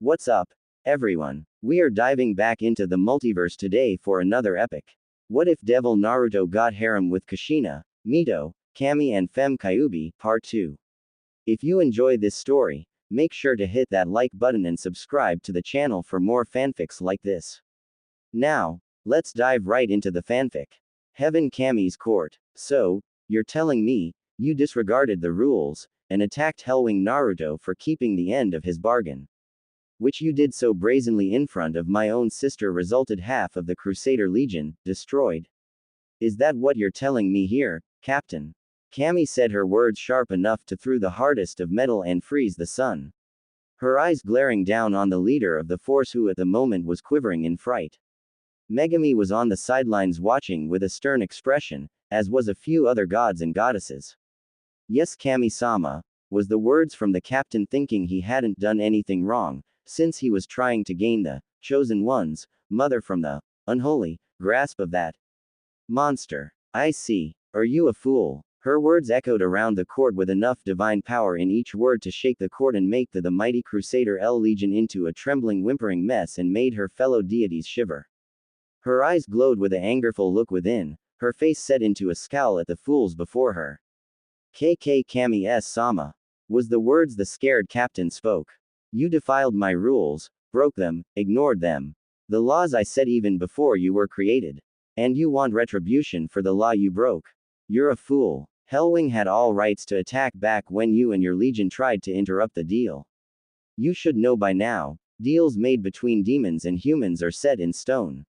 What's up, everyone? We are diving back into the multiverse today for another epic. What if Devil Naruto got harem with Kushina, Mito, Kami and Femme Kyuubi, Part 2. If you enjoy this story, make sure to hit that like button and subscribe to the channel for more fanfics like this. Now, let's dive right into the fanfic. Heaven Kami's Court. So, you're telling me, you disregarded the rules, and attacked Hellwing Naruto for keeping the end of his bargain. Which you did so brazenly in front of my own sister resulted half of the Crusader Legion, destroyed. Is that what you're telling me here, Captain? Kami said her words sharp enough to through the hardest of metal and freeze the sun. Her eyes glaring down on the leader of the force who at the moment was quivering in fright. Megami was on the sidelines watching with a stern expression, as was a few other gods and goddesses. Yes, Kami-sama, was the words from the captain, thinking he hadn't done anything wrong, since he was trying to gain the chosen one's mother from the unholy grasp of that monster. I see. Are you a fool? Her words echoed around the court with enough divine power in each word to shake the court and make the mighty Crusader L Legion into a trembling, whimpering mess and made her fellow deities shiver. Her eyes glowed with an angerful look within, her face set into a scowl at the fools before her. KK Kami-sama, was the words the scared captain spoke. You defiled my rules, broke them, ignored them. The laws I set even before you were created. And you want retribution for the law you broke. You're a fool. Hellwing had all rights to attack back when you and your legion tried to interrupt the deal. You should know by now, deals made between demons and humans are set in stone.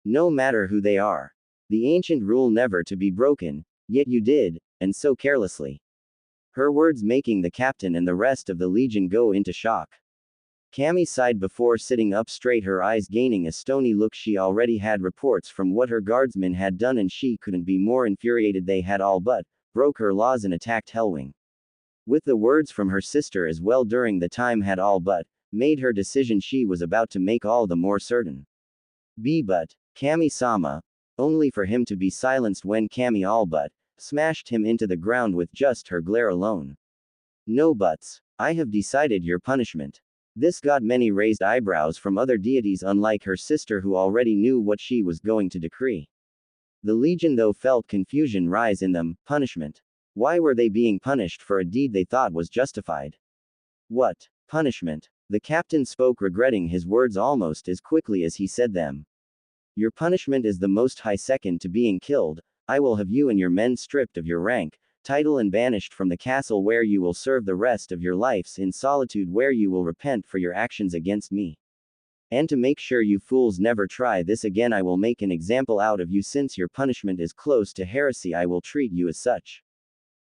No matter who they are. The ancient rule never to be broken, yet you did, and so carelessly. Her words making the captain and the rest of the legion go into shock. Kami sighed before sitting up straight, her eyes gaining a stony look. She already had reports from what her guardsmen had done and she couldn't be more infuriated. They had all but broke her laws and attacked Hellwing. With the words from her sister as well during the time had all but made her decision she was about to make all the more certain. But Kami-sama, only for him to be silenced when Kami all but smashed him into the ground with just her glare alone. No buts. I have decided your punishment. This got many raised eyebrows from other deities, unlike her sister who already knew what she was going to decree. The legion though felt confusion rise in them. Punishment. Why were they being punished for a deed they thought was justified? What punishment? The captain spoke, regretting his words almost as quickly as he said them. Your punishment is the Most High. Second to being killed, I will have you and your men stripped of your rank, title and banished from the castle where you will serve the rest of your lives in solitude, where you will repent for your actions against me. And to make sure you fools never try this again, I will make an example out of you. Since your punishment is close to heresy, I will treat you as such.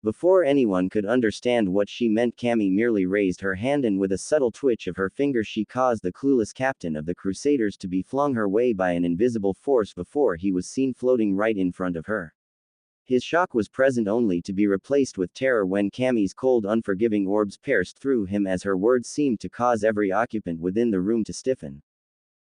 Before anyone could understand what she meant, Kami merely raised her hand and with a subtle twitch of her finger she caused the clueless captain of the Crusaders to be flung her way by an invisible force before he was seen floating right in front of her. His shock was present only to be replaced with terror when Kami's cold, unforgiving orbs pierced through him as her words seemed to cause every occupant within the room to stiffen.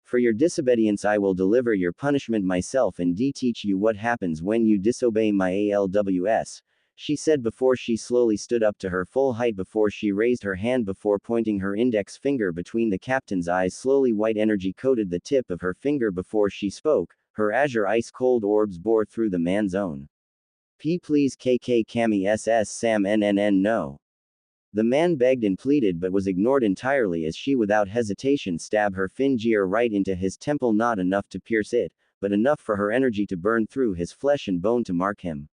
For your disobedience I will deliver your punishment myself and teach you what happens when you disobey my ALWS, she said before she slowly stood up to her full height before she raised her hand before pointing her index finger between the captain's eyes. Slowly white energy coated the tip of her finger before she spoke, her azure ice-cold orbs bore through the man's own. Please KK Kami SS Sam NNN no. The man begged and pleaded but was ignored entirely as she without hesitation stabbed her finger right into his temple, not enough to pierce it, but enough for her energy to burn through his flesh and bone to mark him.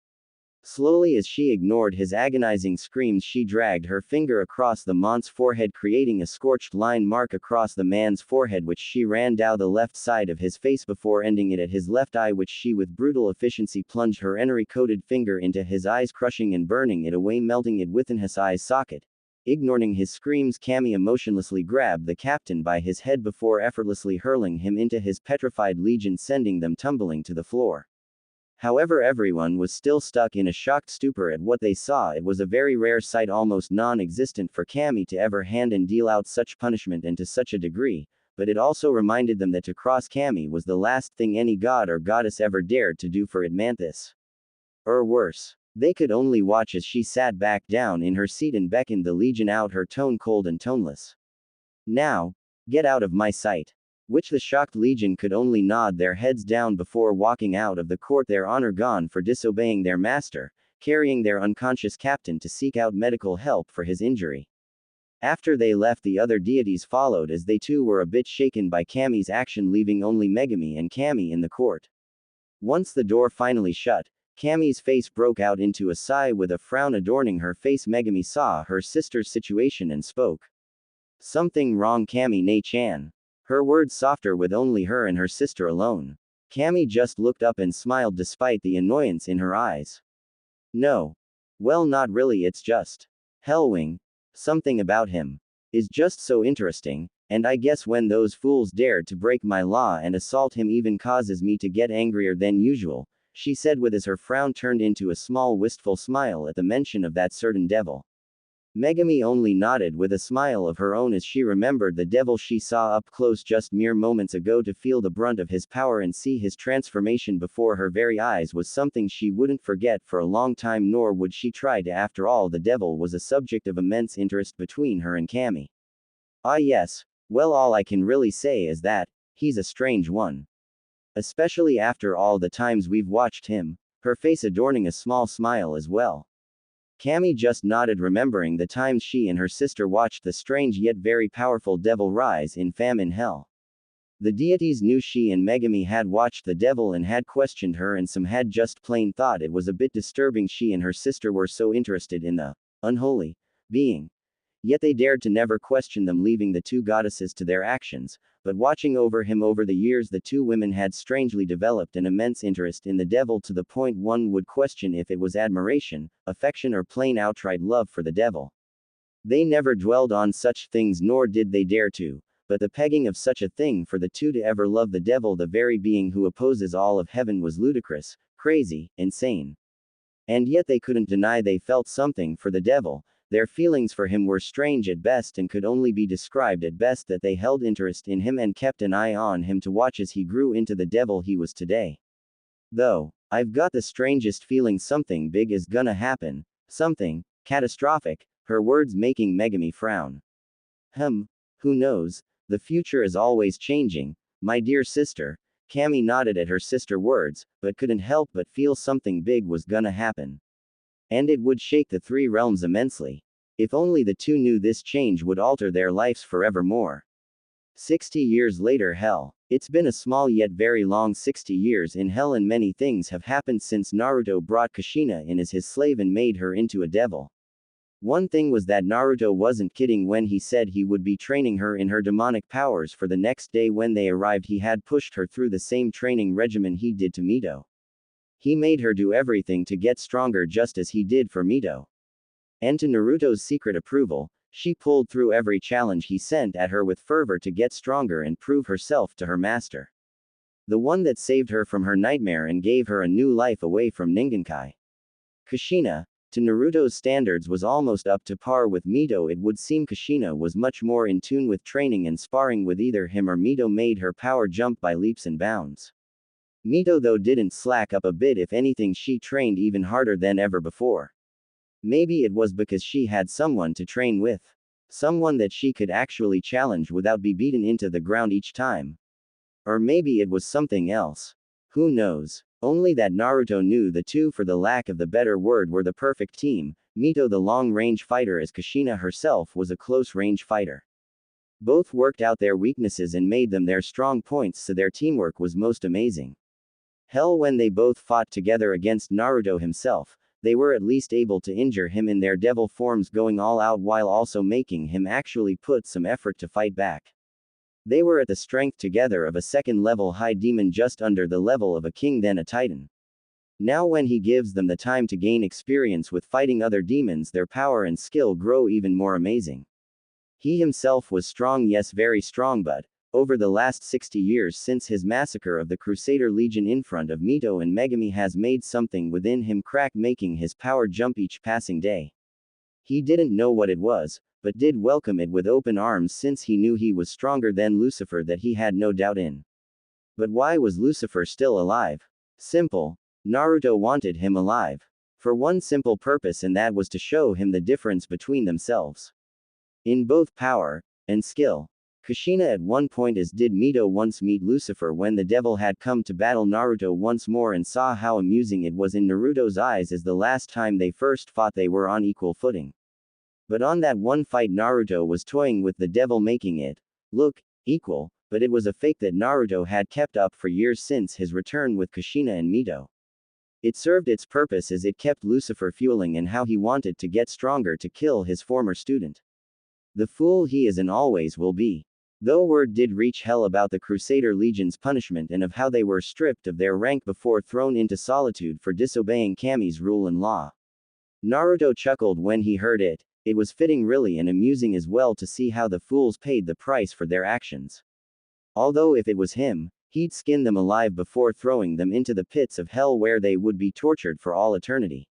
Slowly as she ignored his agonizing screams, she dragged her finger across the man's forehead, creating a scorched line mark across the man's forehead, which she ran down the left side of his face before ending it at his left eye, which she with brutal efficiency plunged her energy-coated finger into his eyes, crushing and burning it away, melting it within his eye's socket. Ignoring his screams, Kami emotionlessly grabbed the captain by his head before effortlessly hurling him into his petrified legion, sending them tumbling to the floor. However, everyone was still stuck in a shocked stupor at what they saw. It was a very rare sight, almost non-existent for Kami to ever hand and deal out such punishment and to such a degree, but it also reminded them that to cross Kami was the last thing any god or goddess ever dared to do, for it meant this. Or worse. They could only watch as she sat back down in her seat and beckoned the legion out, her tone cold and toneless. Now, Get out of my sight. Which the shocked legion could only nod their heads down before walking out of the court, their honor gone for disobeying their master, carrying their unconscious captain to seek out medical help for his injury. After they left, the other deities followed, as they too were a bit shaken by Kami's action, leaving only Megami and Kami in the court. Once the door finally shut, Kami's face broke out into a sigh with a frown adorning her face. Megami saw her sister's situation and spoke. Something wrong, Kami-ne-chan. Her words softer with only her and her sister alone. Kami just looked up and smiled despite the annoyance in her eyes. No. Well, not really, it's just Hellwing. Something about him is just so interesting, and I guess when those fools dared to break my law and assault him even causes me to get angrier than usual, she said with as her frown turned into a small wistful smile at the mention of that certain devil. Megami only nodded with a smile of her own as she remembered the devil she saw up close just mere moments ago. To feel the brunt of his power and see his transformation before her very eyes was something she wouldn't forget for a long time, nor would she try to. After all, the devil was a subject of immense interest between her and Kami. Ah yes, well, all I can really say is that he's a strange one. Especially after all the times we've watched him, her face adorning a small smile as well. Kami just nodded, remembering the times she and her sister watched the strange yet very powerful devil rise in fam in hell. The deities knew she and Megami had watched the devil and had questioned her, and some had just plain thought it was a bit disturbing she and her sister were so interested in the unholy being. Yet they dared to never question them, leaving the two goddesses to their actions, but watching over him. Over the years, the two women had strangely developed an immense interest in the devil, to the point one would question if it was admiration, affection, or plain outright love for the devil. They never dwelled on such things, nor did they dare to, but the pegging of such a thing for the two to ever love the devil, the very being who opposes all of heaven, was ludicrous, crazy, insane. And yet they couldn't deny they felt something for the devil. Their feelings for him were strange at best and could only be described at best that they held interest in him and kept an eye on him to watch as he grew into the devil he was today. Though, I've got the strangest feeling something big is gonna happen, something catastrophic, her words making Megami frown. Who knows? The future is always changing, my dear sister. Kami nodded at her sister's words, but couldn't help but feel something big was gonna happen. And it would shake the three realms immensely. If only the two knew this change would alter their lives forevermore. 60 years later, hell. It's been a small yet very long 60 years in hell, and many things have happened since Naruto brought Kushina in as his slave and made her into a devil. One thing was that Naruto wasn't kidding when he said he would be training her in her demonic powers, for the next day when they arrived he had pushed her through the same training regimen he did to Mito. He made her do everything to get stronger, just as he did for Mito. And to Naruto's secret approval, she pulled through every challenge he sent at her with fervor to get stronger and prove herself to her master. The one that saved her from her nightmare and gave her a new life away from Ningenkai. Kushina, to Naruto's standards, was almost up to par with Mito. It would seem Kushina was much more in tune with training and sparring with either him or Mito, made her power jump by leaps and bounds. Mito, though, didn't slack up a bit. If anything, she trained even harder than ever before. Maybe it was because she had someone to train with. Someone that she could actually challenge without being beaten into the ground each time. Or maybe it was something else. Who knows? Only that Naruto knew the two, for the lack of the better word, were the perfect team. Mito the long-range fighter, as Kushina herself was a close-range fighter. Both worked out their weaknesses and made them their strong points, so their teamwork was most amazing. Hell, when they both fought together against Naruto himself, they were at least able to injure him in their devil forms, going all out while also making him actually put some effort to fight back. They were at the strength together of a second-level high demon, just under the level of a king, then a titan. Now when he gives them the time to gain experience with fighting other demons, their power and skill grow even more amazing. He himself was strong, yes, very strong, but over the last 60 years since his massacre of the Crusader Legion in front of Mito and Megami has made something within him crack, making his power jump each passing day. He didn't know what it was, but did welcome it with open arms, since he knew he was stronger than Lucifer, that he had no doubt in. But why was Lucifer still alive? Simple. Naruto wanted him alive. For one simple purpose, and that was to show him the difference between themselves. In both power and skill. Kushina at one point as did Mito once meet Lucifer when the devil had come to battle Naruto once more and saw how amusing it was in Naruto's eyes as the last time they first fought they were on equal footing. But on that one fight Naruto was toying with the devil making it look equal, but it was a fake that Naruto had kept up for years since his return with Kushina and Mito. It served its purpose as it kept Lucifer fueling and how he wanted to get stronger to kill his former student. The fool he is and always will be. Though word did reach hell about the Crusader Legion's punishment and of how they were stripped of their rank before thrown into solitude for disobeying Kami's rule and law. Naruto chuckled when he heard it. It was fitting really and amusing as well to see how the fools paid the price for their actions. Although if it was him, he'd skin them alive before throwing them into the pits of hell where they would be tortured for all eternity.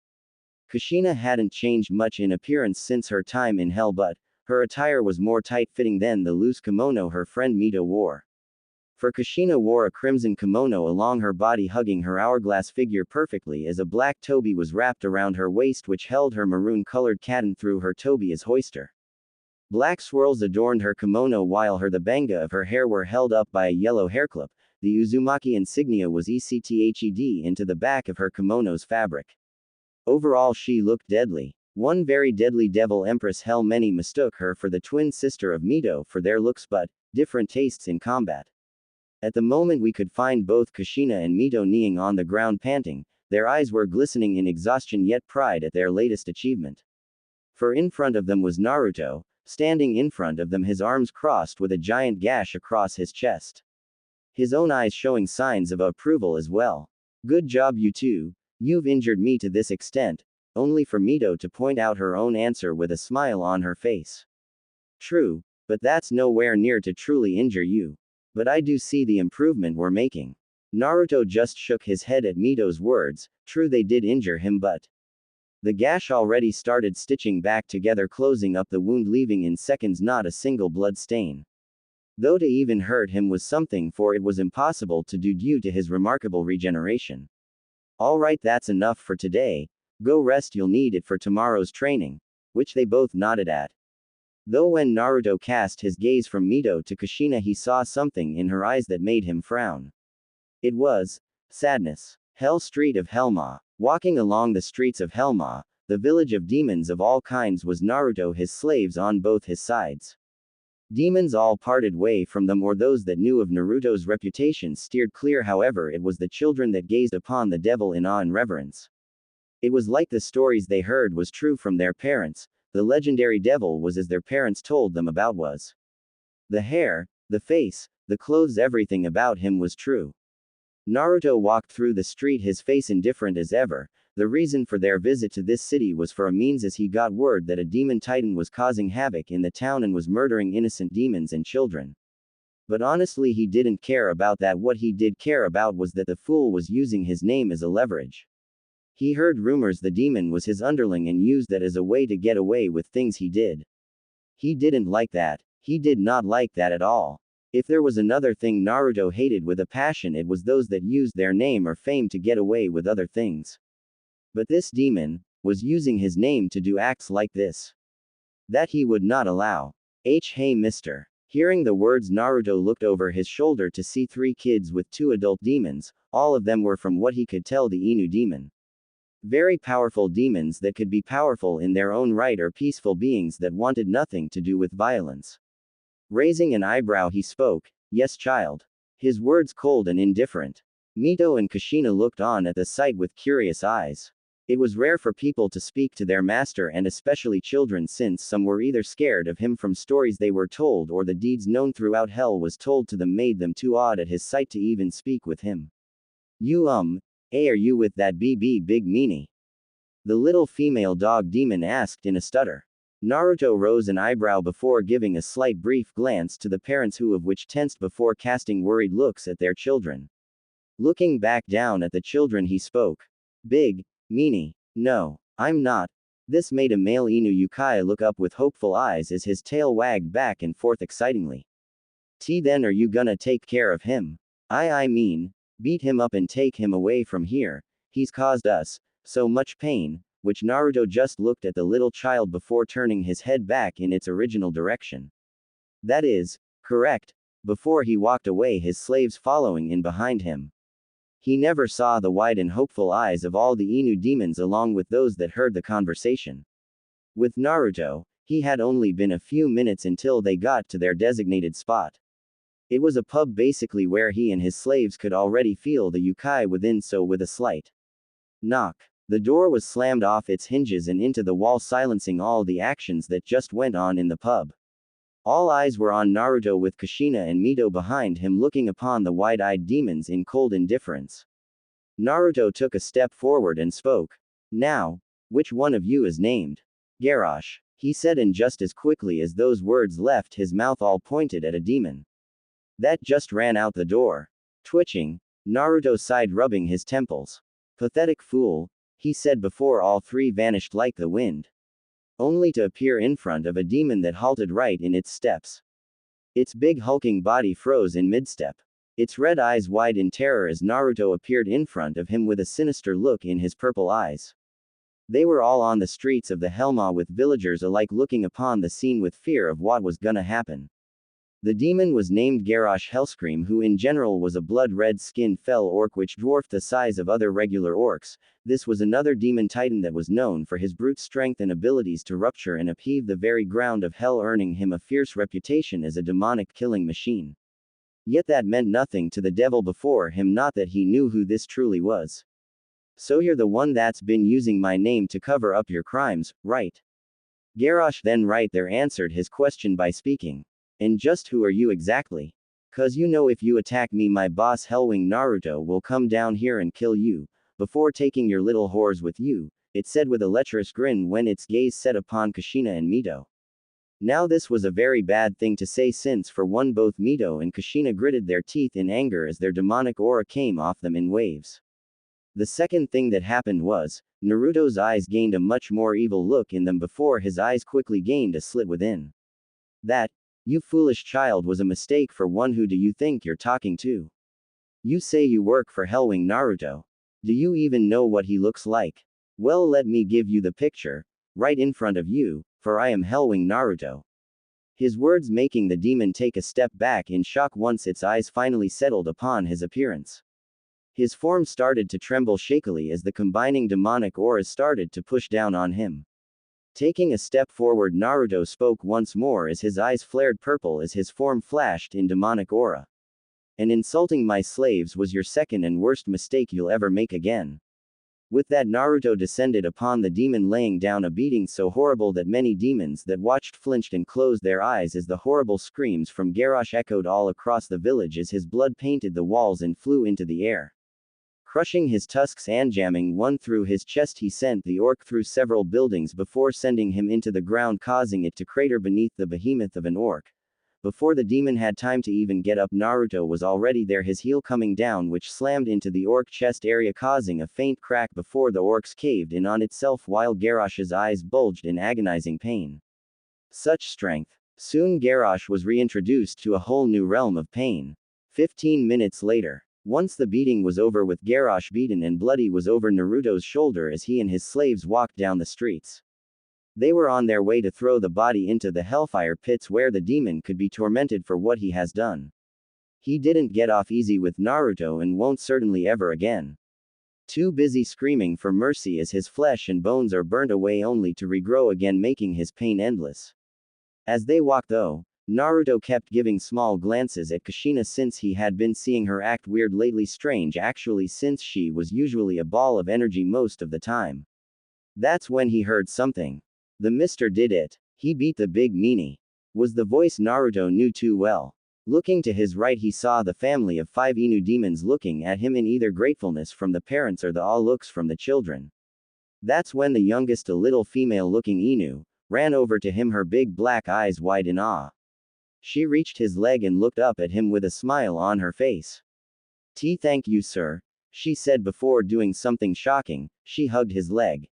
Kushina hadn't changed much in appearance since her time in hell, but her attire was more tight-fitting than the loose kimono her friend Mito wore. For Kushina wore a crimson kimono along her body hugging her hourglass figure perfectly as a black toby was wrapped around her waist which held her maroon-colored katan through her toby as hoister. Black swirls adorned her kimono while the banga of her hair were held up by a yellow hairclip. The Uzumaki insignia was etched into the back of her kimono's fabric. Overall she looked deadly. One very deadly devil empress hell many mistook her for the twin sister of Mito for their looks but different tastes in combat. At the moment we could find both Kushina and Mito kneeling on the ground panting, their eyes were glistening in exhaustion yet pride at their latest achievement. For in front of them was Naruto, standing in front of them his arms crossed with a giant gash across his chest. His own eyes showing signs of approval as well. Good job you two, you've injured me to this extent. Only for Mito to point out her own answer with a smile on her face. True, but that's nowhere near to truly injure you. But I do see the improvement we're making. Naruto just shook his head at Mito's words. True they did injure him but the gash already started stitching back together closing up the wound leaving in seconds not a single blood stain. Though to even hurt him was something for it was impossible to do due to his remarkable regeneration. Alright that's enough for today. Go rest you'll need it for tomorrow's training. Which they both nodded at. Though when Naruto cast his gaze from Mito to Kushina he saw something in her eyes that made him frown. It was sadness. Hell Street of Helma. Walking along the streets of Helma, the village of demons of all kinds was Naruto his slaves on both his sides. Demons all parted way from them or those that knew of Naruto's reputation steered clear however it was the children that gazed upon the devil in awe and reverence. It was like the stories they heard was true from their parents, the legendary devil was as their parents told them about was. The hair, the face, the clothes everything about him was true. Naruto walked through the street his face indifferent as ever. The reason for their visit to this city was for a means as he got word that a demon titan was causing havoc in the town and was murdering innocent demons and children. But honestly he didn't care about that, what he did care about was that the fool was using his name as a leverage. He heard rumors the demon was his underling and used that as a way to get away with things he did. He didn't like that. He did not like that at all. If there was another thing Naruto hated with a passion it was those that used their name or fame to get away with other things. But this demon was using his name to do acts like this. That he would not allow. Hey mister. Hearing the words Naruto looked over his shoulder to see 3 kids with 2 adult demons, all of them were from what he could tell the Inu demon. Very powerful demons that could be powerful in their own right or peaceful beings that wanted nothing to do with violence. Raising an eyebrow he spoke, yes child. His words cold and indifferent. Mito and Kushina looked on at the sight with curious eyes. It was rare for people to speak to their master and especially children since some were either scared of him from stories they were told or the deeds known throughout hell was told to them made them too awed at his sight to even speak with him. You are you with that big meanie? The little female dog demon asked in a stutter. Naruto rose an eyebrow before giving a slight brief glance to the parents who of which tensed before casting worried looks at their children. Looking back down at the children he spoke. Big, meanie. No, I'm not. This made a male Inu Yukaya look up with hopeful eyes as his tail wagged back and forth excitingly. Then are you gonna take care of him? I mean, beat him up and take him away from here. He's caused us so much pain, which Naruto just looked at the little child before turning his head back in its original direction. That is, Correct. Before he walked away, his slaves following in behind him. He never saw the wide and hopeful eyes of all the Inu demons along with those that heard the conversation. With Naruto, he had only been a few minutes until they got to their designated spot. It was a pub basically where he and his slaves could already feel the yokai within, so with a slight knock, the door was slammed off its hinges and into the wall, silencing all the actions that just went on in the pub. All eyes were on Naruto with Kushina and Mito behind him looking upon the wide-eyed demons in cold indifference. Naruto took a step forward and spoke. Now, which one of you is named Garrosh? He said, and just as quickly as those words left his mouth, all pointed at a demon that just ran out the door. Twitching, Naruto sighed, rubbing his temples. Pathetic fool, he said before all three vanished like the wind, only to appear in front of a demon that halted right in its steps. Its big hulking body froze in mid-step, its red eyes wide in terror as Naruto appeared in front of him with a sinister look in his purple eyes. They were all on the streets of the Helma with villagers alike looking upon the scene with fear of what was gonna happen. The demon was named Garrosh Hellscream, who in general was a blood-red skinned fell orc which dwarfed the size of other regular orcs. This was another demon titan that was known for his brute strength and abilities to rupture and upheave the very ground of hell, earning him a fierce reputation as a demonic killing machine. Yet that meant nothing to the devil before him, not that he knew who this truly was. So you're the one that's been using my name to cover up your crimes, right? Garrosh then right there answered his question by speaking. And just who are you exactly? 'Cause you know if you attack me, my boss Hellwing Naruto will come down here and kill you, before taking your little whores with you, it said with a lecherous grin when its gaze set upon Kushina and Mito. Now this was a very bad thing to say, since for one both Mito and Kushina gritted their teeth in anger as their demonic aura came off them in waves. The second thing that happened was, Naruto's eyes gained a much more evil look in them before his eyes quickly gained a slit within. That, you foolish child, was a mistake. For one, who do you think you're talking to? You say you work for Hellwing Naruto. Do you even know what he looks like? Well, let me give you the picture, right in front of you, for I am Hellwing Naruto. His words making the demon take a step back in shock once its eyes finally settled upon his appearance. His form started to tremble shakily as the combining demonic auras started to push down on him. Taking a step forward, Naruto spoke once more as his eyes flared purple as his form flashed in demonic aura. And insulting my slaves was your second and worst mistake you'll ever make again. With that, Naruto descended upon the demon, laying down a beating so horrible that many demons that watched flinched and closed their eyes as the horrible screams from Garrosh echoed all across the village as his blood painted the walls and flew into the air. Crushing his tusks and jamming one through his chest, he sent the orc through several buildings before sending him into the ground, causing it to crater beneath the behemoth of an orc. Before the demon had time to even get up, Naruto was already there, his heel coming down, which slammed into the orc chest area, causing a faint crack before the orcs caved in on itself while Garrosh's eyes bulged in agonizing pain. Such strength. Soon Garrosh was reintroduced to a whole new realm of pain. 15 minutes later, once the beating was over with Garrosh beaten and bloody, was over Naruto's shoulder as he and his slaves walked down the streets. They were on their way to throw the body into the hellfire pits where the demon could be tormented for what he has done. He didn't get off easy with Naruto and won't certainly ever again. Too busy screaming for mercy as his flesh and bones are burnt away only to regrow again, making his pain endless. As they walked though, Naruto kept giving small glances at Kushina since he had been seeing her act weird lately, strange actually, since she was usually a ball of energy most of the time. That's when he heard something. The mister did it. He beat the big meanie. Was the voice Naruto knew too well. Looking to his right, he saw the family of 5 Inu demons looking at him in either gratefulness from the parents or the awe looks from the children. That's when the youngest, a little female-looking Inu, ran over to him, her big black eyes wide in awe. She reached his leg and looked up at him with a smile on her face. Thank you, sir," she said before doing something shocking. She hugged his leg.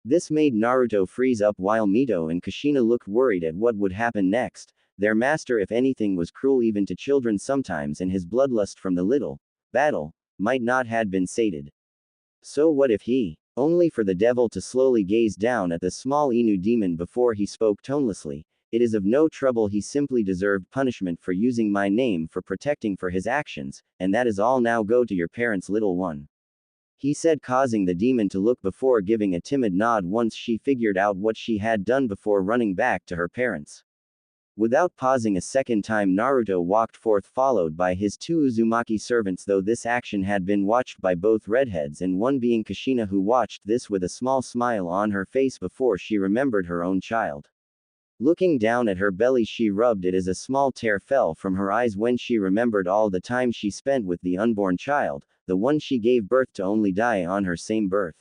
This made Naruto freeze up while Mito and Kushina looked worried at what would happen next. Their master, if anything, was cruel even to children sometimes, and his bloodlust from the little battle might not had been sated. So what if he? Only for the devil to slowly gaze down at the small Inu demon before he spoke tonelessly. it is of no trouble, he simply deserved punishment for using my name for protecting for his actions, and that is all. Now go to your parents, little one. He said, causing the demon to look before giving a timid nod once she figured out what she had done before running back to her parents. Without pausing a second time, Naruto walked forth, followed by his two Uzumaki servants, though this action had been watched by both redheads, and one being Kushina, who watched this with a small smile on her face before she remembered her own child. Looking down at her belly, she rubbed it as a small tear fell from her eyes when she remembered all the time she spent with the unborn child, the one she gave birth to only die on her same birth.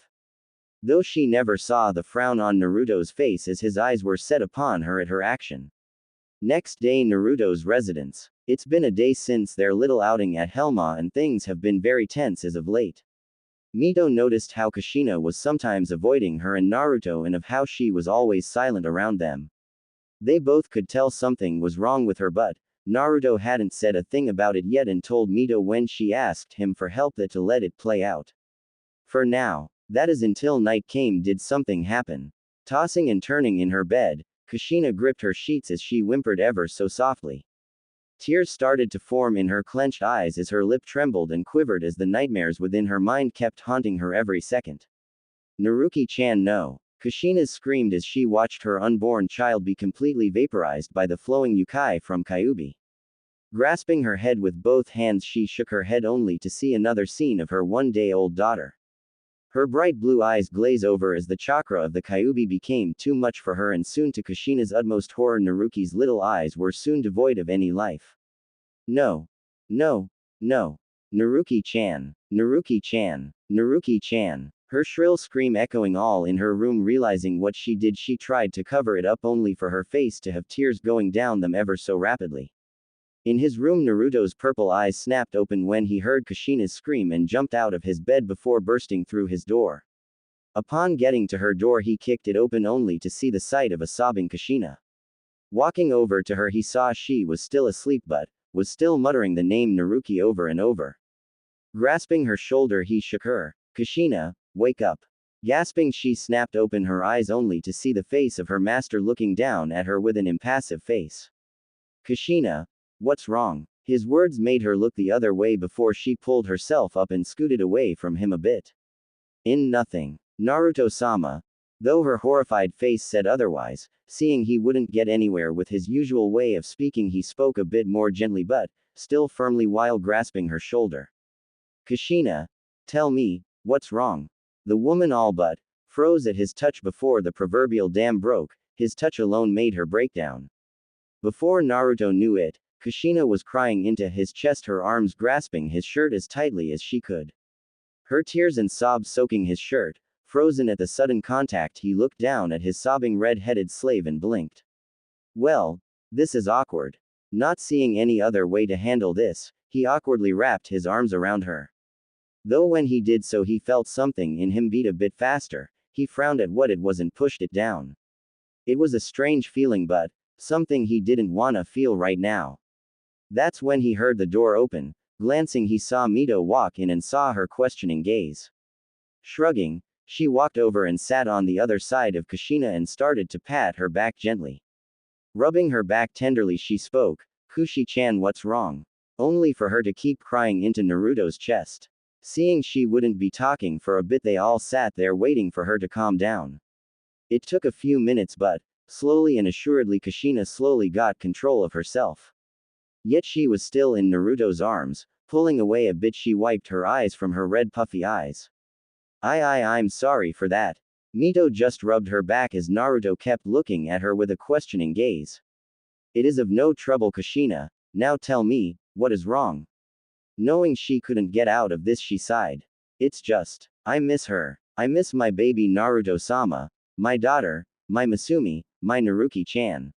Though she never saw the frown on Naruto's face as his eyes were set upon her at her action. Next day, Naruto's residence. It's been a day since their little outing at Helma, and things have been very tense as of late. Mito noticed how Kushina was sometimes avoiding her and Naruto, and of how she was always silent around them. They both could tell something was wrong with her, but Naruto hadn't said a thing about it yet and told Mito when she asked him for help that to let it play out. For now, that is until night came, did something happen. Tossing and turning in her bed, Kushina gripped her sheets as she whimpered ever so softly. Tears started to form in her clenched eyes as her lip trembled and quivered as the nightmares within her mind kept haunting her every second. Naruki-chan, no. Kushina screamed as she watched her unborn child be completely vaporized by the flowing yukai from Kyuubi. Grasping her head with both hands, she shook her head only to see another scene of her one-day-old daughter. Her bright blue eyes glaze over as the chakra of the Kyuubi became too much for her, and soon, to Kushina's utmost horror, Naruki's little eyes were soon devoid of any life. No. No. No. Naruki-chan. Naruki-chan. Naruki-chan. Her shrill scream echoing all in her room. Realizing what she did, she tried to cover it up only for her face to have tears going down them ever so rapidly. In his room, Naruto's purple eyes snapped open when he heard Kushina's scream and jumped out of his bed before bursting through his door. Upon getting to her door, he kicked it open only to see the sight of a sobbing Kushina. Walking over to her, he saw she was still asleep but was still muttering the name Naruki over and over. Grasping her shoulder, he shook her. Kushina, wake up. Gasping, she snapped open her eyes only to see the face of her master looking down at her with an impassive face. Kushina, what's wrong? His words made her look the other way before she pulled herself up and scooted away from him a bit. In nothing. Naruto-sama. Though her horrified face said otherwise, seeing he wouldn't get anywhere with his usual way of speaking, he spoke a bit more gently but still firmly while grasping her shoulder. Kushina, tell me, what's wrong? The woman all but froze at his touch before the proverbial dam broke. His touch alone made her break down. Before Naruto knew it, Kushina was crying into his chest, her arms grasping his shirt as tightly as she could. Her tears and sobs soaking his shirt. Frozen at the sudden contact, he looked down at his sobbing red-headed slave and blinked. Well, this is awkward. Not seeing any other way to handle this, he awkwardly wrapped his arms around her. Though when he did so, he felt something in him beat a bit faster. He frowned at what it was and pushed it down. It was a strange feeling, but something he didn't wanna feel right now. That's when he heard the door open. Glancing, he saw Mito walk in and saw her questioning gaze. Shrugging, she walked over and sat on the other side of Kushina and started to pat her back gently. Rubbing her back tenderly, she spoke, Kushi-chan, what's wrong? Only for her to keep crying into Naruto's chest. Seeing she wouldn't be talking for a bit, they all sat there waiting for her to calm down. It took a few minutes, but slowly and assuredly Kushina slowly got control of herself. Yet she was still in Naruto's arms. Pulling away a bit, she wiped her eyes from her red puffy eyes. I'm sorry for that. Mito just rubbed her back as Naruto kept looking at her with a questioning gaze. It is of no trouble, Kushina. Now tell me, what is wrong? Knowing she couldn't get out of this, she sighed. It's just, I miss her. I miss my baby Naruto-sama, my daughter, my Masumi, my Naruki-chan.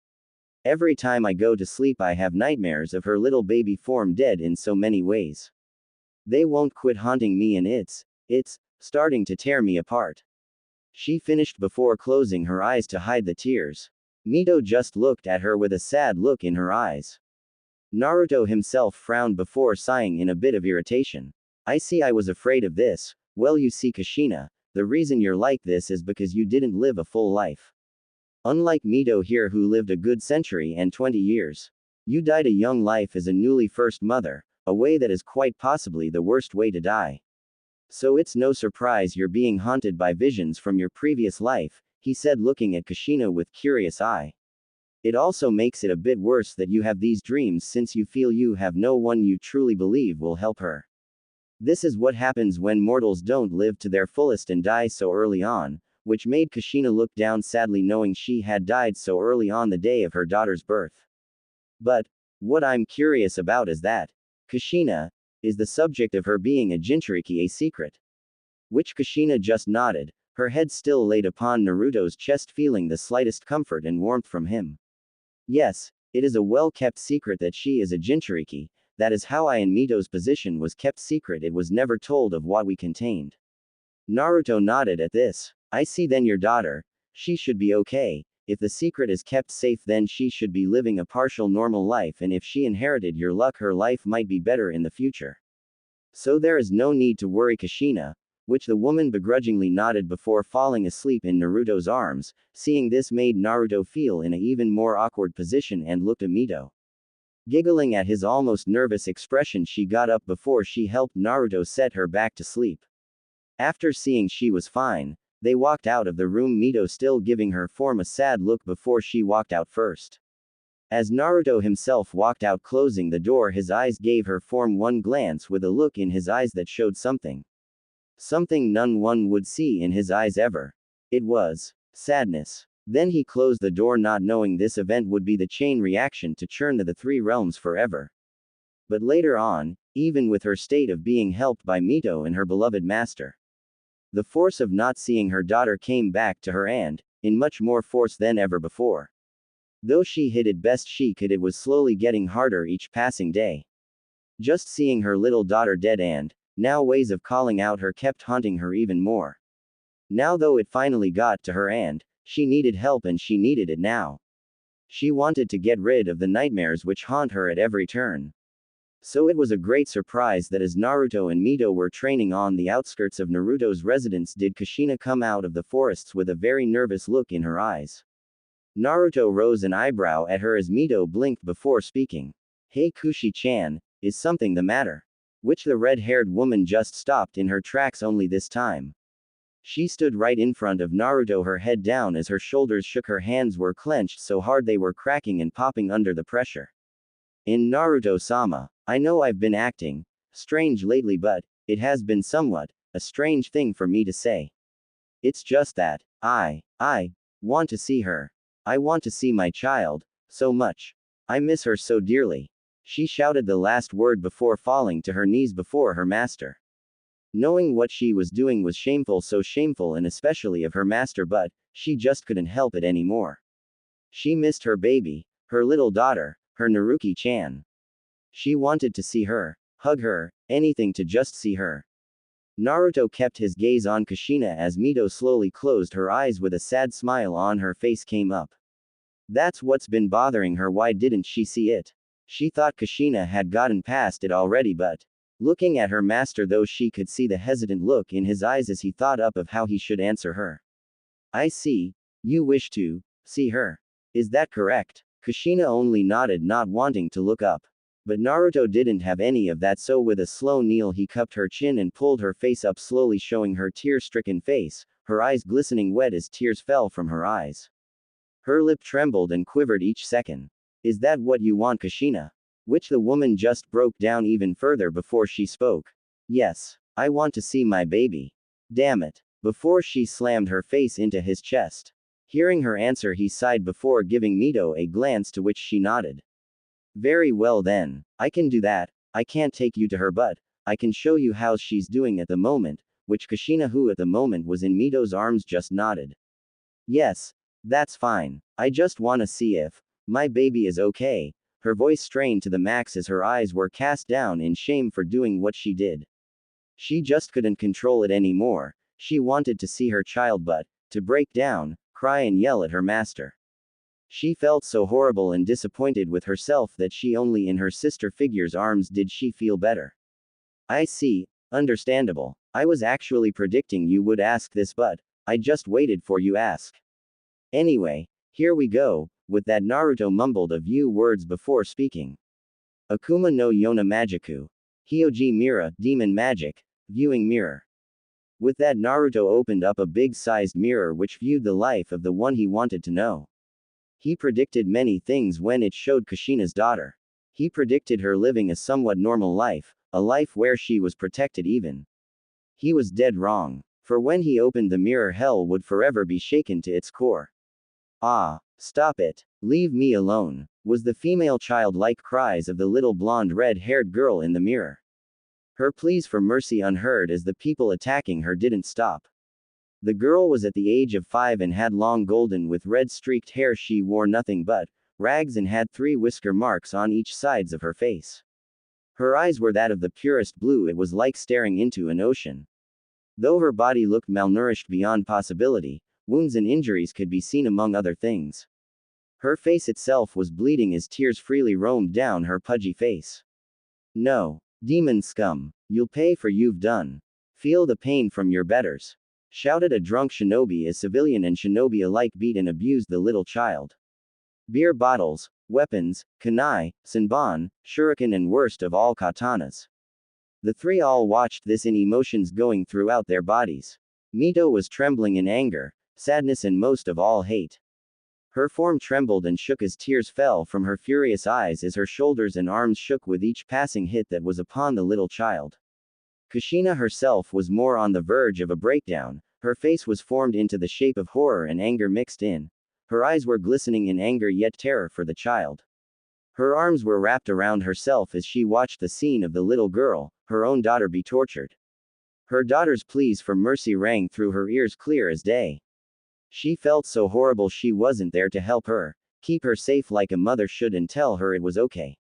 Every time I go to sleep, I have nightmares of her little baby form dead in so many ways. They won't quit haunting me, and it's starting to tear me apart. She finished before closing her eyes to hide the tears. Mito just looked at her with a sad look in her eyes. Naruto himself frowned before sighing in a bit of irritation. I see, I was afraid of this. Well, you see, Kushina, the reason you're like this is because you didn't live a full life. Unlike Mito here who lived a good century and 20 years. You died a young life as a newly first mother, a way that is quite possibly the worst way to die. So it's no surprise you're being haunted by visions from your previous life, he said looking at Kushina with curious eye. It also makes it a bit worse that you have these dreams since you feel you have no one you truly believe will help her. This is what happens when mortals don't live to their fullest and die so early on, which made Kushina look down sadly knowing she had died so early on the day of her daughter's birth. But, what I'm curious about is that, Kushina, is the subject of her being a Jinchuriki a secret? Which Kushina just nodded, her head still laid upon Naruto's chest feeling the slightest comfort and warmth from him. Yes, it is a well-kept secret that she is a Jinchuriki, that is how I and Mito's position was kept secret, it was never told of what we contained. Naruto nodded at this. I see then your daughter, she should be okay, if the secret is kept safe then she should be living a partial normal life and if she inherited your luck her life might be better in the future. So there is no need to worry Kushina, which the woman begrudgingly nodded before falling asleep in Naruto's arms, seeing this made Naruto feel in an even more awkward position and looked at Mito. Giggling at his almost nervous expression she got up before she helped Naruto set her back to sleep. After seeing she was fine, they walked out of the room Mito still giving her form a sad look before she walked out first. As Naruto himself walked out closing the door his eyes gave her form one glance with a look in his eyes that showed something. Something none one would see in his eyes ever. It was sadness. Then he closed the door not knowing this event would be the chain reaction to churn to the three realms forever. But later on, even with her state of being helped by Mito and her beloved master, the force of not seeing her daughter came back to her and, in much more force than ever before. Though she hid it best she could it was slowly getting harder each passing day. Just seeing her little daughter dead and, now ways of calling out her kept haunting her even more. Now though it finally got to her and, she needed help and she needed it now. She wanted to get rid of the nightmares which haunt her at every turn. So it was a great surprise that as Naruto and Mito were training on the outskirts of Naruto's residence did Kushina come out of the forests with a very nervous look in her eyes. Naruto rose an eyebrow at her as Mito blinked before speaking. Hey Kushi-chan, is something the matter? Which the red-haired woman just stopped in her tracks only this time. She stood right in front of Naruto her head down as her shoulders shook her hands were clenched so hard they were cracking and popping under the pressure. In Naruto-sama, I know I've been acting strange lately but, it has been somewhat, a strange thing for me to say. It's just that, I want to see her. I want to see my child, so much. I miss her so dearly. She shouted the last word before falling to her knees before her master. Knowing what she was doing was shameful so shameful and especially of her master but, she just couldn't help it anymore. She missed her baby, her little daughter, her Naruki-chan. She wanted to see her, hug her, anything to just see her. Naruto kept his gaze on Kushina as Mito slowly closed her eyes with a sad smile on her face came up. That's what's been bothering her why didn't she see it? She thought Kushina had gotten past it already but, looking at her master though she could see the hesitant look in his eyes as he thought up of how he should answer her. I see, you wish to see her. Is that correct? Kushina only nodded not wanting to look up. But Naruto didn't have any of that so with a slow kneel he cupped her chin and pulled her face up slowly showing her tear-stricken face, her eyes glistening wet as tears fell from her eyes. Her lip trembled and quivered each second. Is that what you want Kushina? Which the woman just broke down even further before she spoke. Yes, I want to see my baby. Damn it. Before she slammed her face into his chest. Hearing her answer he sighed before giving Mito a glance to which she nodded. Very well then, I can do that. I can't take you to her but, I can show you how she's doing at the moment, which Kushina who at the moment was in Mito's arms just nodded. Yes, that's fine. I just wanna see if my baby is okay. Her voice strained to the max as her eyes were cast down in shame for doing what she did. She just couldn't control it anymore. She wanted to see her child but, to break down, cry and yell at her master. She felt so horrible and disappointed with herself that she only in her sister figure's arms did she feel better. I see, understandable. I was actually predicting you would ask this but, I just waited for you ask. Anyway, Here we go, with that Naruto mumbled a few words before speaking. Akuma no Yona Magiku. Hyoji Mira, Demon Magic, Viewing Mirror. With that Naruto opened up a big-sized mirror which viewed the life of the one he wanted to know. He predicted many things when it showed Kushina's daughter. He predicted her living a somewhat normal life, a life where she was protected even. He was dead wrong. For when he opened the mirror, hell would forever be shaken to its core. Ah, stop it. Leave me alone, was the female childlike cries of the little blonde red-haired girl in the mirror. Her pleas for mercy unheard as the people attacking her didn't stop. The girl was at the age of 5 and had long golden with red streaked hair. She wore nothing but rags and had 3 whisker marks on each sides of her face. Her eyes were that of the purest blue. It was like staring into an ocean. Though her body looked malnourished beyond possibility, wounds and injuries could be seen among other things. Her face itself was bleeding as tears freely roamed down her pudgy face. No. Demon scum. You'll pay for you've done. Feel the pain from your betters. Shouted a drunk shinobi as civilian and shinobi alike beat and abused the little child. Beer bottles, weapons, kunai, senbon, shuriken and worst of all katanas. The 3 all watched this in emotions going throughout their bodies. Mito was trembling in anger, sadness and most of all hate. Her form trembled and shook as tears fell from her furious eyes as her shoulders and arms shook with each passing hit that was upon the little child. Kushina herself was more on the verge of a breakdown. Her face was formed into the shape of horror and anger mixed in. Her eyes were glistening in anger yet terror for the child. Her arms were wrapped around herself as she watched the scene of the little girl, her own daughter, be tortured. Her daughter's pleas for mercy rang through her ears clear as day. She felt so horrible she wasn't there to help her, keep her safe like a mother should and tell her it was okay.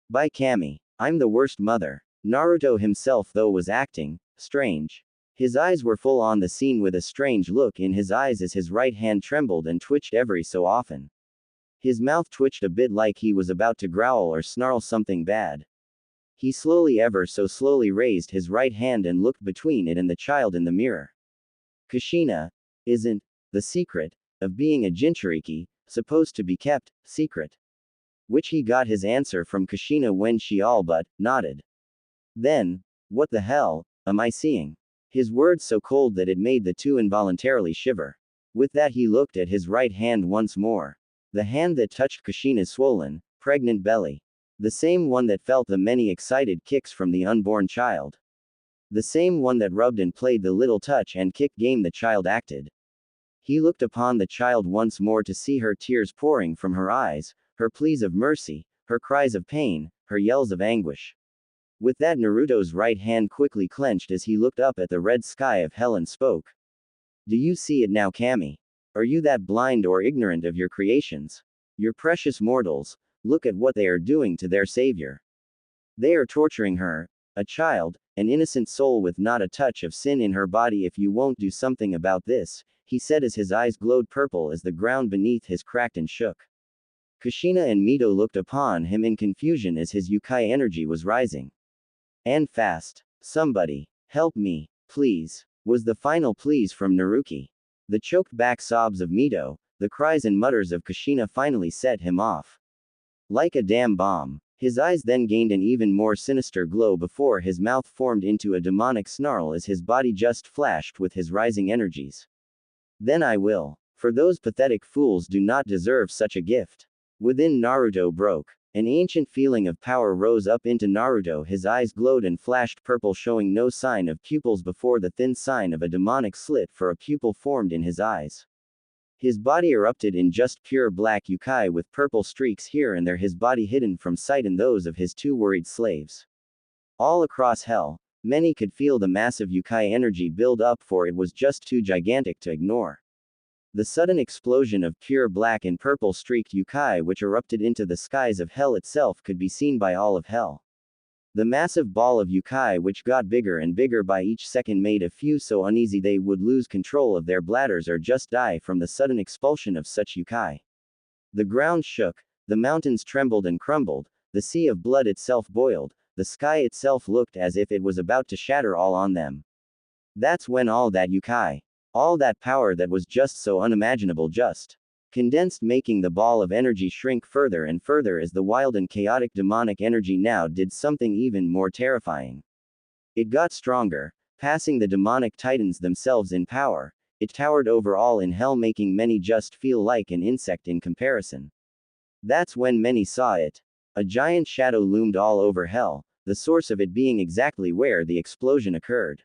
By Kami. I'm the worst mother. Naruto himself though was acting strange. His eyes were full on the scene with a strange look in his eyes as his right hand trembled and twitched every so often. His mouth twitched a bit like he was about to growl or snarl something bad. He slowly, ever so slowly, raised his right hand and looked between it and the child in the mirror. Kushina, isn't the secret of being a Jinchuriki supposed to be kept secret? Which he got his answer from Kushina when she all but nodded. Then, what the hell am I seeing? His words so cold that it made the 2 involuntarily shiver. With that he looked at his right hand once more. The hand that touched Kushina's swollen, pregnant belly. The same one that felt the many excited kicks from the unborn child. The same one that rubbed and played the little touch and kick game the child acted. He looked upon the child once more to see her tears pouring from her eyes, her pleas of mercy, her cries of pain, her yells of anguish. With that Naruto's right hand quickly clenched as he looked up at the red sky of hell and spoke. Do you see it now, Kami? Are you that blind or ignorant of your creations? Your precious mortals, look at what they are doing to their savior. They are torturing her, a child, an innocent soul with not a touch of sin in her body. If you won't do something about this, he said as his eyes glowed purple as the ground beneath his cracked and shook. Kushina and Mito looked upon him in confusion as his Yukai energy was rising. And fast. Somebody, help me, please, was the final pleas from Naruki. The choked back sobs of Mito, the cries and mutters of Kushina finally set him off. Like a damn bomb. His eyes then gained an even more sinister glow before his mouth formed into a demonic snarl as his body just flashed with his rising energies. Then I will. For those pathetic fools do not deserve such a gift. Within Naruto broke. An ancient feeling of power rose up into Naruto. His eyes glowed and flashed purple, showing no sign of pupils before the thin sign of a demonic slit for a pupil formed in his eyes. His body erupted in just pure black Yukai with purple streaks here and there, his body hidden from sight and those of his 2 worried slaves. All across hell, many could feel the massive Yukai energy build up, for it was just too gigantic to ignore. The sudden explosion of pure black and purple streaked Yukai which erupted into the skies of hell itself could be seen by all of hell. The massive ball of Yukai which got bigger and bigger by each second made a few so uneasy they would lose control of their bladders or just die from the sudden expulsion of such Yukai. The ground shook, the mountains trembled and crumbled, the sea of blood itself boiled, the sky itself looked as if it was about to shatter all on them. That's when all that Yukai, all that power that was just so unimaginable just condensed, making the ball of energy shrink further and further as the wild and chaotic demonic energy now did something even more terrifying. It got stronger, passing the demonic titans themselves in power. It towered over all in hell, making many just feel like an insect in comparison. That's when many saw it. A giant shadow loomed all over hell, the source of it being exactly where the explosion occurred.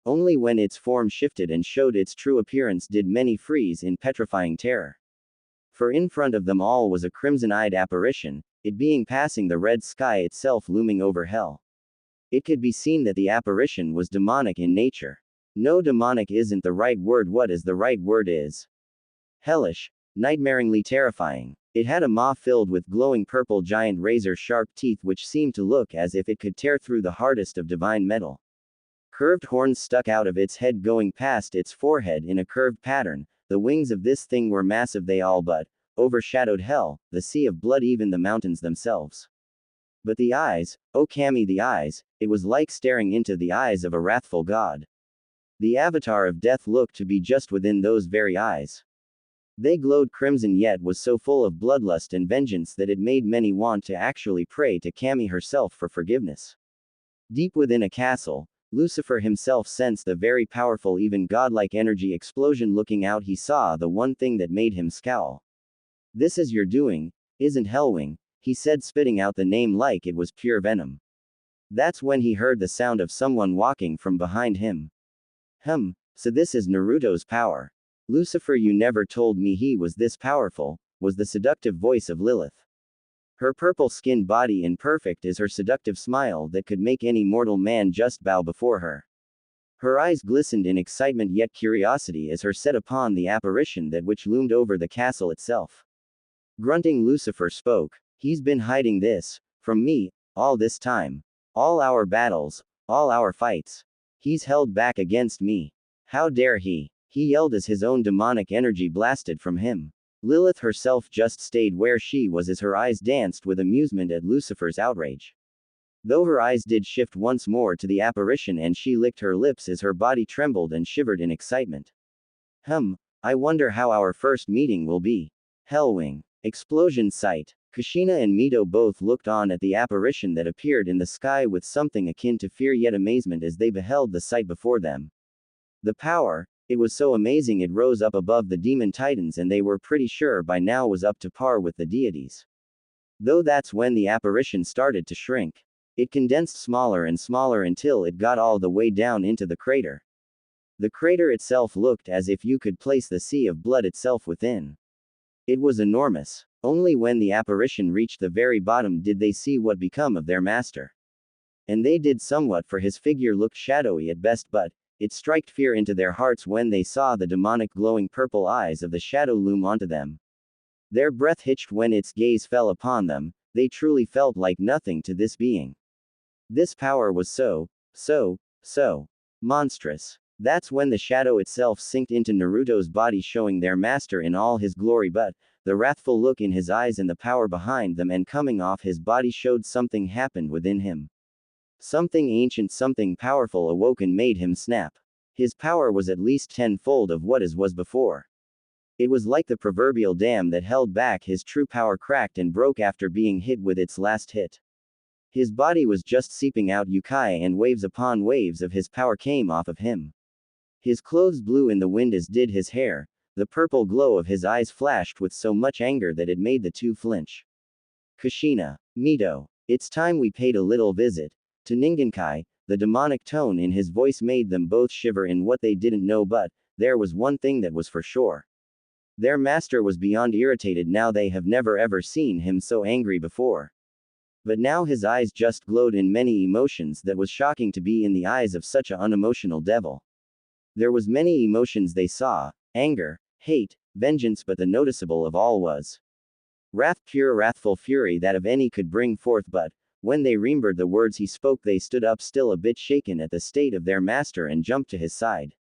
Only when its form shifted and showed its true appearance did many freeze in petrifying terror. For in front of them all was a crimson-eyed apparition, it being passing the red sky itself, looming over hell. It could be seen that the apparition was demonic in nature. No, demonic isn't the right word. What is the right word is hellish, nightmaringly terrifying. It had a maw filled with glowing purple giant razor-sharp teeth which seemed to look as if it could tear through the hardest of divine metal. Curved horns stuck out of its head going past its forehead in a curved pattern. The wings of this thing were massive, they all but overshadowed hell, the sea of blood, even the mountains themselves. But the eyes, oh Kami, the eyes, it was like staring into the eyes of a wrathful god. The avatar of death looked to be just within those very eyes. They glowed crimson yet was so full of bloodlust and vengeance that it made many want to actually pray to Kami herself for forgiveness. Deep within a castle, Lucifer himself sensed the very powerful, even godlike energy explosion. Looking out, he saw the one thing that made him scowl. "This is your doing, isn't Hellwing?" he said, spitting out the name like it was pure venom. That's when he heard the sound of someone walking from behind him. So this is Naruto's power. "Lucifer, you never told me he was this powerful," was the seductive voice of Lilith. Her purple-skinned body imperfect is her seductive smile that could make any mortal man just bow before her. Her eyes glistened in excitement yet curiosity as her set upon the apparition that which loomed over the castle itself. Grunting, Lucifer spoke. "He's been hiding this from me all this time. All our battles, all our fights. He's held back against me. How dare he?" he yelled as his own demonic energy blasted from him. Lilith herself just stayed where she was as her eyes danced with amusement at Lucifer's outrage. Though her eyes did shift once more to the apparition and she licked her lips as her body trembled and shivered in excitement. I wonder how our first meeting will be. Hellwing. Explosion site. Kushina and Mito both looked on at the apparition that appeared in the sky with something akin to fear yet amazement as they beheld the sight before them. The power, it was so amazing it rose up above the demon titans and they were pretty sure by now was up to par with the deities. Though that's when the apparition started to shrink. It condensed smaller and smaller until it got all the way down into the crater. The crater itself looked as if you could place the sea of blood itself within. It was enormous. Only when the apparition reached the very bottom did they see what become of their master. And they did somewhat, for his figure looked shadowy at best, but it struck fear into their hearts when they saw the demonic glowing purple eyes of the shadow loom onto them. Their breath hitched when its gaze fell upon them. They truly felt like nothing to this being. This power was so monstrous. That's when the shadow itself sinked into Naruto's body, showing their master in all his glory, but the wrathful look in his eyes and the power behind them and coming off his body showed something happened within him. Something ancient, something powerful awoke and made him snap. His power was at least tenfold of what was before. It was like the proverbial dam that held back his true power cracked and broke after being hit with its last hit. His body was just seeping out yukai and waves upon waves of his power came off of him. His clothes blew in the wind as did his hair. The purple glow of his eyes flashed with so much anger that it made the two flinch. "Kushina, Mito, it's time we paid a little visit to Ningenkai." The demonic tone in his voice made them both shiver in what they didn't know, but there was one thing that was for sure. Their master was beyond irritated now. They have never ever seen him so angry before. But now his eyes just glowed in many emotions that was shocking to be in the eyes of such an unemotional devil. There was many emotions they saw: anger, hate, vengeance, but the noticeable of all was wrath, pure wrathful fury that of any could bring forth. But when they remembered the words he spoke, they stood up still, a bit shaken at the state of their master, and jumped to his side.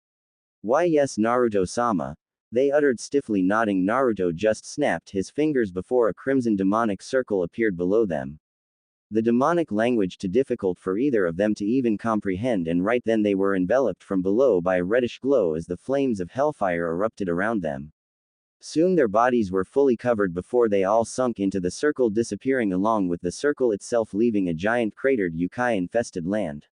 "Why yes, Naruto-sama," they uttered stiffly, nodding. Naruto just snapped his fingers before a crimson demonic circle appeared below them. The demonic language too difficult for either of them to even comprehend, and right then they were enveloped from below by a reddish glow as the flames of hellfire erupted around them. Soon their bodies were fully covered before they all sunk into the circle, disappearing along with the circle itself, leaving a giant cratered yukai-infested land.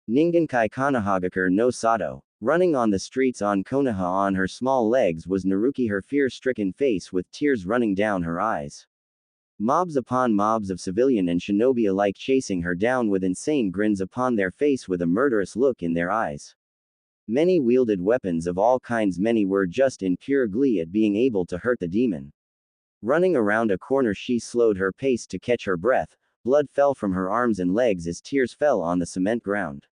Ningenkai Konohagakure no Sato. Running on the streets on Konoha on her small legs was Naruki, her fear-stricken face with tears running down her eyes. Mobs upon mobs of civilian and shinobi alike chasing her down with insane grins upon their face with a murderous look in their eyes. Many wielded weapons of all kinds, many were just in pure glee at being able to hurt the demon. Running around a corner she slowed her pace to catch her breath, blood fell from her arms and legs as tears fell on the cement ground.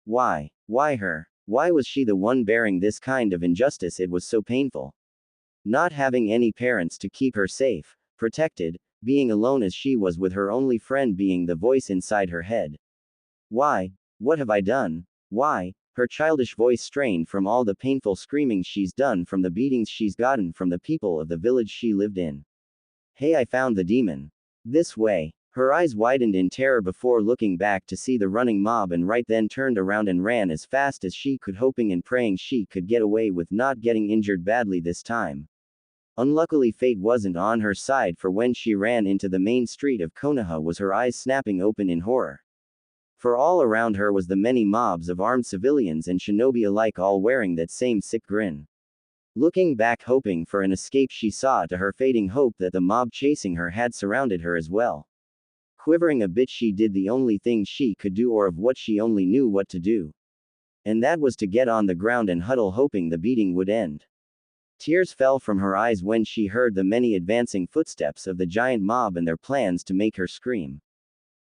Why? Why her? Why was she the one bearing this kind of injustice? It was so painful. Not having any parents to keep her safe, protected, being alone as she was with her only friend being the voice inside her head. Why? What have I done? Why? Her childish voice strained from all the painful screaming she's done, from the beatings she's gotten from the people of the village she lived in. Hey, I found the demon. This way. Her eyes widened in terror before looking back to see the running mob, and right then turned around and ran as fast as she could, hoping and praying she could get away with not getting injured badly this time. Unluckily fate wasn't on her side, for when she ran into the main street of Konoha was her eyes snapping open in horror. For all around her was the many mobs of armed civilians and shinobi alike, all wearing that same sick grin. Looking back hoping for an escape, she saw to her fading hope that the mob chasing her had surrounded her as well. Quivering a bit, she did the only thing she could do, or of what she only knew what to do. And that was to get on the ground and huddle, hoping the beating would end. Tears fell from her eyes when she heard the many advancing footsteps of the giant mob and their plans to make her scream.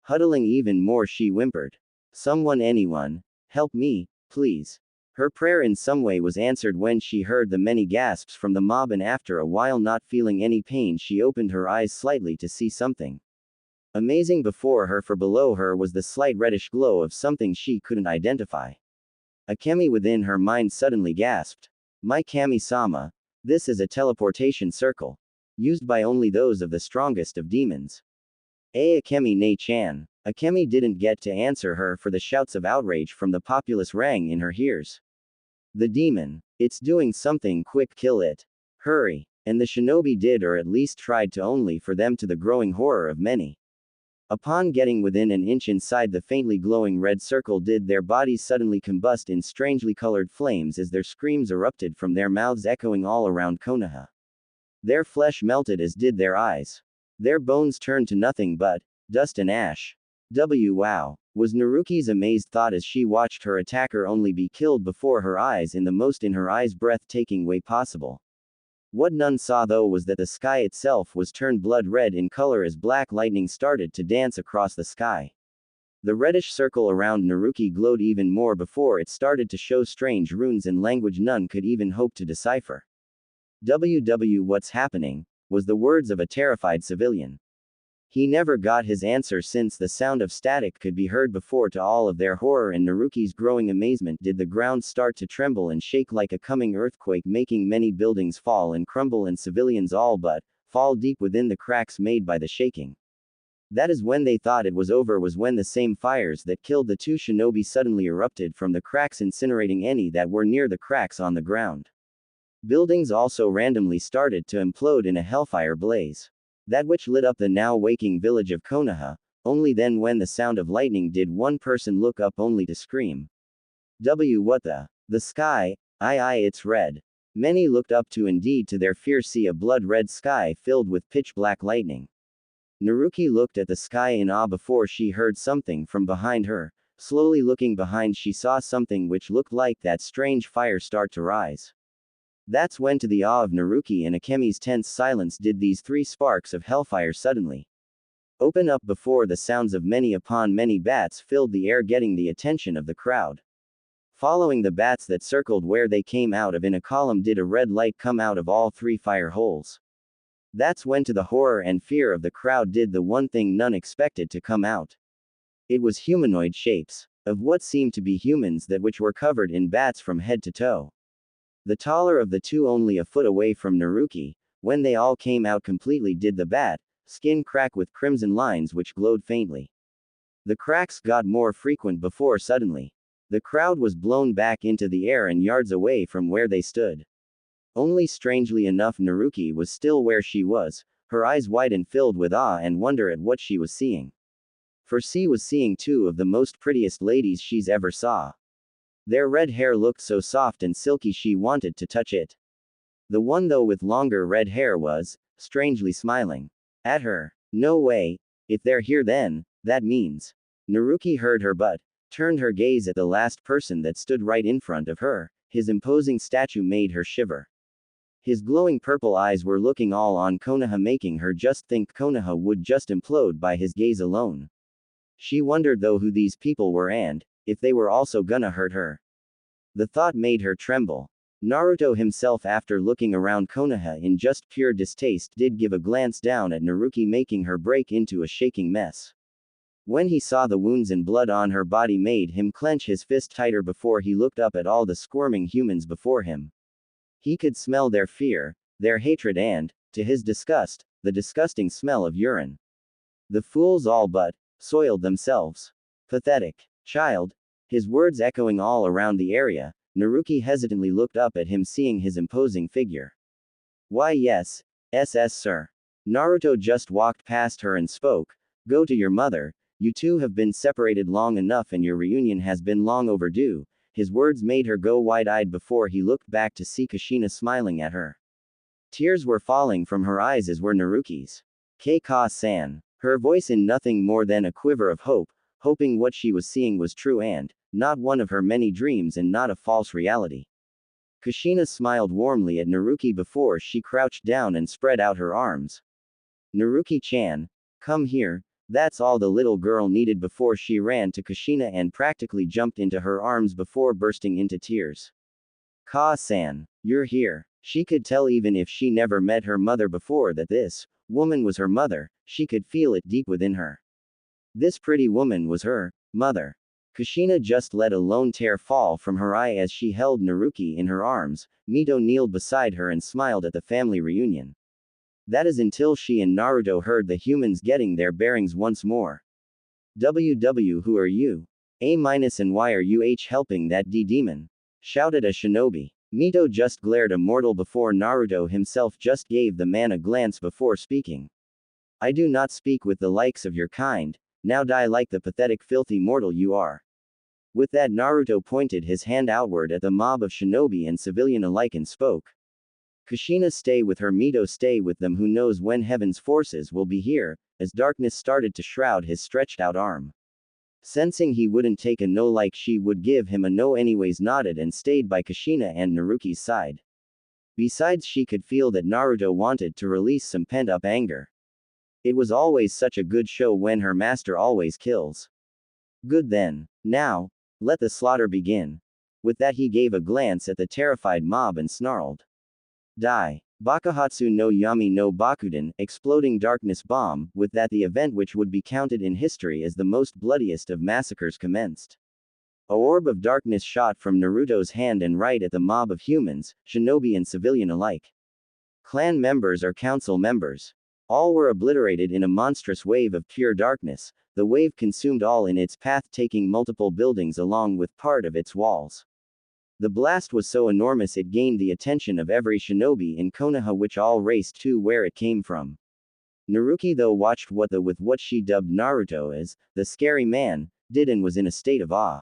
Huddling even more, she whimpered. Someone, anyone, help me, please. Her prayer in some way was answered when she heard the many gasps from the mob, and after a while, not feeling any pain, she opened her eyes slightly to see something amazing before her, for below her was the slight reddish glow of something she couldn't identify. Akemi within her mind suddenly gasped. My Kami-sama, this is a teleportation circle. Used by only those of the strongest of demons. Akemi ne-chan. Akemi didn't get to answer her, for the shouts of outrage from the populace rang in her ears. The demon. It's doing something, quick, kill it. Hurry. And the shinobi did, or at least tried to, only for them to the growing horror of many. Upon getting within an inch inside the faintly glowing red circle, did their bodies suddenly combust in strangely colored flames as their screams erupted from their mouths, echoing all around Konoha. Their flesh melted as did their eyes. Their bones turned to nothing but dust and ash. Wow, was Naruki's amazed thought as she watched her attacker only be killed before her eyes in the most in her eyes breathtaking way possible. What none saw though was that the sky itself was turned blood red in color as black lightning started to dance across the sky. The reddish circle around Naruki glowed even more before it started to show strange runes in language none could even hope to decipher. What's happening? Was the words of a terrified civilian. He never got his answer, since the sound of static could be heard before. To all of their horror and Naruki's growing amazement, did the ground start to tremble and shake like a coming earthquake, making many buildings fall and crumble and civilians all but fall deep within the cracks made by the shaking. That is when they thought it was over, was when the same fires that killed the two shinobi suddenly erupted from the cracks, incinerating any that were near the cracks on the ground. Buildings also randomly started to implode in a hellfire blaze. That which lit up the now waking village of Konoha. Only then, when the sound of lightning, did one person look up only to scream. What the sky, it's red. Many looked up to, indeed to their fear, see a blood-red sky filled with pitch-black lightning. Naruki looked at the sky in awe before she heard something from behind her. Slowly looking behind, she saw something which looked like that strange fire start to rise. That's when, to the awe of Naruki and Akemi's tense silence, did these three sparks of hellfire suddenly open up before the sounds of many upon many bats filled the air, getting the attention of the crowd. Following the bats that circled where they came out of in a column, did a red light come out of all three fire holes. That's when, to the horror and fear of the crowd, did the one thing none expected to come out. It was humanoid shapes, of what seemed to be humans, that which were covered in bats from head to toe. The taller of the two only a foot away from Naruki. When they all came out completely, did the bat skin crack with crimson lines which glowed faintly. The cracks got more frequent before suddenly the crowd was blown back into the air and yards away from where they stood. Only strangely enough Naruki was still where she was, her eyes wide and filled with awe and wonder at what she was seeing. For she was seeing two of the most prettiest ladies she's ever saw. Their red hair looked so soft and silky she wanted to touch it. The one though with longer red hair was, strangely smiling at her. No way. If they're here then, that means. Naruki heard her but turned her gaze at the last person that stood right in front of her. His imposing statue made her shiver. His glowing purple eyes were looking all on Konoha, making her just think Konoha would just implode by his gaze alone. She wondered though who these people were and if they were also gonna hurt her. The thought made her tremble. Naruto himself, after looking around Konoha in just pure distaste, did give a glance down at Naruki, making her break into a shaking mess. When he saw the wounds and blood on her body made him clench his fist tighter before he looked up at all the squirming humans before him. He could smell their fear, their hatred and, to his disgust, the disgusting smell of urine. The fools all but soiled themselves. Pathetic child. His words echoing all around the area, Naruki hesitantly looked up at him, seeing his imposing figure. Why yes, sir. Naruto just walked past her and spoke. Go to your mother, you two have been separated long enough and your reunion has been long overdue. His words made her go wide-eyed before he looked back to see Kushina smiling at her. Tears were falling from her eyes as were Naruki's. Keika-san. Her voice in nothing more than a quiver of hope, hoping what she was seeing was true and not one of her many dreams and not a false reality. Kushina smiled warmly at Naruki before she crouched down and spread out her arms. Naruki-chan, come here. That's all the little girl needed before she ran to Kushina and practically jumped into her arms before bursting into tears. Ka-san, you're here. She could tell even if she never met her mother before that this woman was her mother, she could feel it deep within her. This pretty woman was her mother. Kushina just let a lone tear fall from her eye as she held Naruki in her arms. Mito kneeled beside her and smiled at the family reunion. That is until she and Naruto heard the humans getting their bearings once more. WW, who are you? A- and why are you helping that demon? Shouted a shinobi. Mito just glared a mortal before Naruto himself just gave the man a glance before speaking. I do not speak with the likes of your kind, now die like the pathetic filthy mortal you are. With that, Naruto pointed his hand outward at the mob of shinobi and civilian alike and spoke. Kushina, stay with her. Mito, stay with them. Who knows when heaven's forces will be here, as darkness started to shroud his stretched out arm. Sensing he wouldn't take a no like she would give him a no anyways, nodded and stayed by Kushina and Naruki's side. Besides, she could feel that Naruto wanted to release some pent-up anger. It was always such a good show when her master always kills. Good then. Now, let the slaughter begin. With that, he gave a glance at the terrified mob and snarled. Die. Bakuhatsu no Yami no Bakuden, exploding darkness bomb. With that, the event which would be counted in history as the most bloodiest of massacres commenced. A orb of darkness shot from Naruto's hand and right at the mob of humans, shinobi and civilian alike. Clan members or council members. All were obliterated in a monstrous wave of pure darkness. The wave consumed all in its path, taking multiple buildings along with part of its walls. The blast was so enormous it gained the attention of every shinobi in Konoha, which all raced to where it came from. Naruki though watched with what she dubbed Naruto as the scary man, did and was in a state of awe.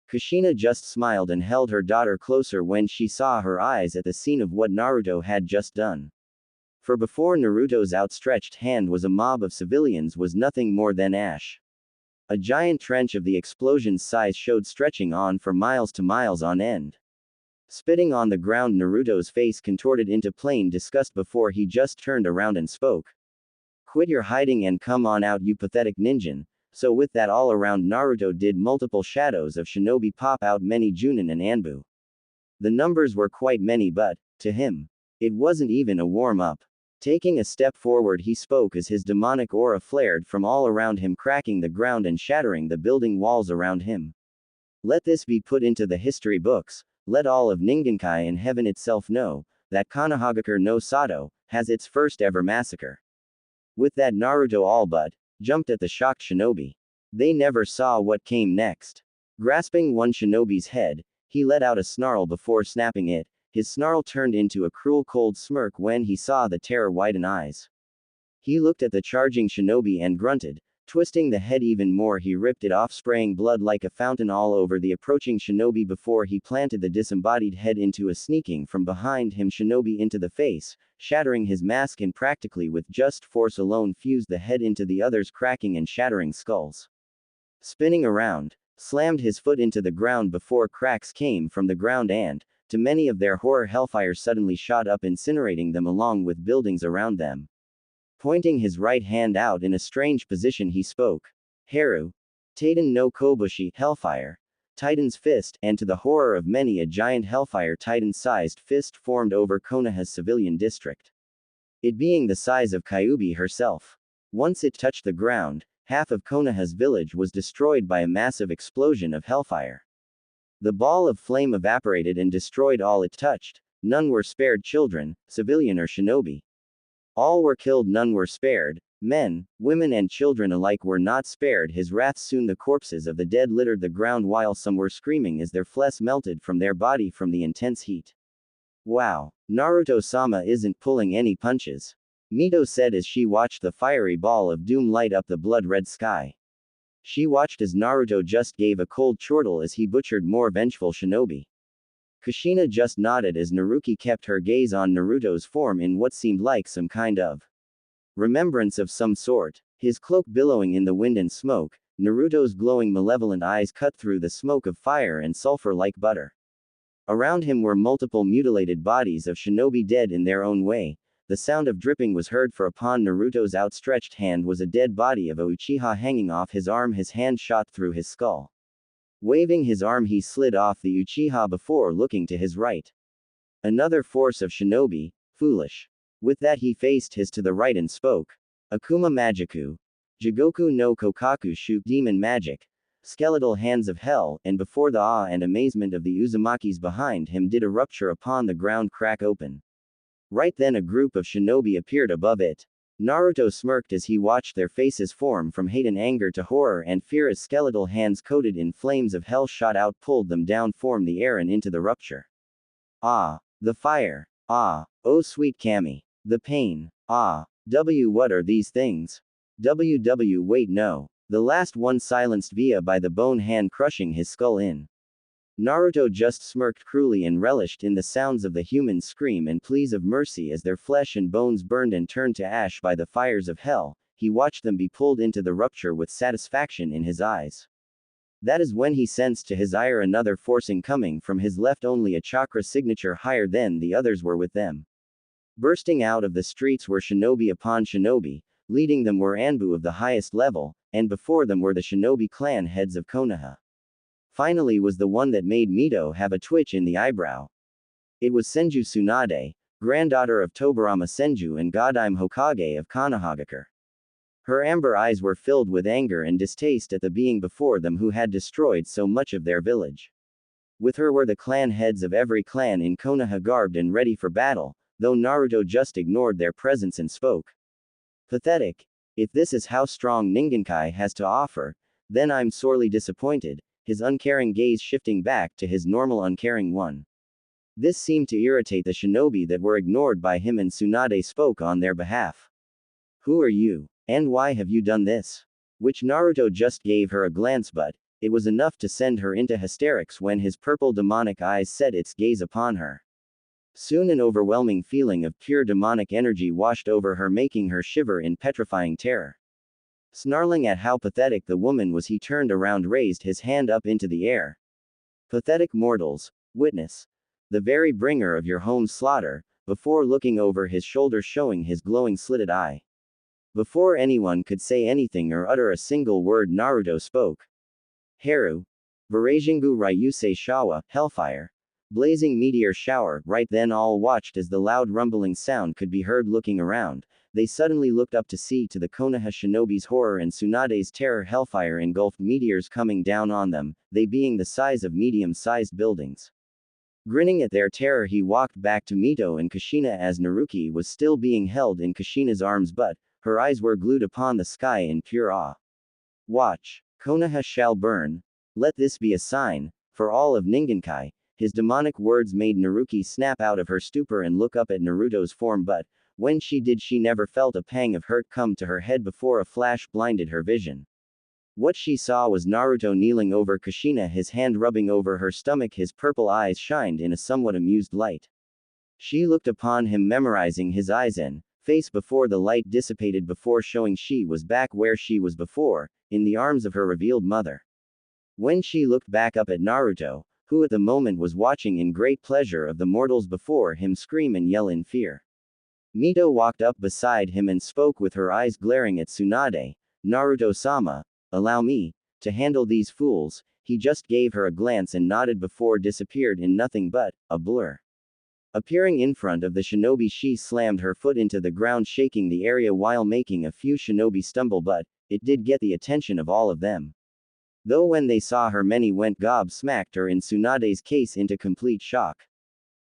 Kushina just smiled and held her daughter closer when she saw her eyes at the scene of what Naruto had just done. For before Naruto's outstretched hand was a mob of civilians was nothing more than ash. A giant trench of the explosion's size showed stretching on for miles to miles on end. Spitting on the ground, Naruto's face contorted into plain disgust before he just turned around and spoke. Quit your hiding and come on out, you pathetic ninja. So with that, all around Naruto did multiple shadows of shinobi pop out, many Junin and Anbu. The numbers were quite many, but, to him, it wasn't even a warm-up. Taking a step forward, he spoke as his demonic aura flared from all around him, cracking the ground and shattering the building walls around him. Let this be put into the history books. Let all of Ningenkai and heaven itself know that Konohagakure no Sato has its first ever massacre. With that, Naruto all but jumped at the shocked shinobi. They never saw what came next. Grasping one shinobi's head, he let out a snarl before snapping it. his snarl turned into a cruel cold smirk when he saw the terror-widened eyes. He looked at the charging shinobi and grunted. Twisting the head even more, he ripped it off, spraying blood like a fountain all over the approaching shinobi before he planted the disembodied head into a sneaking from behind him shinobi into the face, shattering his mask and practically with just force alone fused the head into the other's cracking and shattering skulls. Spinning around, slammed his foot into the ground before cracks came from the ground and, to many of their horror, hellfire suddenly shot up, incinerating them along with buildings around them. Pointing his right hand out in a strange position, he spoke. Haru. Titan no Kobushi, hellfire. Titan's fist, and to the horror of many, a giant hellfire titan-sized fist formed over Konoha's civilian district. It being the size of Kyuubi herself. Once it touched the ground, half of Konoha's village was destroyed by a massive explosion of hellfire. The ball of flame evaporated and destroyed all it touched. None were spared, children, civilian or shinobi. All were killed, none were spared. Men, women and children alike were not spared. His wrath, soon the corpses of the dead littered the ground while some were screaming as their flesh melted from their body from the intense heat. Wow, Naruto-sama isn't pulling any punches, Mito said as she watched the fiery ball of doom light up the blood-red sky. She watched as Naruto just gave a cold chortle as he butchered more vengeful shinobi. Kushina just nodded as Naruki kept her gaze on Naruto's form in what seemed like some kind of remembrance of some sort, his cloak billowing in the wind and smoke. Naruto's glowing malevolent eyes cut through the smoke of fire and sulfur like butter. Around him were multiple mutilated bodies of shinobi dead in their own way. The sound of dripping was heard, for upon Naruto's outstretched hand was a dead body of a Uchiha hanging off his arm. His hand shot through his skull. Waving his arm, he slid off the Uchiha before looking to his right. Another force of shinobi, foolish. With that he faced his to the right and spoke. Akuma Magiku. Jigoku no Kokaku Shu, demon magic. Skeletal hands of hell, and before the awe and amazement of the Uzumakis behind him did a rupture upon the ground crack open. Right then a group of shinobi appeared above it. Naruto smirked as he watched their faces form from hate and anger to horror and fear as skeletal hands coated in flames of hell shot out, pulled them down from the air and into the rupture. Ah, the fire. Ah, oh sweet Kami. The pain. Ah, what are these things? Wait, no. The last one silenced via by the bone hand crushing his skull in. Naruto just smirked cruelly and relished in the sounds of the humans' scream and pleas of mercy as their flesh and bones burned and turned to ash by the fires of hell. He watched them be pulled into the rupture with satisfaction in his eyes. That is when he sensed to his ire another forcing coming from his left, only a chakra signature higher than the others were with them. Bursting out of the streets were shinobi upon shinobi, leading them were Anbu of the highest level, and before them were the shinobi clan heads of Konoha. Finally was the one that made Mito have a twitch in the eyebrow. It was Senju Tsunade, granddaughter of Tobarama Senju and Godime Hokage of Konohagakure. Her amber eyes were filled with anger and distaste at the being before them who had destroyed so much of their village. With her were the clan heads of every clan in Konoha garbed and ready for battle, though Naruto just ignored their presence and spoke. Pathetic. If this is how strong Ningenkai has to offer, then I'm sorely disappointed, his uncaring gaze shifting back to his normal uncaring one. This seemed to irritate the shinobi that were ignored by him, and Tsunade spoke on their behalf. Who are you? And why have you done this? Which Naruto just gave her a glance, but it was enough to send her into hysterics when his purple demonic eyes set its gaze upon her. Soon an overwhelming feeling of pure demonic energy washed over her, making her shiver in petrifying terror. Snarling at how pathetic the woman was, he turned around, raised his hand up into the air. Pathetic mortals, witness the very bringer of your home's slaughter, before looking over his shoulder showing his glowing slitted eye. Before anyone could say anything or utter a single word, Naruto spoke. Haru. Varajingu Ryusei Shawa, hellfire. Blazing meteor shower. Right then all watched as the loud rumbling sound could be heard. Looking around, they suddenly looked up to see to the Konoha shinobi's horror and Tsunade's terror. Hellfire engulfed meteors coming down on them, they being the size of medium-sized buildings. Grinning at their terror, he walked back to Mito and Kushina as Naruki was still being held in Kushina's arms, but her eyes were glued upon the sky in pure awe. Watch. Konoha shall burn. Let this be a sign, for all of Ningenkai. his demonic words made Naruki snap out of her stupor and look up at Naruto's form, but when she did, she never felt a pang of hurt come to her head before a flash blinded her vision. What she saw was Naruto kneeling over Kushina, his hand rubbing over her stomach, his purple eyes shined in a somewhat amused light. She looked upon him, memorizing his eyes and face before the light dissipated, before showing she was back where she was before, in the arms of her revealed mother. When she looked back up at Naruto, who at the moment was watching in great pleasure of the mortals before him scream and yell in fear. Mito walked up beside him and spoke with her eyes glaring at Tsunade. Naruto-sama, allow me to handle these fools. He just gave her a glance and nodded before disappeared in nothing but a blur. Appearing in front of the shinobi, she slammed her foot into the ground, shaking the area while making a few shinobi stumble, but it did get the attention of all of them. Though when they saw her, many went gobsmacked, or in Tsunade's case into complete shock.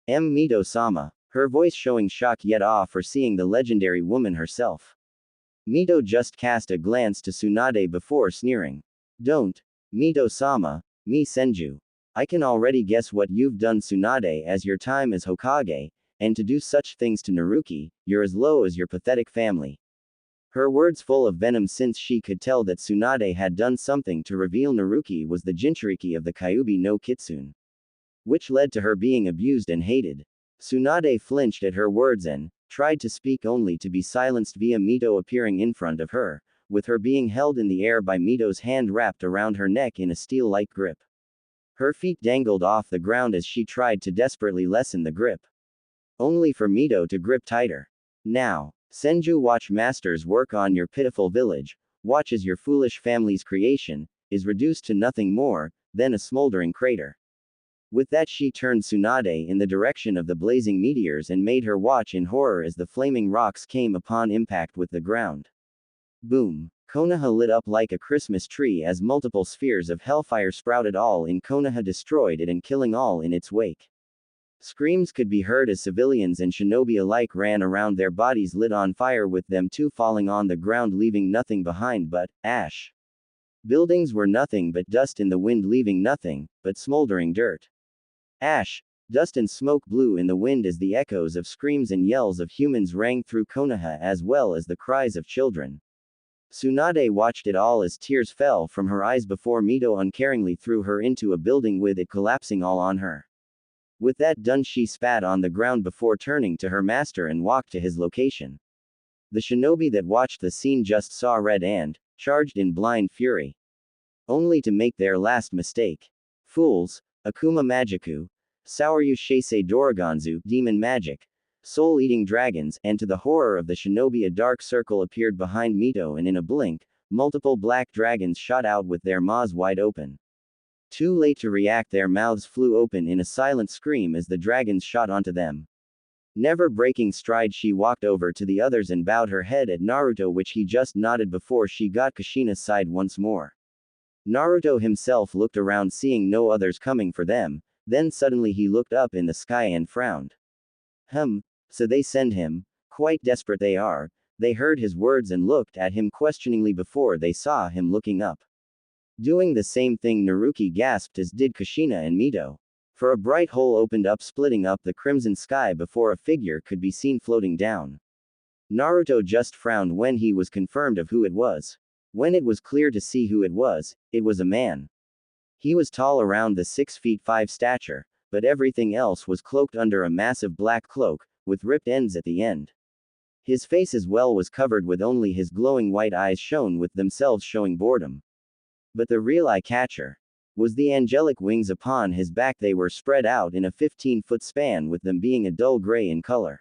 Mito-sama, her voice showing shock yet awe for seeing the legendary woman herself. Mito just cast a glance to Tsunade before sneering. Don't. Mito-sama, me Senju. I can already guess what you've done, Tsunade, as your time as Hokage, and to do such things to Naruki, you're as low as your pathetic family. Her words full of venom, since she could tell that Tsunade had done something to reveal Naruki was the Jinchuriki of the Kyuubi no Kitsune, which led to her being abused and hated. Tsunade flinched at her words and tried to speak, only to be silenced via Mito appearing in front of her, with her being held in the air by Mito's hand wrapped around her neck in a steel-like grip. Her feet dangled off the ground as she tried to desperately lessen the grip, only for Mito to grip tighter. Now, Senju, watch masters work on your pitiful village. Watch as your foolish family's creation is reduced to nothing more than a smoldering crater. With that, she turned Tsunade in the direction of the blazing meteors and made her watch in horror as the flaming rocks came upon impact with the ground. Boom! Konoha lit up like a Christmas tree as multiple spheres of hellfire sprouted, all in Konoha, destroyed it and killing all in its wake. Screams could be heard as civilians and shinobi alike ran around, their bodies lit on fire, with them too falling on the ground, leaving nothing behind but ash. Buildings were nothing but dust in the wind, leaving nothing but smoldering dirt. Ash, dust and smoke blew in the wind as the echoes of screams and yells of humans rang through Konoha, as well as the cries of children. Tsunade watched it all as tears fell from her eyes before Mito uncaringly threw her into a building, with it collapsing all on her. With that done, she spat on the ground before turning to her master and walked to his location. The shinobi that watched the scene just saw red and charged in blind fury, only to make their last mistake. Fools! Akuma Magiku, Saoryu Sheisei Doroganzu, demon magic, soul-eating dragons, and to the horror of the shinobi, a dark circle appeared behind Mito, and in a blink, multiple black dragons shot out with their maws wide open. Too late to react, their mouths flew open in a silent scream as the dragons shot onto them. Never breaking stride, she walked over to the others and bowed her head at Naruto, which he just nodded before she got Kushina's side once more. Naruto himself looked around, seeing no others coming for them, then suddenly he looked up in the sky and frowned. So they send him? Quite desperate they are. They heard his words and looked at him questioningly before they saw him looking up. Doing the same thing, Naruki gasped, as did Kushina and Mito. For a bright hole opened up, splitting up the crimson sky before a figure could be seen floating down. Naruto just frowned when he was confirmed of who it was. When it was clear to see who it was a man. He was tall, around the 6 feet 5 stature, but everything else was cloaked under a massive black cloak, with ripped ends at the end. His face as well was covered with only his glowing white eyes shone, with themselves showing boredom. But the real eye-catcher was the angelic wings upon his back. They were spread out in a 15-foot span, with them being a dull gray in color.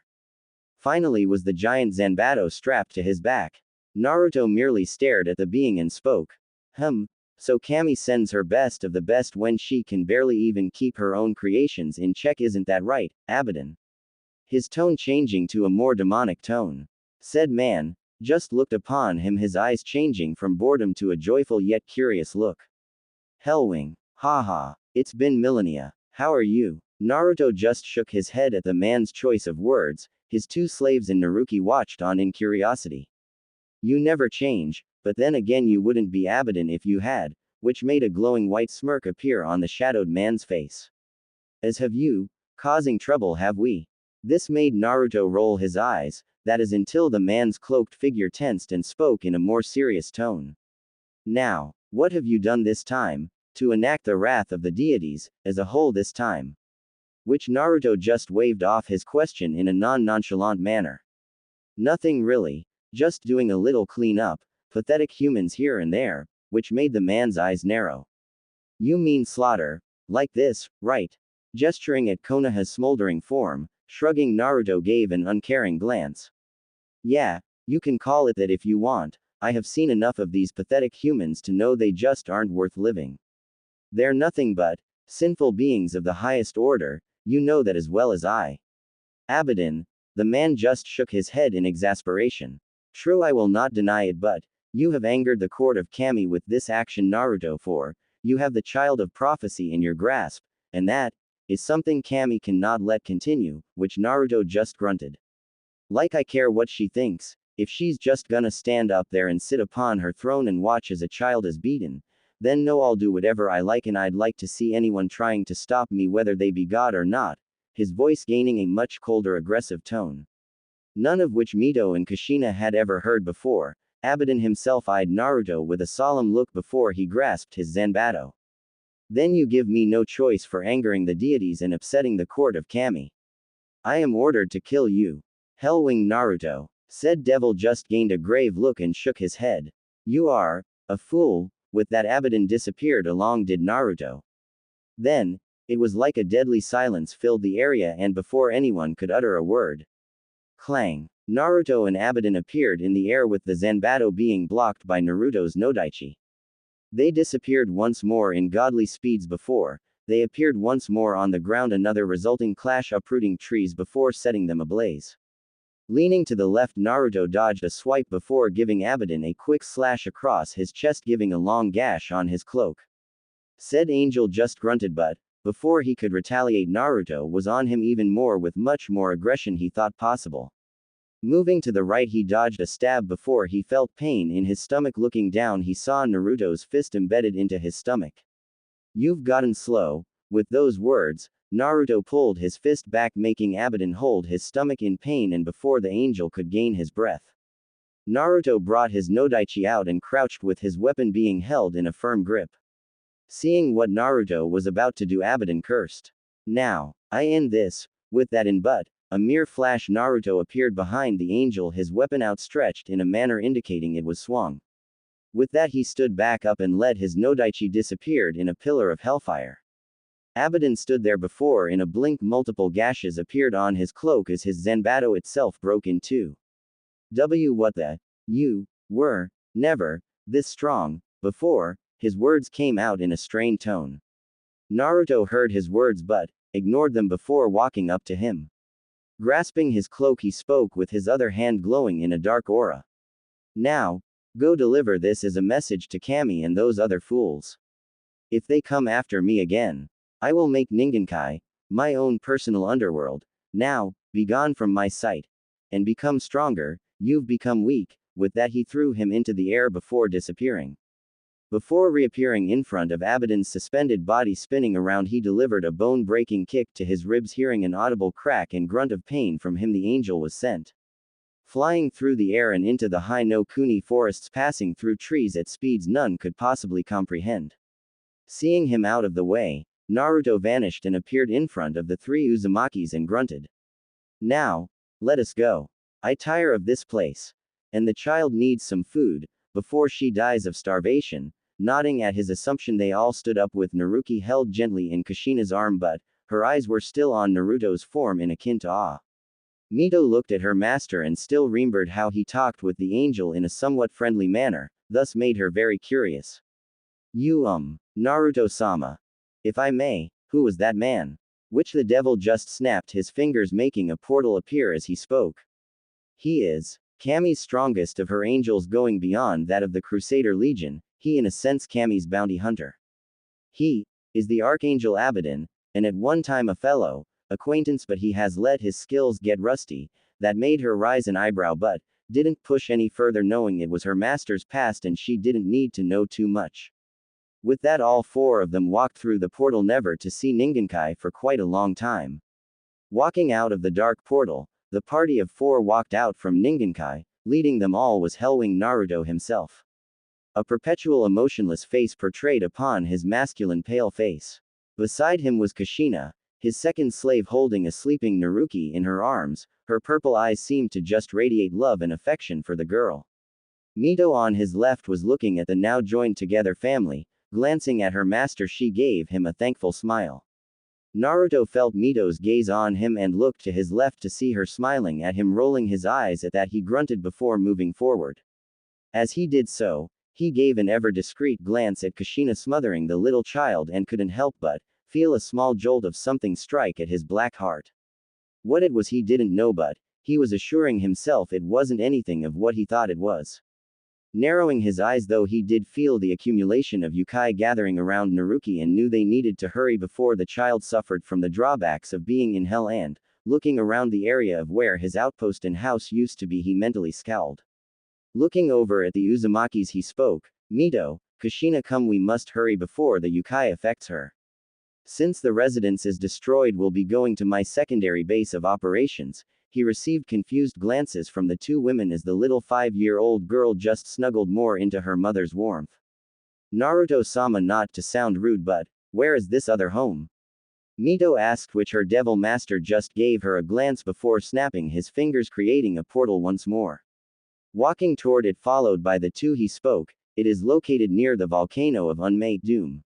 Finally was the giant Zanbato strapped to his back. Naruto merely stared at the being and spoke. So Kami sends her best of the best when she can barely even keep her own creations in check, isn't that right, Abaddon? His tone changing to a more demonic tone. Said man just looked upon him, his eyes changing from boredom to a joyful yet curious look. Hellwing. Haha. It's been millennia. How are you? Naruto just shook his head at the man's choice of words. His two slaves and Naruki watched on in curiosity. You never change, but then again you wouldn't be Abaddon if you had, which made a glowing white smirk appear on the shadowed man's face. As have you, causing trouble have we. This made Naruto roll his eyes, that is until the man's cloaked figure tensed and spoke in a more serious tone. Now, what have you done this time, to enact the wrath of the deities, as a whole this time? Which Naruto just waved off his question in a non-nonchalant manner. Nothing really, just doing a little clean-up, pathetic humans here and there, which made the man's eyes narrow. You mean slaughter, like this, right? Gesturing at Konoha's smoldering form, shrugging, Naruto gave an uncaring glance. Yeah, you can call it that if you want, I have seen enough of these pathetic humans to know they just aren't worth living. They're nothing but sinful beings of the highest order, you know that as well as I. Abaddon, the man just shook his head in exasperation. True, I will not deny it, but you have angered the court of Kami with this action, Naruto, for you have the child of prophecy in your grasp, and that is something Kami cannot let continue, which Naruto just grunted. Like I care what she thinks, if she's just gonna stand up there and sit upon her throne and watch as a child is beaten, then no, I'll do whatever I like, and I'd like to see anyone trying to stop me, whether they be God or not, his voice gaining a much colder, aggressive tone. None of which Mito and Kushina had ever heard before. Abaddon himself eyed Naruto with a solemn look before he grasped his Zanbato. Then you give me no choice for angering the deities and upsetting the court of Kami. I am ordered to kill you. Hellwing Naruto. Said devil just gained a grave look and shook his head. You are a fool. With that, Abaddon disappeared along did Naruto. Then, it was like a deadly silence filled the area, and before anyone could utter a word. Clang. Naruto and Abaddon appeared in the air with the Zanbato being blocked by Naruto's Nodaichi. They disappeared once more in godly speeds before they appeared once more on the ground, another resulting clash uprooting trees before setting them ablaze. Leaning to the left, Naruto dodged a swipe before giving Abaddon a quick slash across his chest, giving a long gash on his cloak. Said angel just grunted, but before he could retaliate, Naruto was on him even more with much more aggression he thought possible. Moving to the right, he dodged a stab before he felt pain in his stomach. Looking down, he saw Naruto's fist embedded into his stomach. You've gotten slow. With those words, Naruto pulled his fist back, making Abaddon hold his stomach in pain, and before the angel could gain his breath, Naruto brought his Nodaichi out and crouched with his weapon being held in a firm grip. Seeing what Naruto was about to do, Abaddon cursed. Now, I end this. With that in but a mere flash, Naruto appeared behind the angel, his weapon outstretched in a manner indicating it was swung. With that, he stood back up and let his Nodaichi disappeared in a pillar of hellfire. Abaddon stood there before in a blink. Multiple gashes appeared on his cloak as his Zanbato itself broke in two. What the? You were never this strong before. His words came out in a strained tone. Naruto heard his words but ignored them before walking up to him. Grasping his cloak, he spoke with his other hand glowing in a dark aura. Now, go deliver this as a message to Kami and those other fools. If they come after me again, I will make Ningenkai my own personal underworld. Now, be gone from my sight. And become stronger, you've become weak. With that, he threw him into the air before disappearing. Before reappearing in front of Abaddon's suspended body spinning around, he delivered a bone-breaking kick to his ribs. Hearing an audible crack and grunt of pain from him, the angel was sent flying through the air and into the high no Kuni forests, passing through trees at speeds none could possibly comprehend. Seeing him out of the way, Naruto vanished and appeared in front of the three Uzumakis and grunted. Now, let us go. I tire of this place. And the child needs some food, before she dies of starvation. Nodding at his assumption, they all stood up with Naruki held gently in Kushina's arm, but her eyes were still on Naruto's form in akin to awe. Mito looked at her master and still remembered how he talked with the angel in a somewhat friendly manner, thus made her very curious. Naruto-sama. If I may, who was that man? Which the devil just snapped his fingers, making a portal appear as he spoke. He is Kami's strongest of her angels, going beyond that of the Crusader Legion. He in a sense Kami's bounty hunter. He is the Archangel Abaddon, and at one time a fellow acquaintance, but he has let his skills get rusty. That made her raise an eyebrow but didn't push any further, knowing it was her master's past and she didn't need to know too much. With that, all four of them walked through the portal, never to see Ningenkai for quite a long time. Walking out of the dark portal, the party of four walked out from Ningenkai. Leading them all was Hellwing Naruto himself. A perpetual emotionless face portrayed upon his masculine pale face. Beside him was Kushina, his second slave, holding a sleeping Naruki in her arms. Her purple eyes seemed to just radiate love and affection for the girl. Mito on his left was looking at the now joined together family. Glancing at her master, she gave him a thankful smile. Naruto felt Mito's gaze on him and looked to his left to see her smiling at him. Rolling his eyes at that, he grunted before moving forward. As he did so, he gave an ever discreet glance at Kushina, smothering the little child, and couldn't help but feel a small jolt of something strike at his black heart. What it was he didn't know, but he was assuring himself it wasn't anything of what he thought it was. Narrowing his eyes though, he did feel the accumulation of yokai gathering around Naruki and knew they needed to hurry before the child suffered from the drawbacks of being in hell. And, looking around the area of where his outpost and house used to be, he mentally scowled. Looking over at the Uzumakis, he spoke, "Mito, Kushina, come, we must hurry before the yokai affects her. Since the residence is destroyed, we'll be going to my secondary base of operations." He received confused glances from the two women as the little 5-year-old girl just snuggled more into her mother's warmth. Naruto-sama, not to sound rude, but where is this other home? Mito asked, which her devil master just gave her a glance before snapping his fingers, creating a portal once more. Walking toward it, followed by the two, he spoke, "It is located near the volcano of Unmade Doom.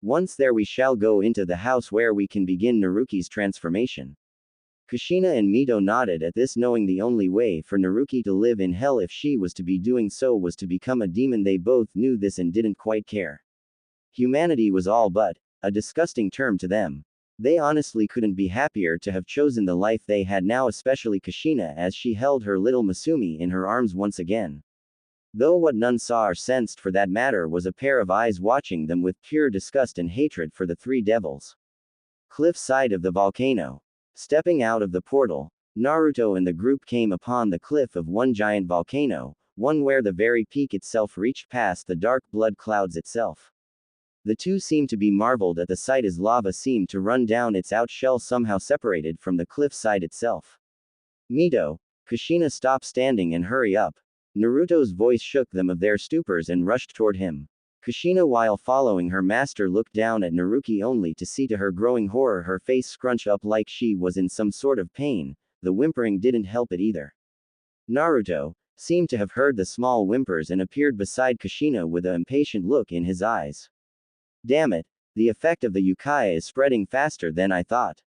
Once there, we shall go into the house where we can begin Naruki's transformation." Kushina and Mito nodded at this, knowing the only way for Naruki to live in hell, if she was to be doing so, was to become a demon. They both knew this and didn't quite care. Humanity was all but a disgusting term to them. They honestly couldn't be happier to have chosen the life they had now, especially Kushina, as she held her little Masumi in her arms once again. Though what none saw or sensed for that matter was a pair of eyes watching them with pure disgust and hatred for the three devils. Cliff side of the volcano. Stepping out of the portal, Naruto and the group came upon the cliff of one giant volcano, one where the very peak itself reached past the dark blood clouds itself. The two seemed to be marveled at the sight, as lava seemed to run down its out shell, somehow separated from the cliff side itself. "Mito, Kushina, stop standing and hurry up." Naruto's voice shook them of their stupors and rushed toward him. Kushina, while following her master, looked down at Naruki only to see, to her growing horror, her face scrunch up like she was in some sort of pain. The whimpering didn't help it either. Naruto seemed to have heard the small whimpers and appeared beside Kushina with an impatient look in his eyes. "Damn it, the effect of the yokai is spreading faster than I thought.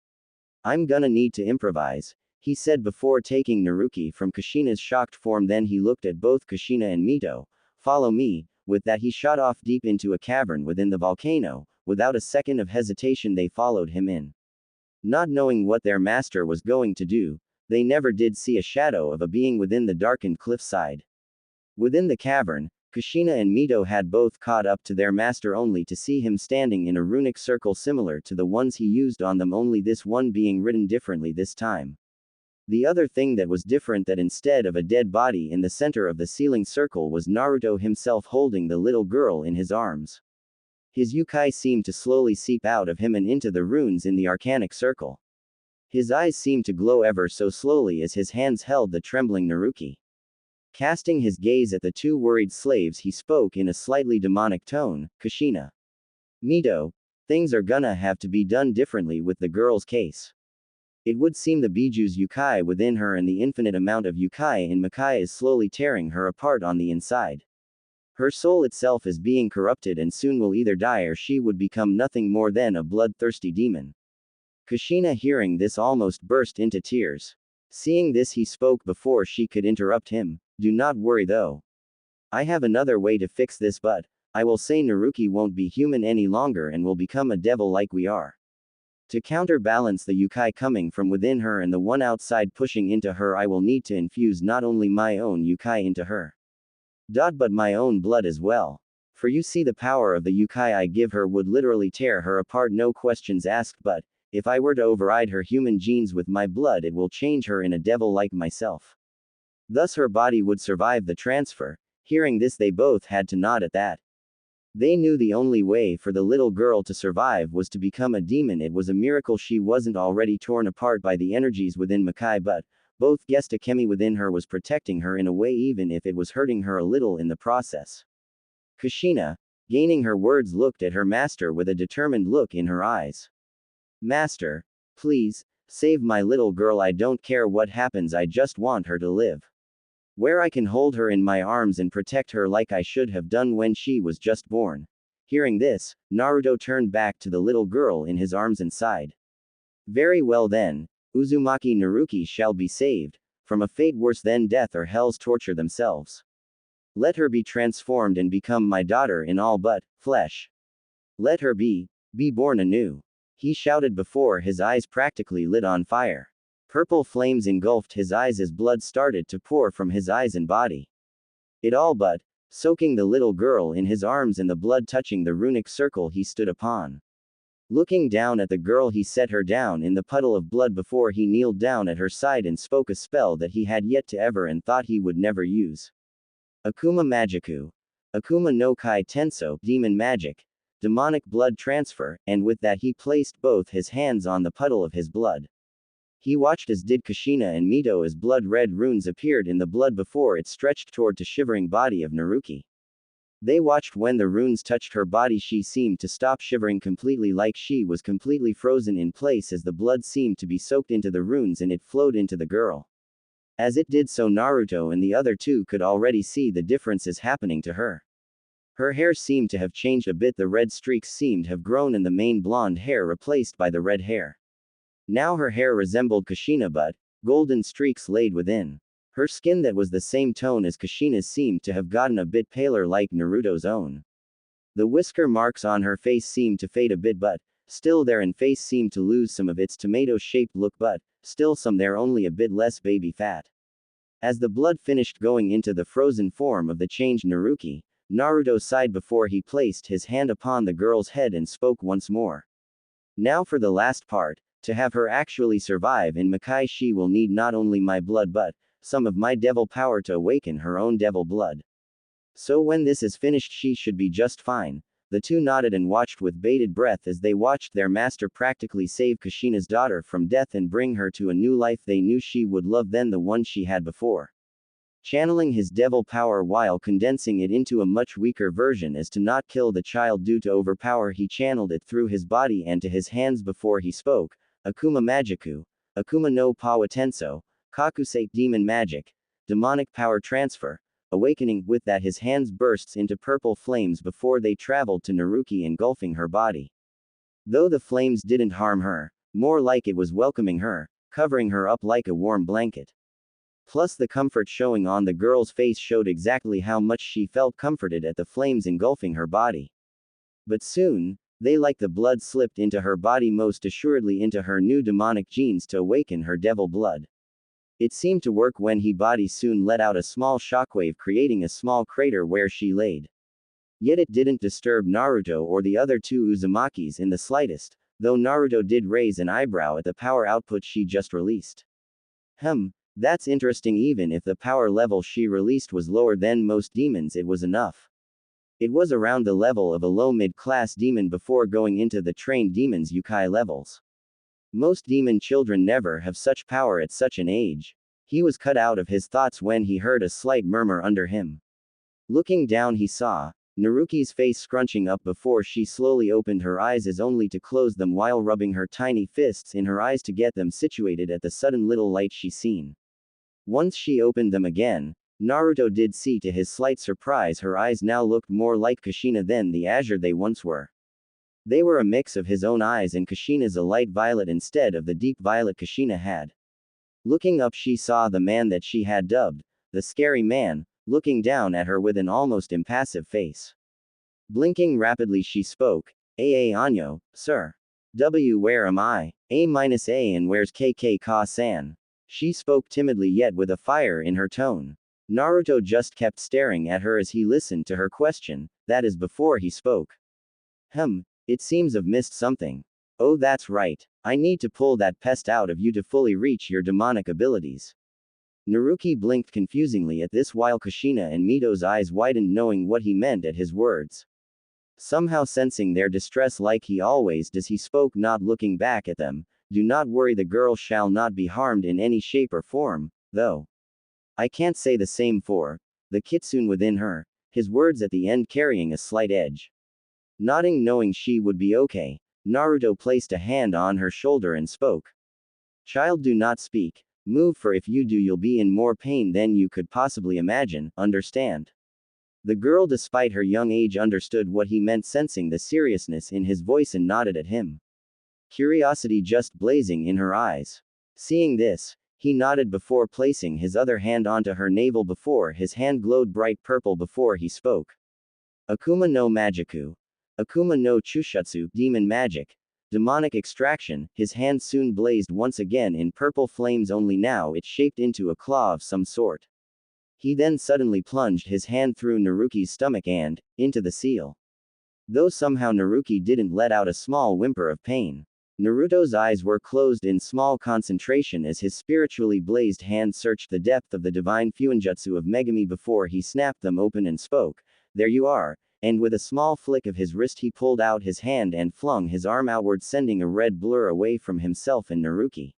I'm gonna need to improvise," he said before taking Naruki from Kushina's shocked form. Then he looked at both Kushina and Mito. "Follow me." With that, he shot off deep into a cavern within the volcano. Without a second of hesitation, they followed him in. Not knowing what their master was going to do, they never did see a shadow of a being within the darkened cliffside. Within the cavern, Kushina and Mito had both caught up to their master, only to see him standing in a runic circle similar to the ones he used on them, only this one being written differently this time. The other thing that was different, that instead of a dead body in the center of the ceiling circle, was Naruto himself holding the little girl in his arms. His yokai seemed to slowly seep out of him and into the runes in the arcanic circle. His eyes seemed to glow ever so slowly as his hands held the trembling Naruki. Casting his gaze at the two worried slaves, he spoke in a slightly demonic tone, "Kushina, Mito, things are gonna have to be done differently with the girl's case. It would seem the Biju's yokai within her and the infinite amount of yokai in Makai is slowly tearing her apart on the inside. Her soul itself is being corrupted and soon will either die or she would become nothing more than a bloodthirsty demon." Kushina, hearing this, almost burst into tears. Seeing this, he spoke before she could interrupt him, "Do not worry though. I have another way to fix this, but I will say Naruki won't be human any longer and will become a devil like we are. To counterbalance the yokai coming from within her and the one outside pushing into her, I will need to infuse not only my own yokai into her, but my own blood as well. For you see, the power of the yokai I give her would literally tear her apart, no questions asked, but if I were to override her human genes with my blood, it will change her in a devil like myself. Thus her body would survive the transfer." Hearing this, they both had to nod at that. They knew the only way for the little girl to survive was to become a demon. It was a miracle she wasn't already torn apart by the energies within Makai, but both guessed a chemi within her was protecting her in a way, even if it was hurting her a little in the process. Kushina, gaining her words, looked at her master with a determined look in her eyes. Master, please, save my little girl. I don't care what happens, I just want her to live. Where I can hold her in my arms and protect her like I should have done when she was just born. Hearing this, Naruto turned back to the little girl in his arms and sighed. Very well then, Uzumaki Naruki shall be saved, from a fate worse than death or hell's torture themselves. Let her be transformed and become my daughter in all but flesh. Let her be born anew. He shouted before his eyes practically lit on fire. Purple flames engulfed his eyes as blood started to pour from his eyes and body. It all but soaking the little girl in his arms and the blood touching the runic circle he stood upon. Looking down at the girl, he set her down in the puddle of blood before he kneeled down at her side and spoke a spell that he had yet to ever and thought he would never use. Akuma Magiku. Akuma no Kai Tenso, demon magic, demonic blood transfer, and with that he placed both his hands on the puddle of his blood. He watched as did Kushina and Mito as blood-red runes appeared in the blood before it stretched toward the shivering body of Naruki. They watched when the runes touched her body. She seemed to stop shivering completely, like she was completely frozen in place as the blood seemed to be soaked into the runes and it flowed into the girl. As it did so, Naruto and the other two could already see the differences happening to her. Her hair seemed to have changed a bit, the red streaks seemed to have grown and the main blonde hair replaced by the red hair. Now her hair resembled Kushina, but golden streaks laid within. Her skin that was the same tone as Kushina's seemed to have gotten a bit paler, like Naruto's own. The whisker marks on her face seemed to fade a bit, but still there, and face seemed to lose some of its tomato-shaped look, but still some there, only a bit less baby fat. As the blood finished going into the frozen form of the changed Naruki, Naruto sighed before he placed his hand upon the girl's head and spoke once more. Now for the last part. To have her actually survive in Makai, she will need not only my blood but some of my devil power to awaken her own devil blood. So when this is finished, she should be just fine. The two nodded and watched with bated breath as they watched their master practically save Kushina's daughter from death and bring her to a new life they knew she would love than the one she had before. Channeling his devil power while condensing it into a much weaker version as to not kill the child due to overpower, he channeled it through his body and to his hands before he spoke. Akuma Magiku, Akuma no Pawa Tenso, Kakusei, demon magic, demonic power transfer, awakening. With that his hands bursts into purple flames before they traveled to Naruki, engulfing her body. Though the flames didn't harm her, more like it was welcoming her, covering her up like a warm blanket. Plus the comfort showing on the girl's face showed exactly how much she felt comforted at the flames engulfing her body. But soon, they like the blood slipped into her body, most assuredly into her new demonic genes to awaken her devil blood. It seemed to work when he body soon let out a small shockwave, creating a small crater where she laid. Yet it didn't disturb Naruto or the other two Uzumakis in the slightest, though Naruto did raise an eyebrow at the power output she just released. That's interesting. Even if the power level she released was lower than most demons, it was enough. It was around the level of a low mid-class demon before going into the trained demon's Yukai levels. Most demon children never have such power at such an age. He was cut out of his thoughts when he heard a slight murmur under him. Looking down, he saw Naruki's face scrunching up before she slowly opened her eyes as only to close them while rubbing her tiny fists in her eyes to get them situated at the sudden little light she seen. Once she opened them again, Naruto did see to his slight surprise her eyes now looked more like Kushina than the azure they once were. They were a mix of his own eyes and Kushina's, a light violet instead of the deep violet Kushina had. Looking up, she saw the man that she had dubbed the scary man, looking down at her with an almost impassive face. Blinking rapidly, she spoke, Anyo, sir. Where am I? A-A, and where's KK Ka-san? She spoke timidly yet with a fire in her tone. Naruto just kept staring at her as he listened to her question, that is before he spoke. It seems I've missed something. Oh, that's right. I need to pull that pest out of you to fully reach your demonic abilities. Naruki blinked confusingly at this while Kushina and Mito's eyes widened, knowing what he meant at his words. Somehow sensing their distress like he always does, he spoke, not looking back at them. Do not worry, the girl shall not be harmed in any shape or form, though. I can't say the same for the kitsune within her, his words at the end carrying a slight edge. Nodding, knowing she would be okay, Naruto placed a hand on her shoulder and spoke. Child, do not speak. Move, for if you do, you'll be in more pain than you could possibly imagine, understand? The girl, despite her young age, understood what he meant, sensing the seriousness in his voice, and nodded at him. Curiosity just blazing in her eyes. Seeing this, he nodded before placing his other hand onto her navel. Before his hand glowed bright purple before he spoke. Akuma no Magiku. Akuma no Chushutsu, demon magic. Demonic extraction. His hand soon blazed once again in purple flames, only now it shaped into a claw of some sort. He then suddenly plunged his hand through Naruki's stomach and into the seal. Though somehow Naruki didn't let out a small whimper of pain. Naruto's eyes were closed in small concentration as his spiritually blazed hand searched the depth of the divine fuinjutsu of Megami before he snapped them open and spoke. There you are. And with a small flick of his wrist he pulled out his hand and flung his arm outward, sending a red blur away from himself and Naruki.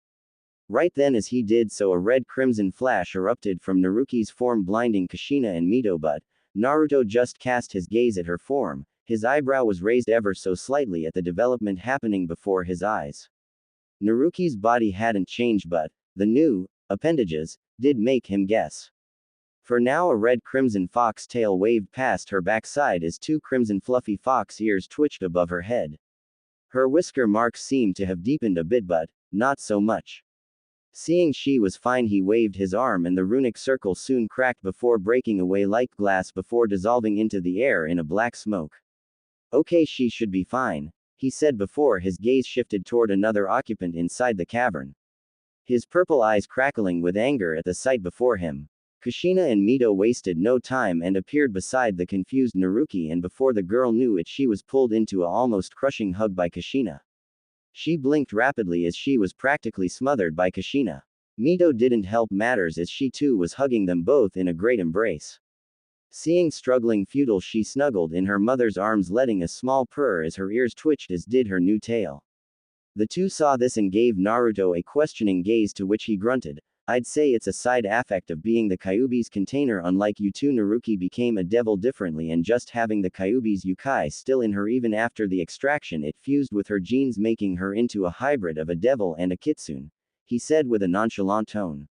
Right then, as he did so, a red-crimson flash erupted from Naruki's form, blinding Kushina and Mito, but Naruto just cast his gaze at her form. His eyebrow was raised ever so slightly at the development happening before his eyes. Naruki's body hadn't changed, but the new appendages did make him guess. For now, a red-crimson fox tail waved past her backside as two crimson fluffy fox ears twitched above her head. Her whisker marks seemed to have deepened a bit, but not so much. Seeing she was fine, he waved his arm and the runic circle soon cracked before breaking away like glass before dissolving into the air in a black smoke. Okay, she should be fine, he said before his gaze shifted toward another occupant inside the cavern. His purple eyes crackling with anger at the sight before him. Kushina and Mito wasted no time and appeared beside the confused Naruki, and before the girl knew it, she was pulled into a almost crushing hug by Kushina. She blinked rapidly as she was practically smothered by Kushina. Mito didn't help matters as she too was hugging them both in a great embrace. Seeing struggling futile, she snuggled in her mother's arms, letting a small purr as her ears twitched, as did her new tail. The two saw this and gave Naruto a questioning gaze, to which he grunted. I'd say it's a side effect of being the Kyuubi's container. Unlike you two, Naruki became a devil differently, and just having the Kyuubi's yukai still in her even after the extraction, it fused with her genes, making her into a hybrid of a devil and a kitsune, he said with a nonchalant tone.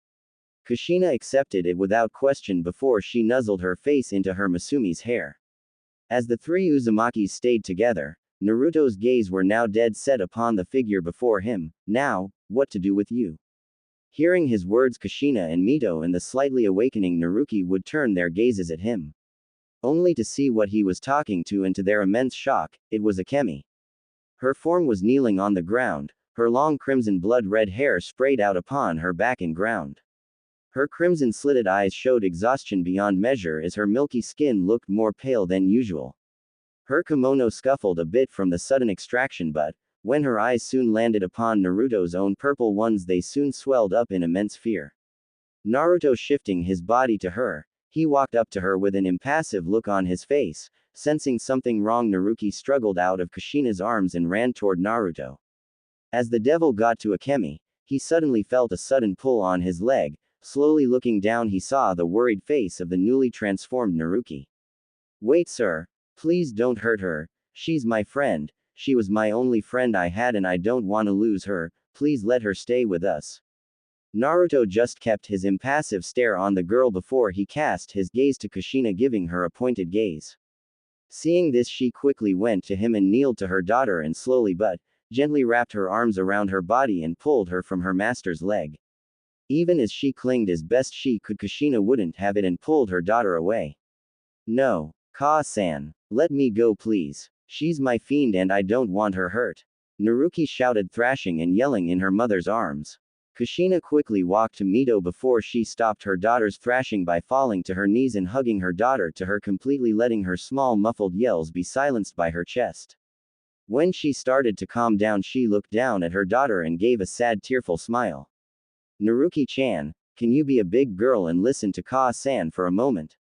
Kushina accepted it without question before she nuzzled her face into her Masumi's hair. As the three Uzumakis stayed together, Naruto's gaze were now dead set upon the figure before him. Now, what to do with you? Hearing his words, Kushina and Mito and the slightly awakening Naruki would turn their gazes at him, only to see what he was talking to, and to their immense shock, it was Akemi. Her form was kneeling on the ground, her long crimson blood-red hair sprayed out upon her back and ground. Her crimson-slitted eyes showed exhaustion beyond measure as her milky skin looked more pale than usual. Her kimono scuffled a bit from the sudden extraction, but when her eyes soon landed upon Naruto's own purple ones, they soon swelled up in immense fear. Naruto shifting his body to her, he walked up to her with an impassive look on his face. Sensing something wrong, Naruki struggled out of Kushina's arms and ran toward Naruto. As the devil got to Akemi, he suddenly felt a sudden pull on his leg. Slowly looking down, he saw the worried face of the newly transformed Naruki. Wait, sir. Please don't hurt her. She's my friend. She was my only friend I had, and I don't want to lose her. Please let her stay with us. Naruto just kept his impassive stare on the girl before he cast his gaze to Kushina, giving her a pointed gaze. Seeing this, she quickly went to him and kneeled to her daughter and slowly but gently wrapped her arms around her body and pulled her from her master's leg. Even as she clinged as best she could, Kushina wouldn't have it and pulled her daughter away. No, Ka-san. Let me go, please. She's my fiend and I don't want her hurt. Naruki shouted, thrashing and yelling in her mother's arms. Kushina quickly walked to Mito before she stopped her daughter's thrashing by falling to her knees and hugging her daughter to her, completely letting her small muffled yells be silenced by her chest. When she started to calm down, she looked down at her daughter and gave a sad, tearful smile. Naruki-chan, can you be a big girl and listen to Ka-san for a moment?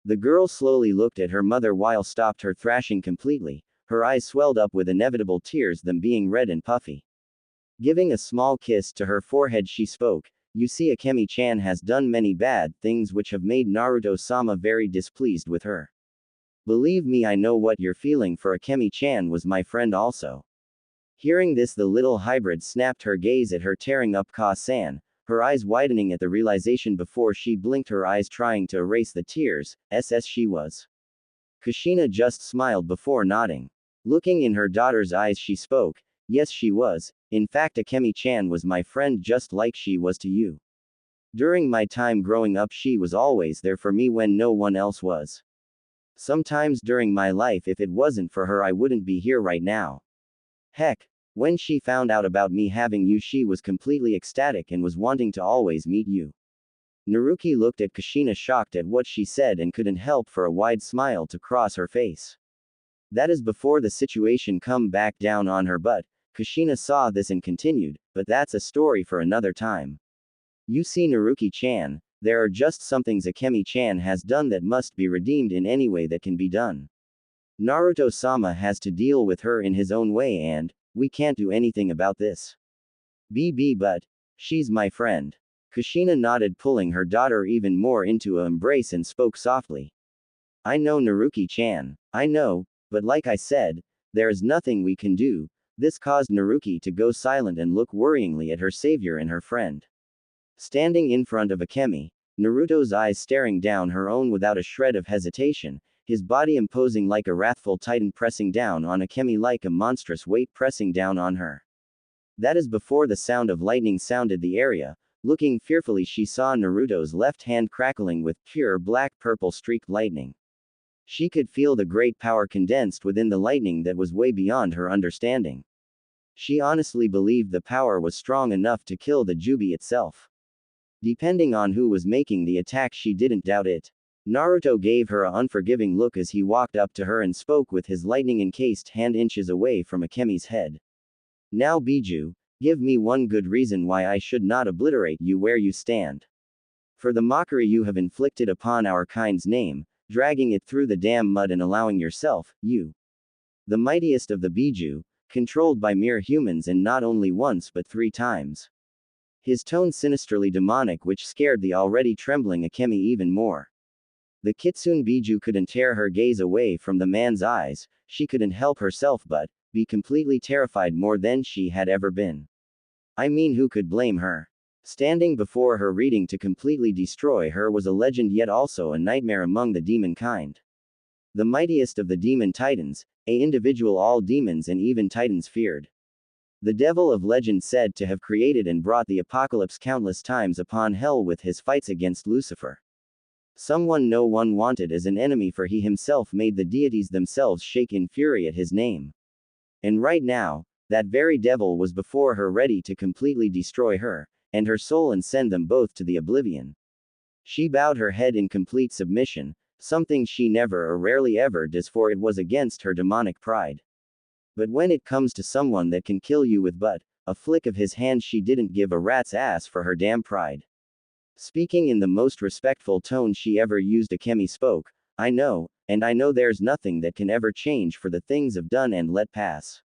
The girl slowly looked at her mother while stopped her thrashing completely, her eyes swelled up with inevitable tears, them being red and puffy. Giving a small kiss to her forehead, she spoke, "You see, Akemi-chan has done many bad things which have made Naruto-sama very displeased with her. Believe me, I know what you're feeling, for Akemi-chan was my friend also." Hearing this, the little hybrid snapped her gaze at her, tearing up Ka-san, her eyes widening at the realization before she blinked her eyes, trying to erase the tears. She was. Kushina just smiled before nodding. Looking in her daughter's eyes, she spoke, "Yes, she was. In fact, Akemi-chan was my friend just like she was to you. During my time growing up, she was always there for me when no one else was. Sometimes during my life, if it wasn't for her, I wouldn't be here right now. Heck, when she found out about me having you, she was completely ecstatic and was wanting to always meet you." Naruki looked at Kushina, shocked at what she said, and couldn't help for a wide smile to cross her face. That is before the situation come back down on her, but Kushina saw this and continued, "But that's a story for another time. You see, Naruki-chan, there are just some things Akemi-chan has done that must be redeemed in any way that can be done. Naruto-sama has to deal with her in his own way, and we can't do anything about this. But she's my friend." Kushina nodded, pulling her daughter even more into an embrace, and spoke softly. "I know, Naruki-chan. I know, but like I said, there is nothing we can do." This caused Naruki to go silent and look worryingly at her savior and her friend. Standing in front of Akemi, Naruto's eyes staring down her own without a shred of hesitation, his body imposing like a wrathful titan, pressing down on Akemi like a monstrous weight, pressing down on her. That is before the sound of lightning sounded the area. Looking fearfully, she saw Naruto's left hand crackling with pure black-purple streaked lightning. She could feel the great power condensed within the lightning that was way beyond her understanding. She honestly believed the power was strong enough to kill the Kyuubi itself. Depending on who was making the attack, she didn't doubt it. Naruto gave her an unforgiving look as he walked up to her and spoke with his lightning-encased hand inches away from Akemi's head. "Now, Biju, give me one good reason why I should not obliterate you where you stand. For the mockery you have inflicted upon our kind's name, dragging it through the damn mud and allowing yourself, you, the mightiest of the Biju, controlled by mere humans, and not only once but 3 times. His tone sinisterly demonic, which scared the already trembling Akemi even more. The Kitsune Biju couldn't tear her gaze away from the man's eyes, she couldn't help herself but be completely terrified, more than she had ever been. I mean, who could blame her? Standing before her, ready to completely destroy her, was a legend, yet also a nightmare among the demon kind. The mightiest of the demon titans, a individual all demons and even titans feared. The devil of legend, said to have created and brought the apocalypse countless times upon hell with his fights against Lucifer. Someone no one wanted as an enemy, for he himself made the deities themselves shake in fury at his name. And right now, that very devil was before her, ready to completely destroy her and her soul and send them both to the oblivion. She bowed her head in complete submission, something she never or rarely ever does, for it was against her demonic pride. But when it comes to someone that can kill you with but a flick of his hand, she didn't give a rat's ass for her damn pride. Speaking in the most respectful tone she ever used, Akemi spoke, "I know, and I know there's nothing that can ever change for the things I've done and let pass.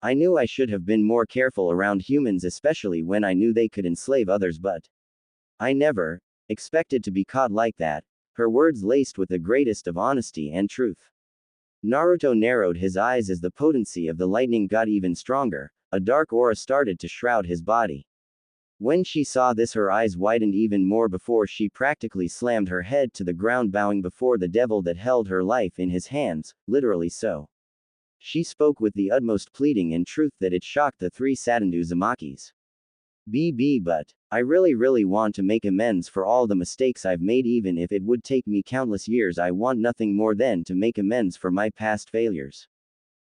I knew I should have been more careful around humans, especially when I knew they could enslave others, but I never expected to be caught like that." Her words laced with the greatest of honesty and truth. Naruto narrowed his eyes as the potency of the lightning got even stronger, a dark aura started to shroud his body. When she saw this, her eyes widened even more before she practically slammed her head to the ground, bowing before the devil that held her life in his hands, literally so. She spoke with the utmost pleading and truth that it shocked the 3 saddened Uzumakis. But I really want to make amends for all the mistakes I've made, even if it would take me countless years. I want nothing more than to make amends for my past failures.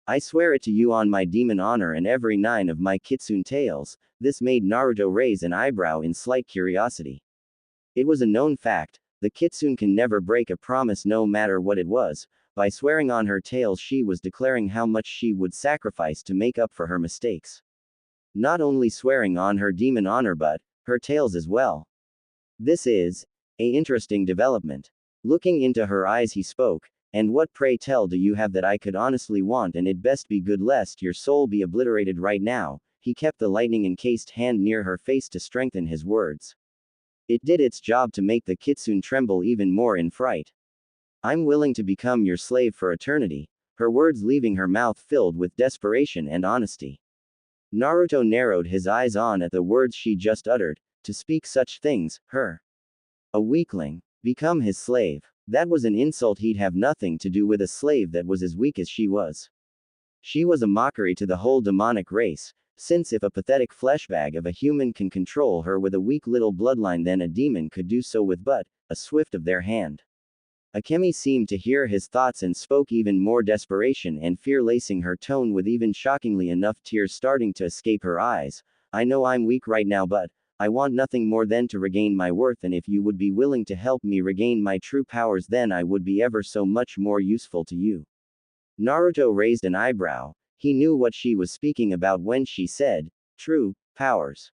I swear it to you on my demon honor and every 9 of my kitsune tails." This made Naruto raise an eyebrow in slight curiosity. It was a known fact, the kitsune can never break a promise no matter what it was. By swearing on her tails, she was declaring how much she would sacrifice to make up for her mistakes. Not only swearing on her demon honor but her tails as well. This is an interesting development. Looking into her eyes he spoke, "And what pray tell do you have that I could honestly want, and it best be good lest your soul be obliterated right now." He kept the lightning-encased hand near her face to strengthen his words. It did its job to make the kitsune tremble even more in fright. "I'm willing to become your slave for eternity," her words leaving her mouth filled with desperation and honesty. Naruto narrowed his eyes on at the words she just uttered. To speak such things, her, a weakling, become his slave. That was an insult. He'd have nothing to do with a slave that was as weak as she was. She was a mockery to the whole demonic race, since if a pathetic fleshbag of a human can control her with a weak little bloodline, then a demon could do so with but a swift of their hand. Akemi seemed to hear his thoughts and spoke even more desperation and fear lacing her tone with even shockingly enough tears starting to escape her eyes. "I know I'm weak right now, but I want nothing more than to regain my worth, and if you would be willing to help me regain my true powers, then I would be ever so much more useful to you." Naruto raised an eyebrow. He knew what she was speaking about when she said, "true powers."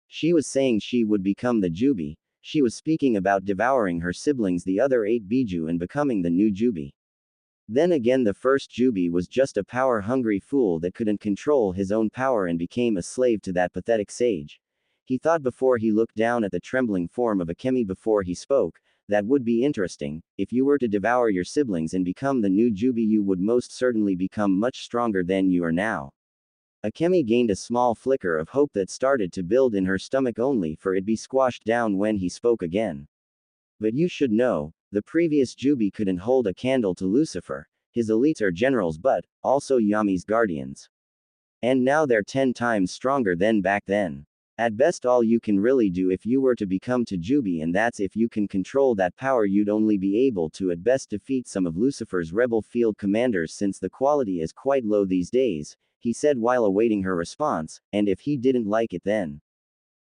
She was saying she would become the Kyuubi. She was speaking about devouring her siblings, the other 8 Biju, and becoming the new Kyuubi. Then again, the first Kyuubi was just a power-hungry fool that couldn't control his own power and became a slave to that pathetic sage. He thought before he looked down at the trembling form of Akemi before he spoke. "That would be interesting. If you were to devour your siblings and become the new Kyuubi, you would most certainly become much stronger than you are now." Akemi gained a small flicker of hope that started to build in her stomach, only for it be squashed down when he spoke again. "But you should know, the previous Kyuubi couldn't hold a candle to Lucifer. His elites are generals but also Yami's guardians. And now they're 10 times stronger than back then. At best, all you can really do if you were to become to Kyuubi, and that's if you can control that power, you'd only be able to at best defeat some of Lucifer's rebel field commanders, since the quality is quite low these days," he said while awaiting her response. "And if he didn't like it, then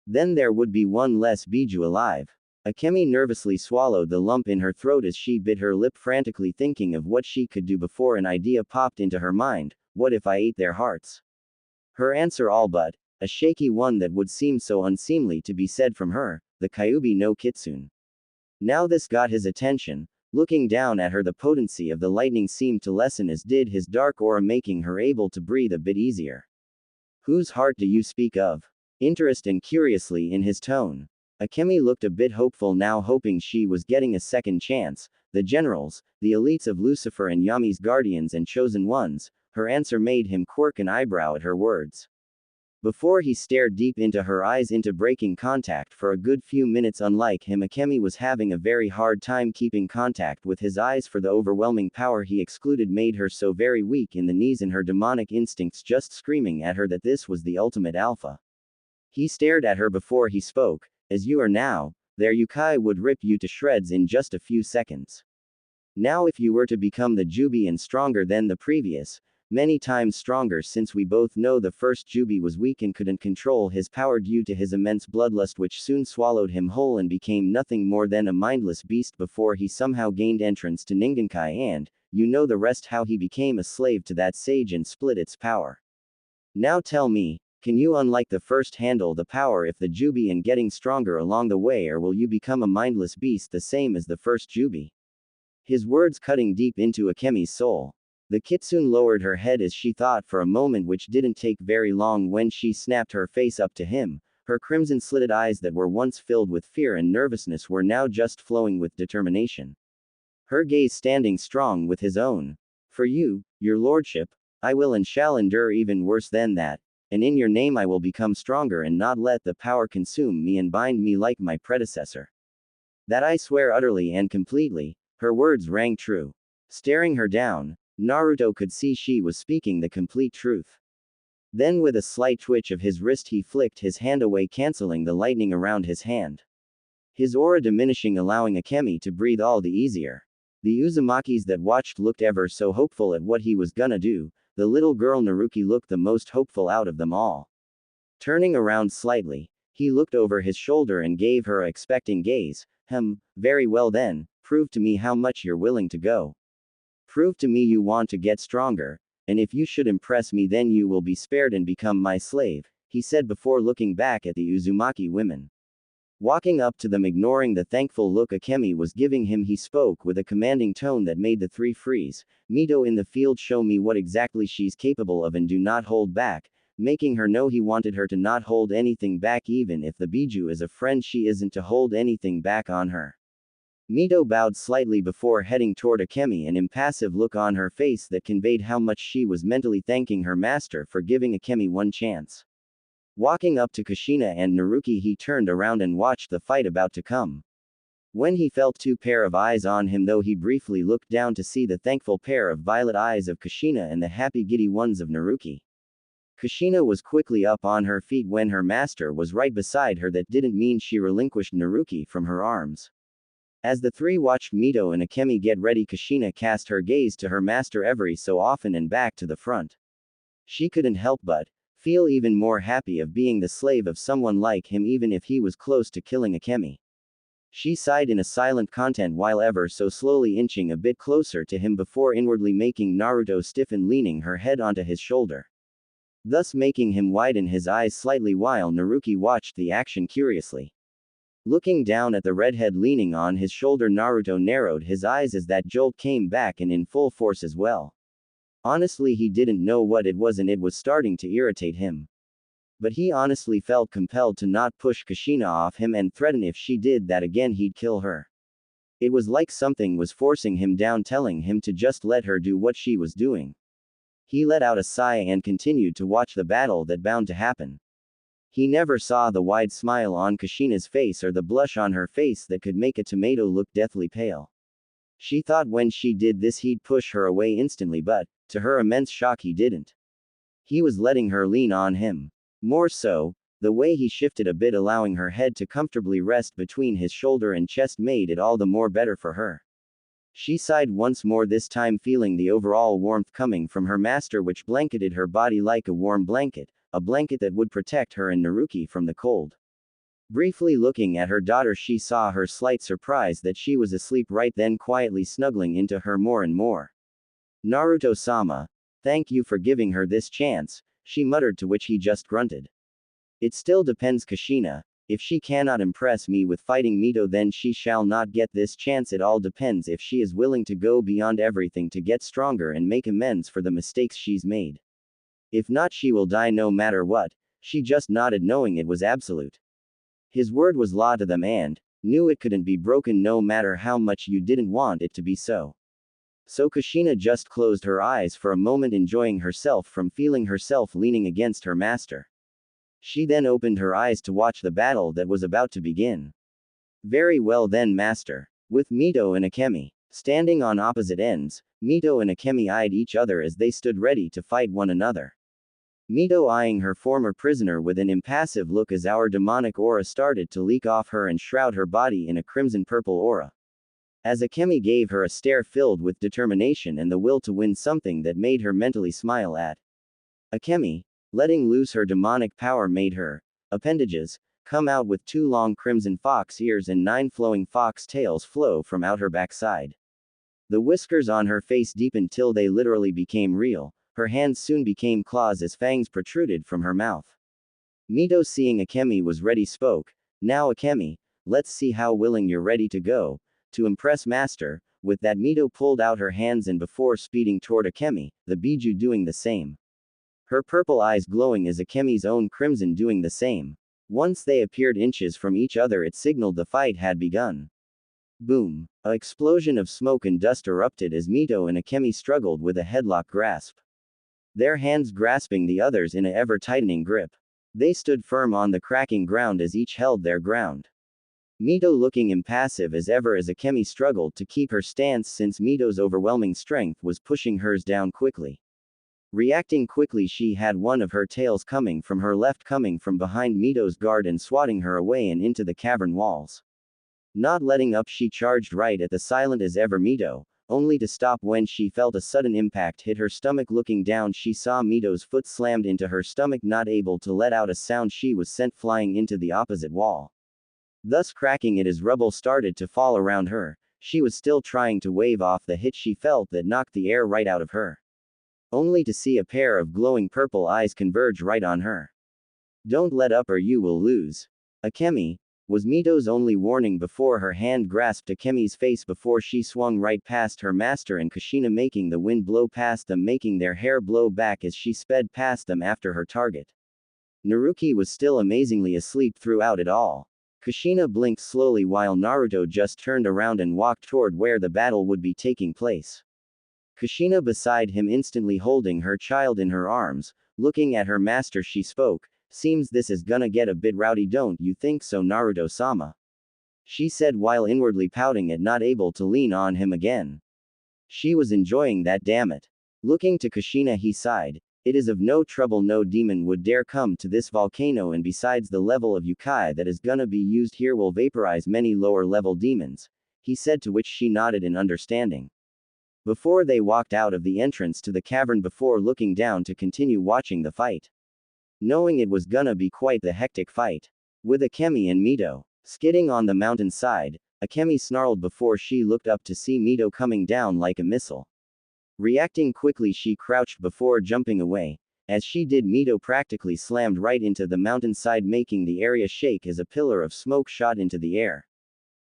there would be one less Biju alive." Akemi nervously swallowed the lump in her throat as she bit her lip, frantically thinking of what she could do before an idea popped into her mind. What if I ate their hearts? Her answer all but a shaky one that would seem so unseemly to be said from her, the Kyuubi no Kitsune. Now this got his attention. Looking down at her, the potency of the lightning seemed to lessen, as did his dark aura, making her able to breathe a bit easier. "Whose heart do you speak of?" Interest and curiously in his tone. Akemi looked a bit hopeful now, hoping she was getting a second chance. "The generals, the elites of Lucifer and Yami's guardians and chosen ones." Her answer made him quirk an eyebrow at her words. Before he stared deep into her eyes, into breaking contact for a good few minutes. Unlike him, Akemi was having a very hard time keeping contact with his eyes, for the overwhelming power he excluded made her so very weak in the knees, and her demonic instincts just screaming at her that this was the ultimate alpha. He stared at her before he spoke. "As you are now, their Yukai would rip you to shreds in just a few seconds. Now if you were to become the Kyuubi and stronger than the previous, many times stronger, since we both know the first Kyuubi was weak and couldn't control his power due to his immense bloodlust, which soon swallowed him whole and became nothing more than a mindless beast before he somehow gained entrance to Ningenkai, and you know the rest, how he became a slave to that sage and split its power. Now tell me, can you, unlike the first, handle the power if the Kyuubi and getting stronger along the way, or will you become a mindless beast the same as the first Kyuubi?" His words cutting deep into Akemi's soul. The Kitsune lowered her head as she thought for a moment, which didn't take very long when she snapped her face up to him. Her crimson-slitted eyes that were once filled with fear and nervousness were now just flowing with determination. Her gaze standing strong with his own. "For you, your lordship, I will and shall endure even worse than that, and in your name I will become stronger and not let the power consume me and bind me like my predecessor. That I swear utterly and completely." Her words rang true. Staring her down, Naruto could see she was speaking the complete truth. Then with a slight twitch of his wrist he flicked his hand away, canceling the lightning around his hand. His aura diminishing, allowing Akemi to breathe all the easier. The Uzumakis that watched looked ever so hopeful at what he was gonna do. The little girl Naruki looked the most hopeful out of them all. Turning around slightly, he looked over his shoulder and gave her a expecting gaze. Very well then, prove to me how much you're willing to go. Prove to me you want to get stronger, and if you should impress me, then you will be spared and become my slave," he said before looking back at the Uzumaki women. Walking up to them, ignoring the thankful look Akemi was giving him, he spoke with a commanding tone that made the three freeze. "Mito in the field, show me what exactly she's capable of and do not hold back," making her know he wanted her to not hold anything back. Even if the Biju is a friend, she isn't to hold anything back on her. Mito bowed slightly before heading toward Akemi, an impassive look on her face that conveyed how much she was mentally thanking her master for giving Akemi one chance. Walking up to Kushina and Naruki, he turned around and watched the fight about to come. When he felt two pair of eyes on him, though, he briefly looked down to see the thankful pair of violet eyes of Kushina and the happy giddy ones of Naruki. Kushina was quickly up on her feet when her master was right beside her. That didn't mean she relinquished Naruki from her arms. As the three watched Mito and Akemi get ready, Kushina cast her gaze to her master every so often and back to the front. She couldn't help but feel even more happy of being the slave of someone like him, even if he was close to killing Akemi. She sighed in a silent content while ever so slowly inching a bit closer to him before inwardly making Naruto stiffen, leaning her head onto his shoulder, thus making him widen his eyes slightly while Naruki watched the action curiously. Looking down at the redhead leaning on his shoulder, Naruto narrowed his eyes as that jolt came back and in full force as well. Honestly, he didn't know what it was and it was starting to irritate him. But he honestly felt compelled to not push Kushina off him and threaten if she did that again he'd kill her. It was like something was forcing him down, telling him to just let her do what she was doing. He let out a sigh and continued to watch the battle that bound to happen. He never saw the wide smile on Kushina's face or the blush on her face that could make a tomato look deathly pale. She thought when she did this he'd push her away instantly, but, to her immense shock, he didn't. He was letting her lean on him. More so, the way he shifted a bit, allowing her head to comfortably rest between his shoulder and chest, made it all the more better for her. She sighed once more, this time feeling the overall warmth coming from her master, which blanketed her body like a warm blanket, a blanket that would protect her and Naruki from the cold. Briefly looking at her daughter, she saw her slight surprise that she was asleep right then, quietly snuggling into her more and more. "Naruto-sama, thank you for giving her this chance," she muttered, to which he just grunted. "It still depends, Kushina. If she cannot impress me with fighting Mito, then she shall not get this chance. It all depends if she is willing to go beyond everything to get stronger and make amends for the mistakes she's made. If not, she will die no matter what." She just nodded, knowing it was absolute. His word was law to them and knew it couldn't be broken no matter how much you didn't want it to be so. So Kushina just closed her eyes for a moment, enjoying herself from feeling herself leaning against her master. She then opened her eyes to watch the battle that was about to begin. "Very well then, master." With Mito and Akemi standing on opposite ends, Mito and Akemi eyed each other as they stood ready to fight one another. Mito eyeing her former prisoner with an impassive look as our demonic aura started to leak off her and shroud her body in a crimson-purple aura. As Akemi gave her a stare filled with determination and the will to win, something that made her mentally smile at. Akemi, letting loose her demonic power, made her appendages come out with 2 long crimson fox ears and 9 flowing fox tails flow from out her backside. The whiskers on her face deepened till they literally became real. Her hands soon became claws as fangs protruded from her mouth. Mito, seeing Akemi was ready, spoke. "Now Akemi, let's see how willing you're ready to go to impress master." With that, Mito pulled out her hands and before speeding toward Akemi, the Biju doing the same. Her purple eyes glowing as Akemi's own crimson doing the same. Once they appeared inches from each other, it signaled the fight had begun. Boom! A explosion of smoke and dust erupted as Mito and Akemi struggled with a headlock grasp, their hands grasping the others in a ever-tightening grip. They stood firm on the cracking ground as each held their ground. Mito looking impassive as ever as Akemi struggled to keep her stance, since Mito's overwhelming strength was pushing hers down quickly. Reacting quickly, she had one of her tails coming from her left, coming from behind Mito's guard and swatting her away and into the cavern walls. Not letting up, she charged right at the silent as ever Mito, only to stop when she felt a sudden impact hit her stomach. Looking down, she saw Mito's foot slammed into her stomach. Not able to let out a sound, she was sent flying into the opposite wall, thus cracking it as rubble started to fall around her. She was still trying to wave off the hit she felt that knocked the air right out of her, only to see a pair of glowing purple eyes converge right on her. "Don't let up or you will lose." Akemi, was Mito's only warning before her hand grasped Akemi's face before she swung right past her master and Kushina, making the wind blow past them, making their hair blow back as she sped past them after her target. Naruki was still amazingly asleep throughout it all. Kushina blinked slowly while Naruto just turned around and walked toward where the battle would be taking place. Kushina beside him, instantly holding her child in her arms, looking at her master, she spoke, "Seems this is gonna get a bit rowdy, don't you think so, Naruto-sama?" She said while inwardly pouting at not able to lean on him again. She was enjoying that, damn it. Looking to Kushina, he sighed. "It is of no trouble, no demon would dare come to this volcano, and besides, the level of Yukai that is gonna be used here will vaporize many lower level demons," he said, to which she nodded in understanding. Before they walked out of the entrance to the cavern before looking down to continue watching the fight. Knowing it was gonna be quite the hectic fight. With Akemi and Mito skidding on the mountainside, Akemi snarled before she looked up to see Mito coming down like a missile. Reacting quickly, she crouched before jumping away. As she did, Mito practically slammed right into the mountainside, making the area shake as a pillar of smoke shot into the air.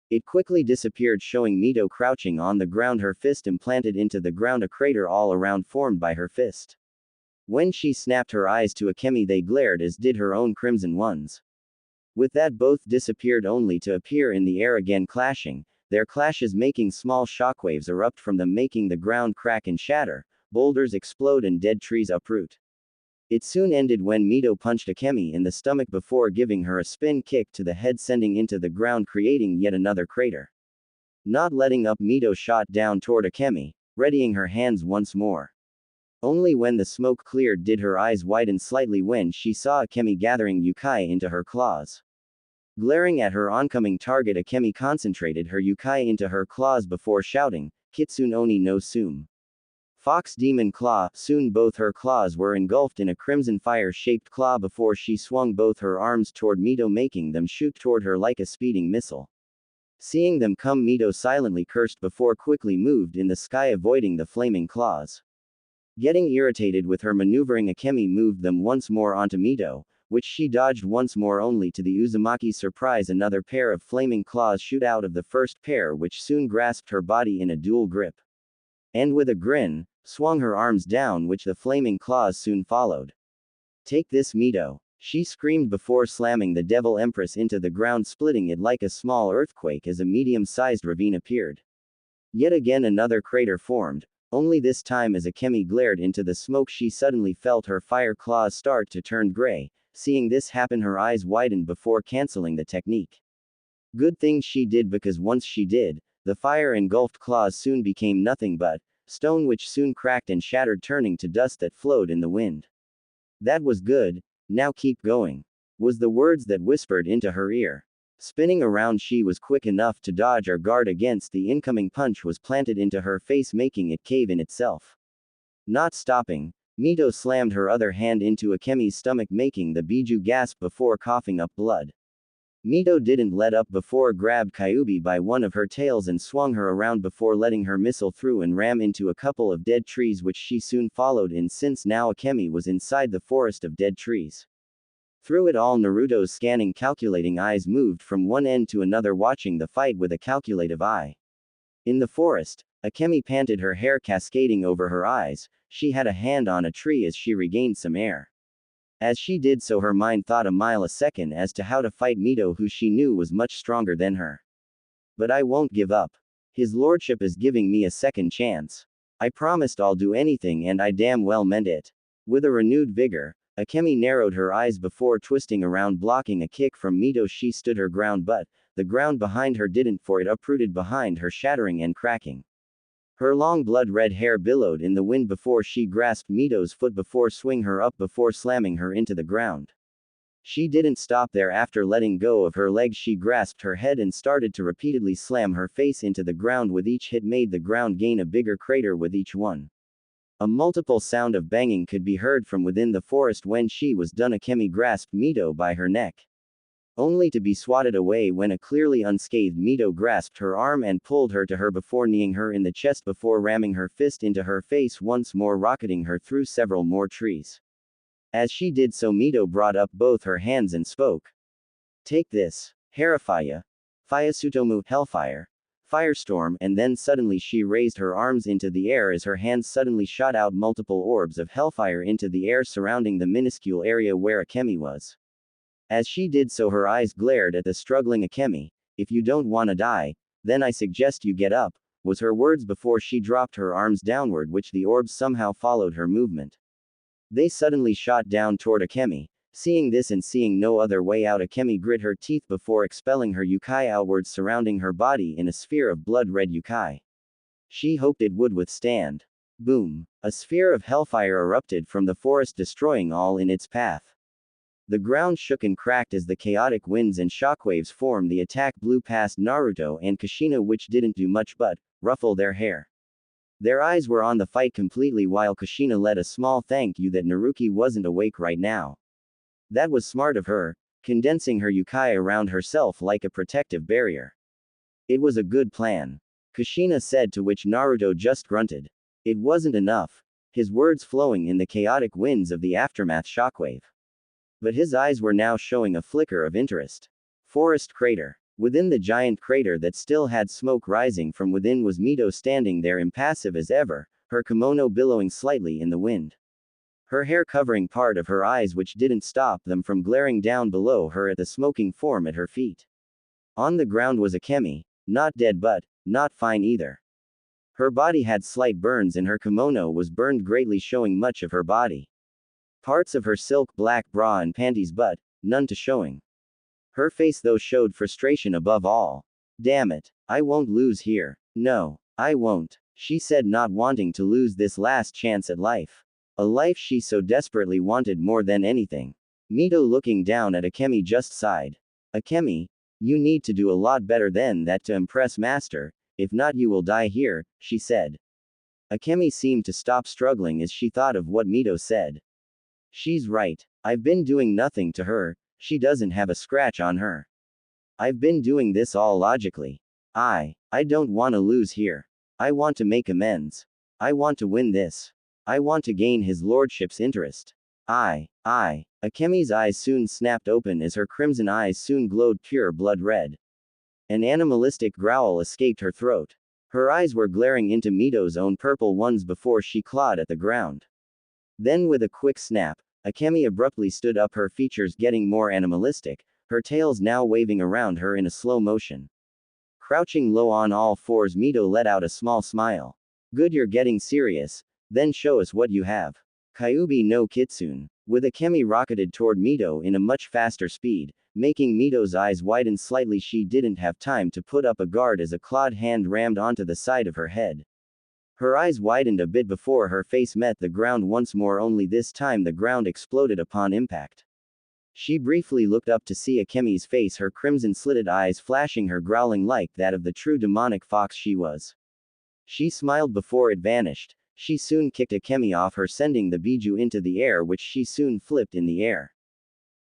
It quickly disappeared, showing Mito crouching on the ground, her fist implanted into the ground, a crater all around formed by her fist. When she snapped her eyes to Akemi, they glared as did her own crimson ones. With that, both disappeared only to appear in the air again, clashing, their clashes making small shockwaves erupt from them, making the ground crack and shatter, boulders explode and dead trees uproot. It soon ended when Mito punched Akemi in the stomach before giving her a spin kick to the head, sending into the ground, creating yet another crater. Not letting up, Mito shot down toward Akemi, readying her hands once more. Only when the smoke cleared did her eyes widen slightly when she saw Akemi gathering Yukai into her claws. Glaring at her oncoming target, Akemi concentrated her Yukai into her claws before shouting, "Kitsune Oni no Sume." Fox Demon Claw. Soon both her claws were engulfed in a crimson fire-shaped claw before she swung both her arms toward Mito, making them shoot toward her like a speeding missile. Seeing them come, Mito silently cursed before quickly moved in the sky, avoiding the flaming claws. Getting irritated with her maneuvering, Akemi moved them once more onto Mito, which she dodged once more, only to the Uzumaki's surprise another pair of flaming claws shoot out of the first pair, which soon grasped her body in a dual grip. And with a grin, swung her arms down, which the flaming claws soon followed. "Take this, Mito," she screamed before slamming the Devil Empress into the ground, splitting it like a small earthquake as a medium-sized ravine appeared. Yet again another crater formed, only this time as Akemi glared into the smoke she suddenly felt her fire claws start to turn gray. Seeing this happen, her eyes widened before canceling the technique. Good thing she did, because once she did, the fire-engulfed claws soon became nothing but stone, which soon cracked and shattered, turning to dust that flowed in the wind. "That was good, now keep going," was the words that whispered into her ear. Spinning around, she was quick enough to dodge or guard against the incoming punch was planted into her face, making it cave in itself. Not stopping, Mito slammed her other hand into Akemi's stomach, making the Biju gasp before coughing up blood. Mito didn't let up before grabbed Kyuubi by one of her tails and swung her around before letting her missile through and ram into a couple of dead trees, which she soon followed in, since now Akemi was inside the forest of dead trees. Through it all, Naruto's scanning, calculating eyes moved from one end to another, watching the fight with a calculative eye. In the forest, Akemi panted, her hair cascading over her eyes. She had a hand on a tree as she regained some air. As she did so, her mind thought a mile a second as to how to fight Mito, who she knew was much stronger than her. "But I won't give up. His lordship is giving me a second chance. I promised I'll do anything, and I damn well meant it." With a renewed vigor, Akemi narrowed her eyes before twisting around, blocking a kick from Mito. She stood her ground, but the ground behind her didn't, for it uprooted behind her, shattering and cracking. Her long blood-red hair billowed in the wind before she grasped Mito's foot before swing her up before slamming her into the ground. She didn't stop there. After letting go of her legs, she grasped her head and started to repeatedly slam her face into the ground. With each hit made the ground gain a bigger crater with each one. A multiple sound of banging could be heard from within the forest. When she was done, Akemi grasped Mito by her neck, only to be swatted away when a clearly unscathed Mito grasped her arm and pulled her to her before kneeing her in the chest before ramming her fist into her face once more, rocketing her through several more trees. As she did so, Mito brought up both her hands and spoke. "Take this." Harafaya. Fayasutomu, Hellfire. Firestorm, and then suddenly she raised her arms into the air as her hands suddenly shot out multiple orbs of hellfire into the air surrounding the minuscule area where Akemi was. As she did so, her eyes glared at the struggling Akemi. If you don't wanna die, then I suggest you get up, was her words before she dropped her arms downward, which the orbs somehow followed her movement. They suddenly shot down toward Akemi. Seeing this and seeing no other way out, Akemi grit her teeth before expelling her yukai outwards, surrounding her body in a sphere of blood-red yukai. She hoped it would withstand. Boom! A sphere of hellfire erupted from the forest, destroying all in its path. The ground shook and cracked as the chaotic winds and shockwaves formed. The attack blew past Naruto and Kushina, which didn't do much but ruffle their hair. Their eyes were on the fight completely, while Kushina led a small thank you that Naruki wasn't awake right now. That was smart of her, condensing her yukai around herself like a protective barrier. It was a good plan, Kushina said, to which Naruto just grunted. It wasn't enough, his words flowing in the chaotic winds of the aftermath shockwave. But his eyes were now showing a flicker of interest. Forest crater. Within the giant crater that still had smoke rising from within was Mito, standing there impassive as ever, her kimono billowing slightly in the wind. Her hair covering part of her eyes, which didn't stop them from glaring down below her at the smoking form at her feet. On the ground was Akemi, not dead but not fine either. Her body had slight burns and her kimono was burned greatly, showing much of her body. Parts of her silk black bra and panties, but none to showing. Her face though showed frustration above all. Damn it, I won't lose here. No, I won't, she said, not wanting to lose this last chance at life. A life she so desperately wanted more than anything. Mito, looking down at Akemi, just sighed. Akemi, you need to do a lot better than that to impress Master, if not you will die here, she said. Akemi seemed to stop struggling as she thought of what Mito said. She's right, I've been doing nothing to her, she doesn't have a scratch on her. I've been doing this all logically. I don't want to lose here. I want to make amends. I want to win this. I want to gain his lordship's interest. Akemi's eyes soon snapped open as her crimson eyes soon glowed pure blood red. An animalistic growl escaped her throat. Her eyes were glaring into Mito's own purple ones before she clawed at the ground. Then with a quick snap, Akemi abruptly stood up, her features getting more animalistic, her tails now waving around her in a slow motion. Crouching low on all fours, Mito let out a small smile. Good, you're getting serious. Then show us what you have. Kyuubi no Kitsune. With Akemi rocketed toward Mito in a much faster speed, making Mito's eyes widen slightly. She didn't have time to put up a guard as a clawed hand rammed onto the side of her head. Her eyes widened a bit before her face met the ground once more, only this time the ground exploded upon impact. She briefly looked up to see Akemi's face, her crimson slitted eyes flashing, her growling like that of the true demonic fox she was. She smiled before it vanished. She soon kicked Akemi off her, sending the biju into the air, which she soon flipped in the air.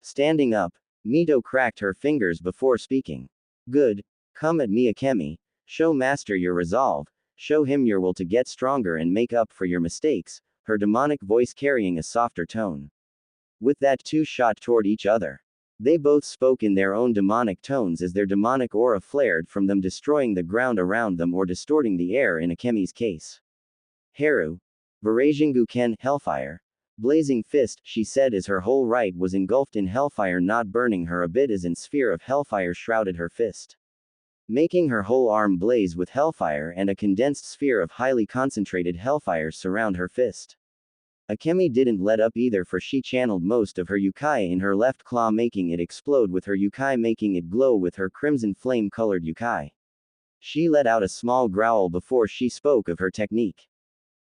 Standing up, Mito cracked her fingers before speaking. Good. Come at me, Akemi. Show Master your resolve. Show him your will to get stronger and make up for your mistakes, her demonic voice carrying a softer tone. With that, two shot toward each other. They both spoke in their own demonic tones as their demonic aura flared from them, destroying the ground around them or distorting the air in Akemi's case. Haru. Barajingu Ken, Hellfire. Blazing Fist, she said as her whole right was engulfed in hellfire, not burning her a bit as an sphere of hellfire shrouded her fist, making her whole arm blaze with hellfire, and a condensed sphere of highly concentrated hellfire surround her fist. Akemi didn't let up either, for she channeled most of her yukai in her left claw, making it explode with her yukai, making it glow with her crimson flame-colored yukai. She let out a small growl before she spoke of her technique.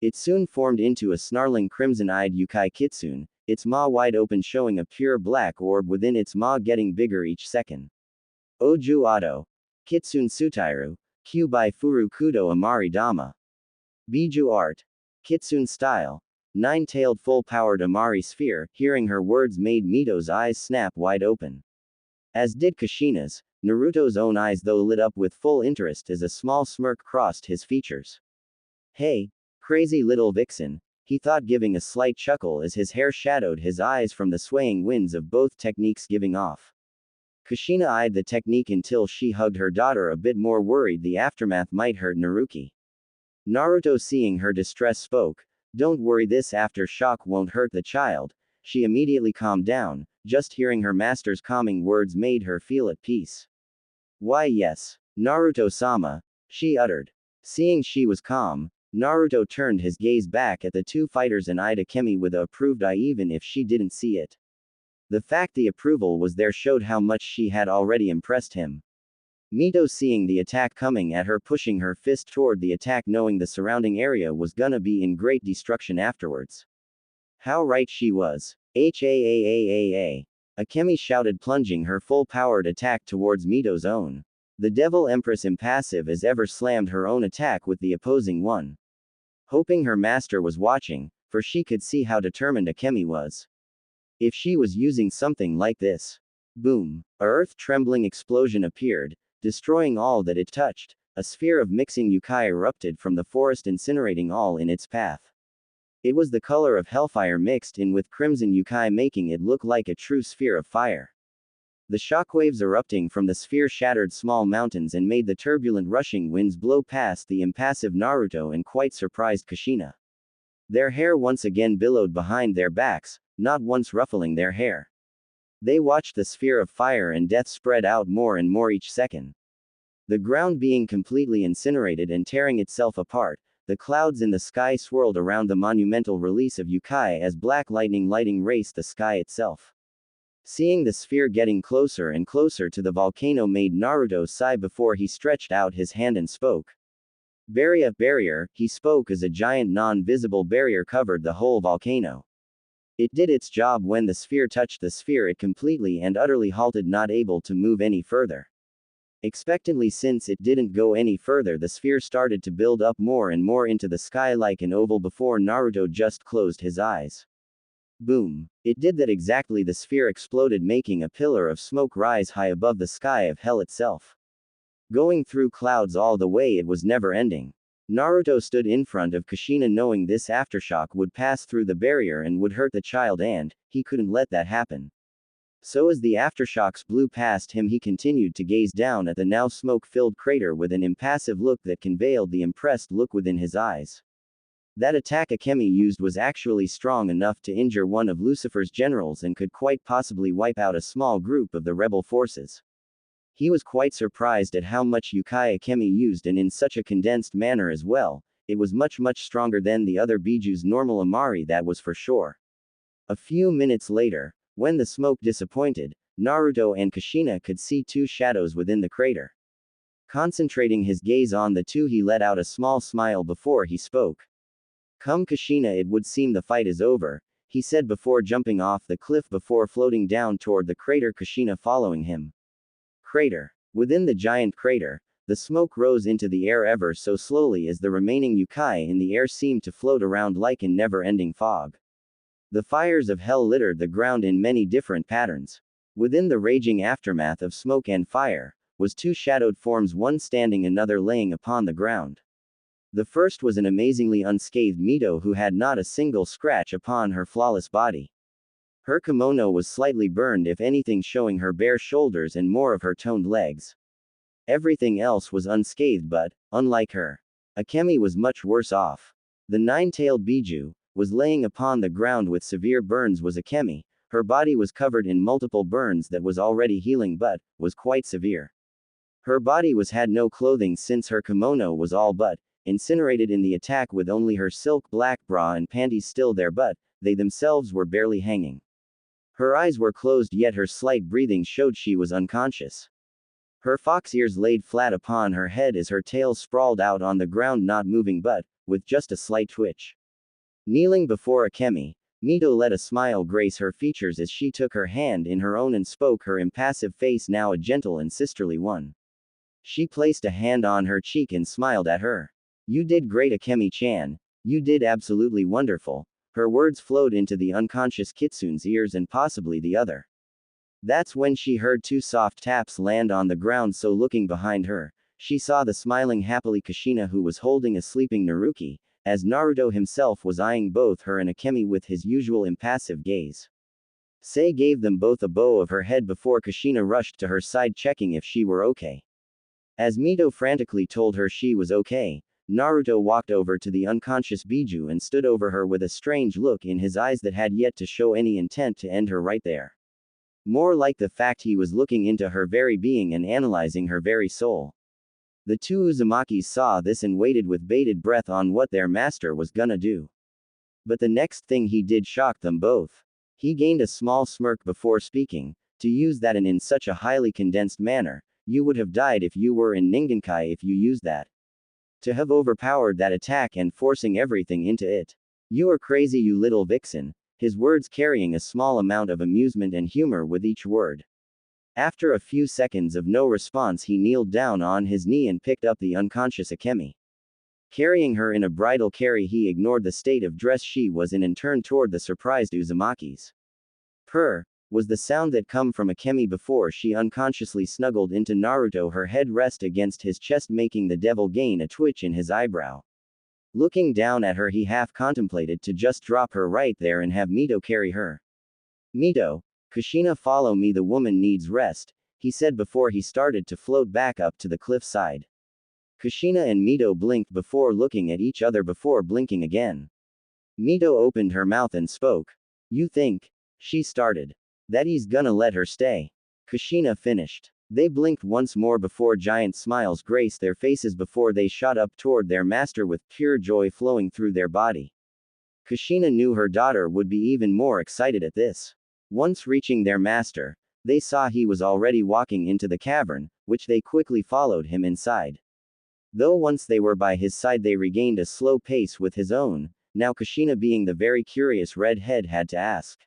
It soon formed into a snarling crimson-eyed yukai kitsune, its maw wide open, showing a pure black orb within its maw, getting bigger each second. Oju Ado. Kitsune Sutairu. Kyuubi Furu Kudo Amari Dama. Biju Art. Kitsune Style. Nine-tailed full-powered Amari Sphere. Hearing her words made Mito's eyes snap wide open. As did Kushina's. Naruto's own eyes though lit up with full interest as a small smirk crossed his features. Hey, crazy little vixen, he thought, giving a slight chuckle as his hair shadowed his eyes from the swaying winds of both techniques giving off. Kushina eyed the technique until she hugged her daughter, a bit more worried the aftermath might hurt Naruki. Naruto, seeing her distress, spoke, "Don't worry, this aftershock won't hurt the child." She immediately calmed down. Just hearing her master's calming words made her feel at peace. "Why, yes, Naruto-sama," she uttered. Seeing she was calm, Naruto turned his gaze back at the two fighters and eyed Akemi with a approved eye even if she didn't see it. The fact the approval was there showed how much she had already impressed him. Mito, seeing the attack coming at her, pushing her fist toward the attack knowing the surrounding area was gonna be in great destruction afterwards. How right she was. H-A-A-A-A-A. Akemi shouted, plunging her full-powered attack towards Mito's own. The Devil Empress, impassive as ever, slammed her own attack with the opposing one. Hoping her master was watching, for she could see how determined Akemi was. If she was using something like this. Boom. A earth-trembling explosion appeared, destroying all that it touched. A sphere of mixing yokai erupted from the forest, incinerating all in its path. It was the color of hellfire mixed in with crimson yokai, making it look like a true sphere of fire. The shockwaves erupting from the sphere shattered small mountains and made the turbulent rushing winds blow past the impassive Naruto and quite surprised Kushina. Their hair once again billowed behind their backs, not once ruffling their hair. They watched the sphere of fire and death spread out more and more each second. The ground being completely incinerated and tearing itself apart, the clouds in the sky swirled around the monumental release of yokai as black lightning raced the sky itself. Seeing the sphere getting closer and closer to the volcano made Naruto sigh before he stretched out his hand and spoke. Barrier, he spoke as a giant non-visible barrier covered the whole volcano. It did its job. When the sphere touched the sphere, it completely and utterly halted, not able to move any further. Expectantly, since it didn't go any further, the sphere started to build up more and more into the sky like an oval before Naruto just closed his eyes. Boom. It did that exactly. The sphere exploded, making a pillar of smoke rise high above the sky of hell itself. Going through clouds all the way, it was never ending. Naruto stood in front of Kushina knowing this aftershock would pass through the barrier and would hurt the child, and he couldn't let that happen. So as the aftershocks blew past him, he continued to gaze down at the now smoke-filled crater with an impassive look that conveyed the impressed look within his eyes. That attack Akemi used was actually strong enough to injure one of Lucifer's generals and could quite possibly wipe out a small group of the rebel forces. He was quite surprised at how much yokai Akemi used, and in such a condensed manner as well. It was much stronger than the other Biju's normal Amari, that was for sure. A few minutes later, when the smoke disappointed, Naruto and Kushina could see two shadows within the crater. Concentrating his gaze on the two, he let out a small smile before he spoke. "Come Kushina, it would seem the fight is over," he said before jumping off the cliff before floating down toward the crater, Kushina following him. Crater. Within the giant crater, the smoke rose into the air ever so slowly as the remaining yokai in the air seemed to float around like in never-ending fog. The fires of hell littered the ground in many different patterns. Within the raging aftermath of smoke and fire, was two shadowed forms, one standing, another laying upon the ground. The first was an amazingly unscathed Mito who had not a single scratch upon her flawless body. Her kimono was slightly burned, if anything, showing her bare shoulders and more of her toned legs. Everything else was unscathed, but, unlike her, Akemi was much worse off. The nine-tailed Biju was laying upon the ground with severe burns. Was Akemi. Her body was covered in multiple burns that was already healing but was quite severe. Her body had no clothing since her kimono was all but incinerated in the attack, with only her silk black bra and panties still there, but they themselves were barely hanging. Her eyes were closed, yet her slight breathing showed she was unconscious. Her fox ears laid flat upon her head as her tail sprawled out on the ground, not moving but with just a slight twitch. Kneeling before Akemi, Mito let a smile grace her features as she took her hand in her own and spoke, her impassive face now a gentle and sisterly one. She placed a hand on her cheek and smiled at her. "You did great, Akemi-chan. You did absolutely wonderful." Her words flowed into the unconscious Kitsune's ears and possibly the other. That's when she heard two soft taps land on the ground, so looking behind her, she saw the smiling happily Kushina, who was holding a sleeping Naruki, as Naruto himself was eyeing both her and Akemi with his usual impassive gaze. Sei gave them both a bow of her head before Kushina rushed to her side checking if she were okay. As Mito frantically told her she was okay, Naruto walked over to the unconscious Biju and stood over her with a strange look in his eyes that had yet to show any intent to end her right there. More like the fact he was looking into her very being and analyzing her very soul. The two Uzumakis saw this and waited with bated breath on what their master was gonna do. But the next thing he did shocked them both. He gained a small smirk before speaking, to use that in such a highly condensed manner. You would have died if you were in Ningenkai if you used that. To have overpowered that attack and forcing everything into it. You are crazy, you little vixen, his words carrying a small amount of amusement and humor with each word. After a few seconds of no response, he kneeled down on his knee and picked up the unconscious Akemi. Carrying her in a bridal carry, he ignored the state of dress she was in and turned toward the surprised Uzumakis. Purr, was the sound that come from Akemi before she unconsciously snuggled into Naruto, her head rest against his chest, making the devil gain a twitch in his eyebrow. Looking down at her, he half contemplated to just drop her right there and have Mito carry her. Mito, Kushina, follow me, the woman needs rest, he said before he started to float back up to the cliff side. Kushina and Mito blinked before looking at each other before blinking again. Mito opened her mouth and spoke. You think, she started, that he's gonna let her stay? Kushina finished. They blinked once more before giant smiles graced their faces before they shot up toward their master with pure joy flowing through their body. Kushina knew her daughter would be even more excited at this. Once reaching their master, they saw he was already walking into the cavern, which they quickly followed him inside. Though once they were by his side they regained a slow pace with his own, now Kushina, being the very curious redhead, had to ask.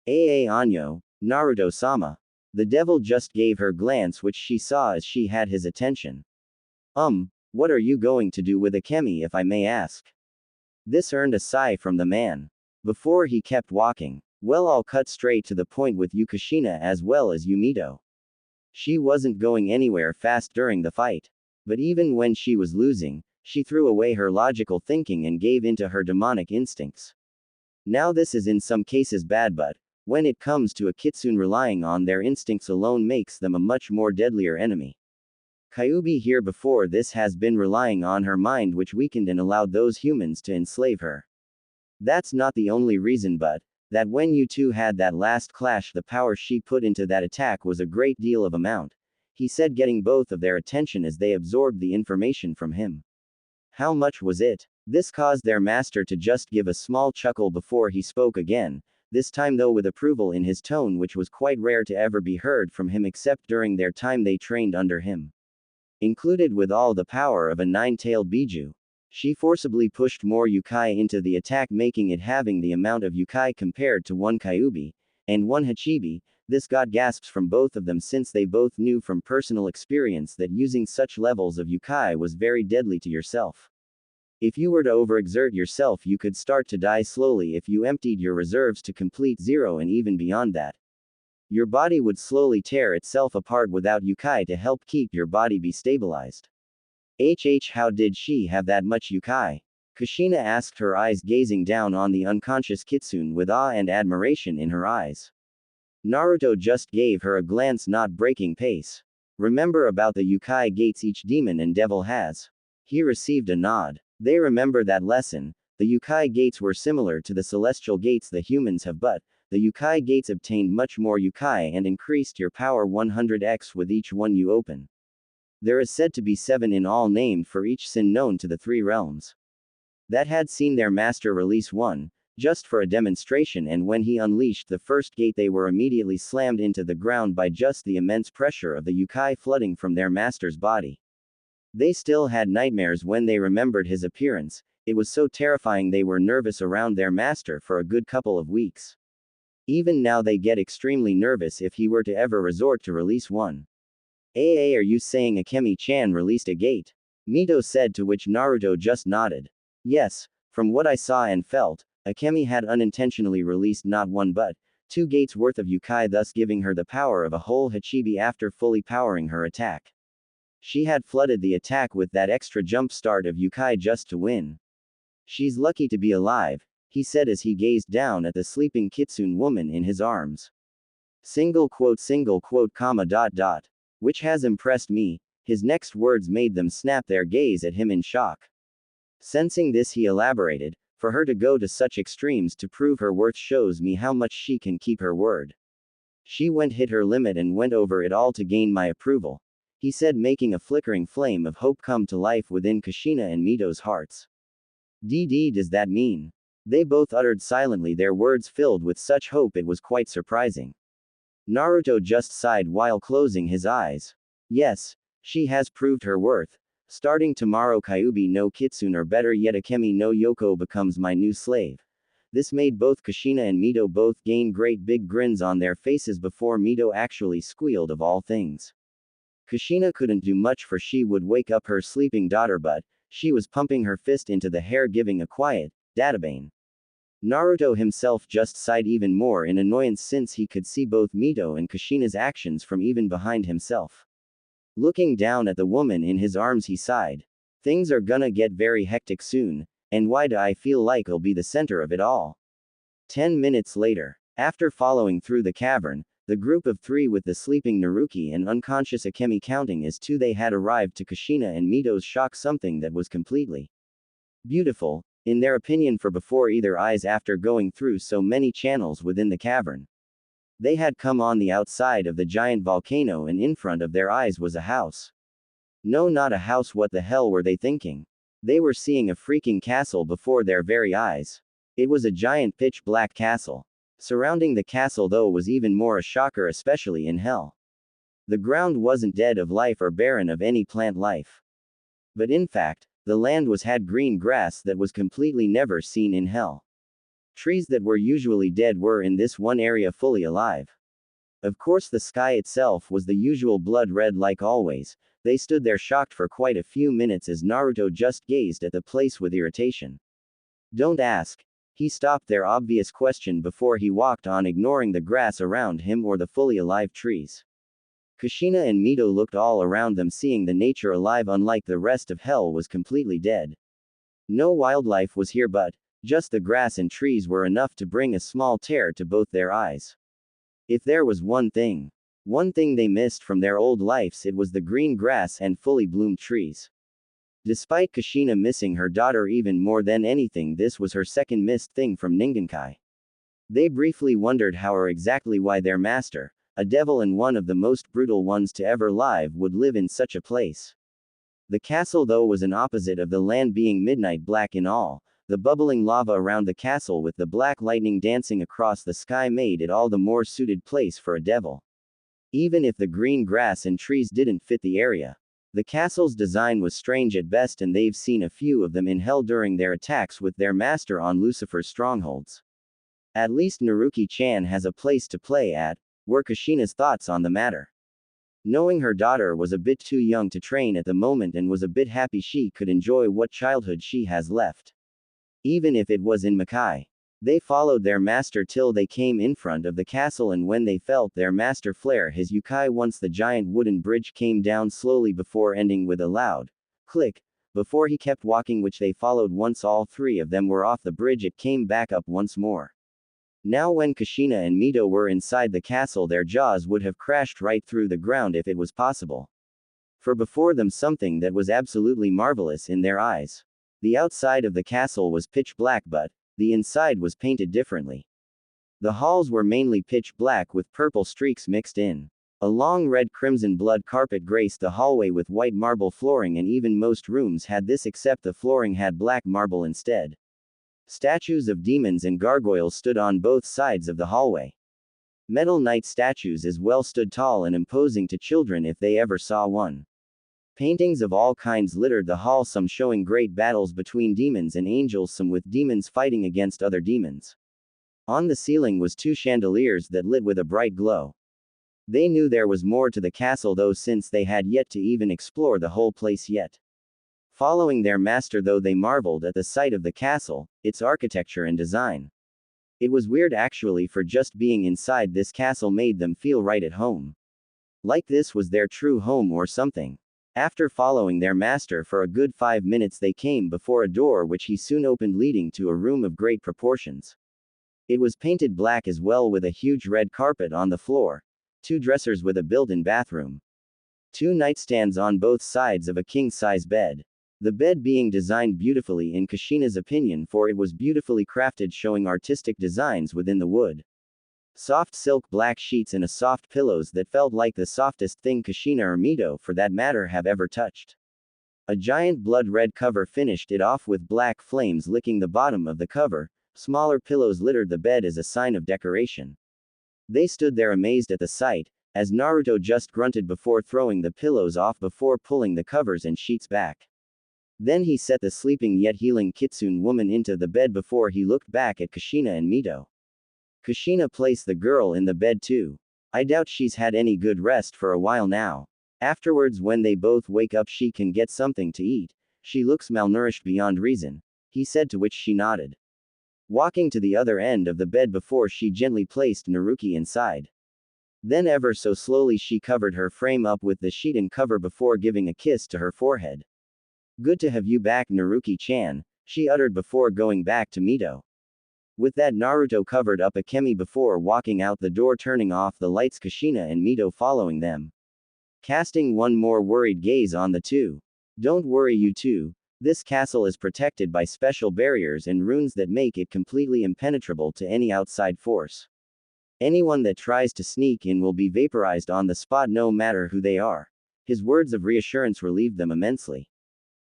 Anyo, Naruto-sama. The devil just gave her glance which she saw as she had his attention. What are you going to do with Akemi, if I may ask? This earned a sigh from the man. Before he kept walking. Well, I'll cut straight to the point with you, Kushina, as well as you, Mito. She wasn't going anywhere fast during the fight. But even when she was losing, she threw away her logical thinking and gave into her demonic instincts. Now this is in some cases bad, but when it comes to a kitsune, relying on their instincts alone makes them a much more deadlier enemy. Kyuubi here before this has been relying on her mind, which weakened and allowed those humans to enslave her. That's not the only reason, but that when you two had that last clash, the power she put into that attack was a great deal of amount, he said, getting both of their attention as they absorbed the information from him. How much was it? This caused their master to just give a small chuckle before he spoke again, this time though with approval in his tone, which was quite rare to ever be heard from him except during their time they trained under him. Included with all the power of a nine-tailed Biju. She forcibly pushed more Yukai into the attack, making it having the amount of Yukai compared to one Kyuubi, and one Hachibi. This got gasps from both of them since they both knew from personal experience that using such levels of Yukai was very deadly to yourself. If you were to overexert yourself, you could start to die slowly if you emptied your reserves to complete zero, and even beyond that. Your body would slowly tear itself apart without Yukai to help keep your body be stabilized. How did she have that much Yukai? Kushina asked, her eyes gazing down on the unconscious kitsune with awe and admiration in her eyes. Naruto just gave her a glance, not breaking pace. Remember about the Yukai gates each demon and devil has? He received a nod. They remember that lesson. The Yukai gates were similar to the celestial gates the humans have, but the Yukai gates obtained much more Yukai and increased your power 100x with each one you open. There is said to be 7 in all, named for each sin known to the 3 realms. That had seen their master release one, just for a demonstration, and when he unleashed the first gate they were immediately slammed into the ground by just the immense pressure of the Yukai flooding from their master's body. They still had nightmares when they remembered his appearance. It was so terrifying they were nervous around their master for a good couple of weeks. Even now they get extremely nervous if he were to ever resort to release one. Are you saying Akemi-chan released a gate? Mito said, to which Naruto just nodded. Yes, from what I saw and felt, Akemi had unintentionally released not 1 but 2 gates worth of Yukai, thus giving her the power of a whole Hachibi after fully powering her attack. She had flooded the attack with that extra jump start of Yukai just to win. She's lucky to be alive. he said as he gazed down at the sleeping kitsune woman in his arms. Single quote, comma, dot, dot. Which has impressed me. His next words made them snap their gaze at him in shock. Sensing this, he elaborated, for her to go to such extremes to prove her worth shows me how much she can keep her word. She hit her limit and went over it all to gain my approval, he said, making a flickering flame of hope come to life within Kushina and Mito's hearts. Does that mean? They both uttered silently, their words filled with such hope it was quite surprising. Naruto just sighed while closing his eyes. Yes, she has proved her worth. Starting tomorrow, Kyuubi no Kitsune, or better yet, Akemi no Yoko becomes my new slave. This made both Kushina and Mito both gain great big grins on their faces before Mito actually squealed of all things. Kushina couldn't do much, for she would wake up her sleeping daughter, but she was pumping her fist into the hair, giving a quiet, databane. Naruto himself just sighed even more in annoyance, since he could see both Mito and Kushina's actions from even behind himself. Looking down at the woman in his arms, he sighed. Things are gonna get very hectic soon, and why do I feel like I'll be the center of it all? 10 minutes later, after following through the cavern, the group of 3 with the sleeping Naruki and unconscious Akemi counting as 2, they had arrived to Kushina and Mito's shock, something that was completely beautiful, in their opinion, for before either eyes after going through so many channels within the cavern. They had come on the outside of the giant volcano, and in front of their eyes was a house. No, not a house, what the hell were they thinking? They were seeing a freaking castle before their very eyes. It was a giant pitch black castle. Surrounding the castle, though, was even more a shocker, especially in hell. The ground wasn't dead of life or barren of any plant life. But in fact, the land had green grass that was completely never seen in hell. Trees that were usually dead were in this one area fully alive. Of course, the sky itself was the usual blood red like always. They stood there shocked for quite a few minutes as Naruto just gazed at the place with irritation. Don't ask. He stopped their obvious question before he walked on, ignoring the grass around him or the fully alive trees. Kushina and Mito looked all around them, seeing the nature alive, unlike the rest of hell was completely dead. No wildlife was here, but just the grass and trees were enough to bring a small tear to both their eyes. If there was one thing they missed from their old lives, it was the green grass and fully bloomed trees. Despite Kushina missing her daughter even more than anything, this was her second missed thing from Ningenkai. They briefly wondered exactly why their master, a devil and one of the most brutal ones to ever live, would live in such a place. The castle, though, was an opposite of the land, being midnight black in all. The bubbling lava around the castle with the black lightning dancing across the sky made it all the more suited place for a devil. Even if the green grass and trees didn't fit the area. The castle's design was strange at best, and they've seen a few of them in hell during their attacks with their master on Lucifer's strongholds. At least Naruki-chan has a place to play at, were Kushina's thoughts on the matter. Knowing her daughter was a bit too young to train at the moment and was a bit happy she could enjoy what childhood she has left. Even if it was in Makai. They followed their master till they came in front of the castle, and when they felt their master flare his yukai once, the giant wooden bridge came down slowly before ending with a loud click. Before he kept walking, which they followed. Once all 3 of them were off the bridge, it came back up once more. Now when Kushina and Mito were inside the castle, their jaws would have crashed right through the ground if it was possible. For before them something that was absolutely marvelous in their eyes. The outside of the castle was pitch black, but the inside was painted differently. The halls were mainly pitch black with purple streaks mixed in. A long red crimson blood carpet graced the hallway with white marble flooring, and even most rooms had this except the flooring had black marble instead. Statues of demons and gargoyles stood on both sides of the hallway. Metal knight statues as well stood tall and imposing to children if they ever saw one. Paintings of all kinds littered the hall, some showing great battles between demons and angels, some with demons fighting against other demons. On the ceiling was 2 chandeliers that lit with a bright glow. They knew there was more to the castle, though, since they had yet to even explore the whole place yet. Following their master, though, they marveled at the sight of the castle, its architecture and design. It was weird actually, for just being inside this castle made them feel right at home. Like this was their true home or something. After following their master for a good 5 minutes, they came before a door which he soon opened, leading to a room of great proportions. It was painted black as well, with a huge red carpet on the floor, 2 dressers with a built-in bathroom, 2 nightstands on both sides of a king-size bed. The bed being designed beautifully in Kushina's opinion, for it was beautifully crafted, showing artistic designs within the wood. Soft silk black sheets and a soft pillows that felt like the softest thing Kushina or Mito, for that matter, have ever touched. A giant blood-red cover finished it off with black flames licking the bottom of the cover. Smaller pillows littered the bed as a sign of decoration. They stood there amazed at the sight, as Naruto just grunted before throwing the pillows off before pulling the covers and sheets back. Then he set the sleeping yet healing Kitsune woman into the bed before he looked back at Kushina and Mito. Kushina placed the girl in the bed too. I doubt she's had any good rest for a while now. Afterwards, when they both wake up, she can get something to eat. She looks malnourished beyond reason, he said, to which she nodded. Walking to the other end of the bed before she gently placed Naruki inside. Then ever so slowly she covered her frame up with the sheet and cover before giving a kiss to her forehead. Good to have you back, Naruki-chan, she uttered before going back to Mito. With that, Naruto covered up Akemi before walking out the door, turning off the lights, Kushina and Mito following them, casting one more worried gaze on the two. Don't worry, you two. This castle is protected by special barriers and runes that make it completely impenetrable to any outside force. Anyone that tries to sneak in will be vaporized on the spot, no matter who they are. His words of reassurance relieved them immensely.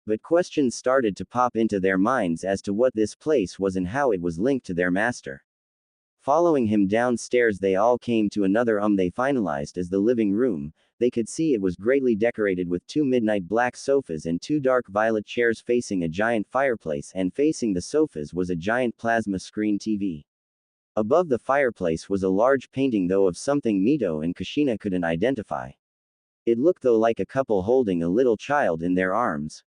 But questions started to pop into their minds as to what this place was and how it was linked to their master. Following him downstairs, they all came to another they finalized as the living room. They could see it was greatly decorated with 2 midnight black sofas and 2 dark violet chairs facing a giant fireplace, and facing the sofas was a giant plasma screen TV. Above the fireplace was a large painting, though of something Mito and Kushina couldn't identify. It looked though like a couple holding a little child in their arms.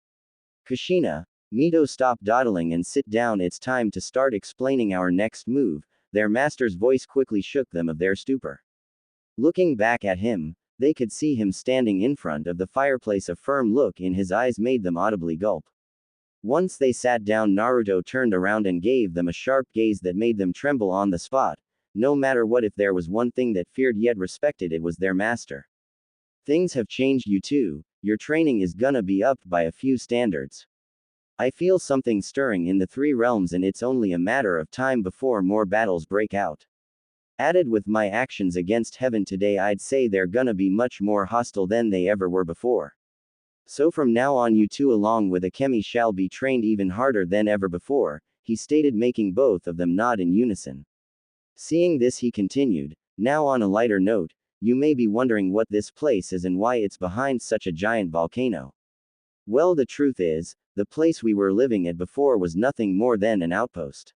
Kushina, Mito, stop dawdling and sit down, it's time to start explaining our next move. Their master's voice quickly shook them of their stupor. Looking back at him, they could see him standing in front of the fireplace. A firm look in his eyes made them audibly gulp. Once they sat down, Naruto turned around and gave them a sharp gaze that made them tremble on the spot. No matter what, if there was one thing that feared yet respected, it was their master. Things have changed, you two. Your training is gonna be upped by a few standards. I feel something stirring in the 3 realms, and it's only a matter of time before more battles break out. Added with my actions against heaven today, I'd say they're gonna be much more hostile than they ever were before. So from now on, you two along with Akemi shall be trained even harder than ever before, he stated, making both of them nod in unison. Seeing this, he continued, now on a lighter note, you may be wondering what this place is and why it's behind such a giant volcano. Well, the truth is, the place we were living at before was nothing more than an outpost.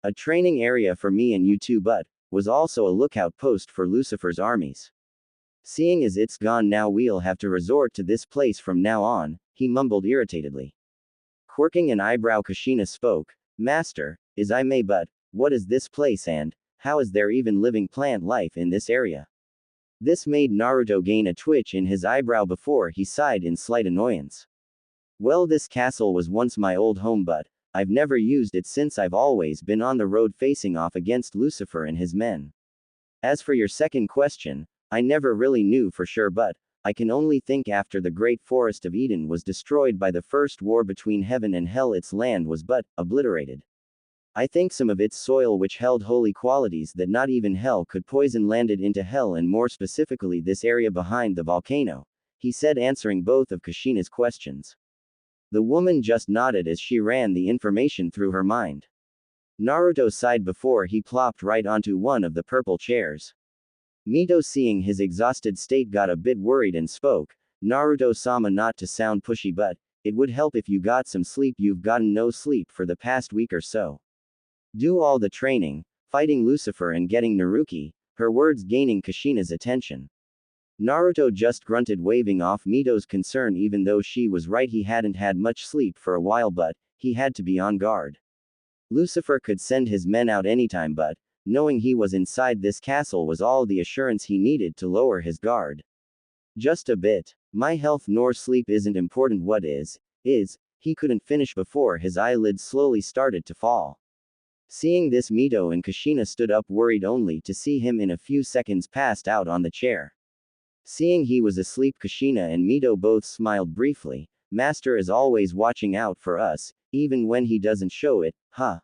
A training area for me and you two, but was also a lookout post for Lucifer's armies. Seeing as it's gone now, we'll have to resort to this place from now on, he mumbled irritatedly. Quirking an eyebrow, Kushina spoke, Master, as I may, but what is this place, and how is there even living plant life in this area? This made Naruto gain a twitch in his eyebrow before he sighed in slight annoyance. Well, this castle was once my old home, but I've never used it since I've always been on the road facing off against Lucifer and his men. As for your second question, I never really knew for sure, but I can only think after the great forest of Eden was destroyed by the first war between heaven and hell, its land was but obliterated. I think some of its soil, which held holy qualities that not even hell could poison, landed into hell, and more specifically this area behind the volcano, he said, answering both of Kushina's questions. The woman just nodded as she ran the information through her mind. Naruto sighed before he plopped right onto one of the purple chairs. Mito, seeing his exhausted state, got a bit worried and spoke, Naruto-sama, not to sound pushy, but it would help if you got some sleep. You've gotten no sleep for the past week or so. Do all the training, fighting Lucifer and getting Naruki, her words gaining Kushina's attention. Naruto just grunted, waving off Mito's concern, even though she was right, he hadn't had much sleep for a while, but he had to be on guard. Lucifer could send his men out anytime, but knowing he was inside this castle was all the assurance he needed to lower his guard. Just a bit. My health nor sleep isn't important, what is. He couldn't finish before his eyelids slowly started to fall. Seeing this, Mito and Kushina stood up, worried only to see him in a few seconds passed out on the chair. Seeing he was asleep, Kushina and Mito both smiled briefly. Master is always watching out for us, even when he doesn't show it, huh?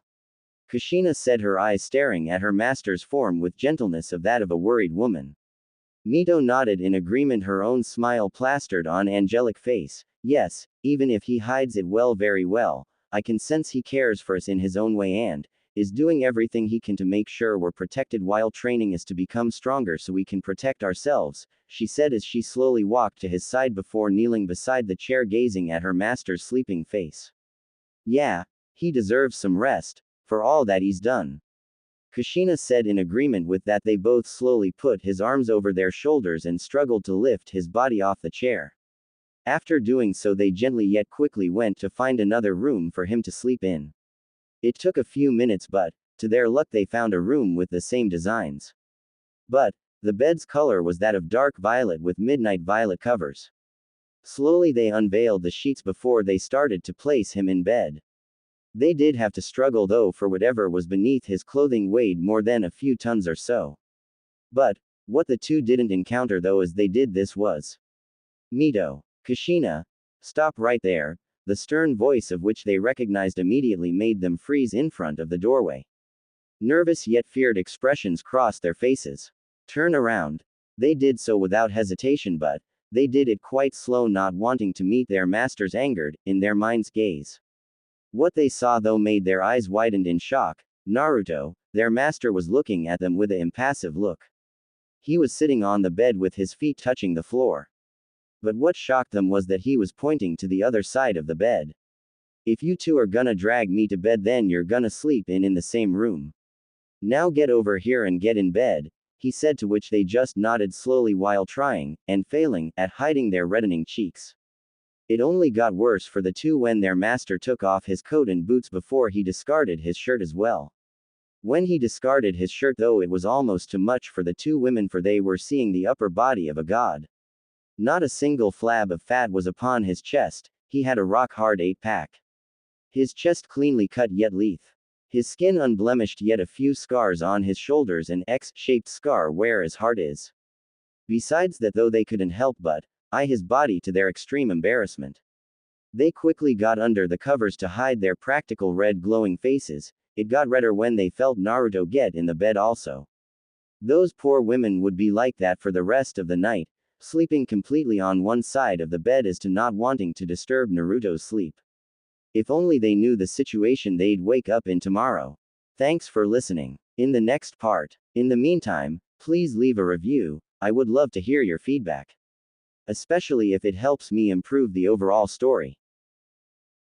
Kushina said, her eyes staring at her master's form with gentleness of that of a worried woman. Mito nodded in agreement, her own smile plastered on angelic face. Yes, even if he hides it well, very well, I can sense he cares for us in his own way and is doing everything he can to make sure we're protected while training us to become stronger so we can protect ourselves, she said as she slowly walked to his side before kneeling beside the chair, gazing at her master's sleeping face. Yeah, he deserves some rest, for all that he's done. Kushina said in agreement with that. They both slowly put his arms over their shoulders and struggled to lift his body off the chair. After doing so, they gently yet quickly went to find another room for him to sleep in. It took a few minutes, but, to their luck, they found a room with the same designs. But, the bed's color was that of dark violet with midnight violet covers. Slowly they unveiled the sheets before they started to place him in bed. They did have to struggle though, for whatever was beneath his clothing weighed more than a few tons or so. But, what the two didn't encounter though as they did this was Mito. Kushina, stop right there. The stern voice of which they recognized immediately made them freeze in front of the doorway. Nervous yet feared expressions crossed their faces. Turn around. They did so without hesitation, but they did it quite slow, not wanting to meet their master's angered, in their mind's gaze. What they saw though made their eyes widened in shock. Naruto, their master, was looking at them with an impassive look. He was sitting on the bed with his feet touching the floor. But what shocked them was that he was pointing to the other side of the bed. If you two are gonna drag me to bed, then you're gonna sleep in the same room. Now get over here and get in bed, he said, to which they just nodded slowly while trying, and failing, at hiding their reddening cheeks. It only got worse for the two when their master took off his coat and boots before he discarded his shirt as well. When he discarded his shirt though, it was almost too much for the two women, for they were seeing the upper body of a god. Not a single flab of fat was upon his chest, he had a rock-hard 8-pack. His chest cleanly cut yet lithe. His skin unblemished, yet a few scars on his shoulders, an X-shaped scar where his heart is. Besides that though, they couldn't help but eye his body to their extreme embarrassment. They quickly got under the covers to hide their practical red glowing faces. It got redder when they felt Naruto get in the bed also. Those poor women would be like that for the rest of the night, sleeping completely on one side of the bed as to not wanting to disturb Naruto's sleep. If only they knew the situation they'd wake up in tomorrow. Thanks for listening. In the next part. In the meantime, please leave a review. I would love to hear your feedback. Especially if it helps me improve the overall story.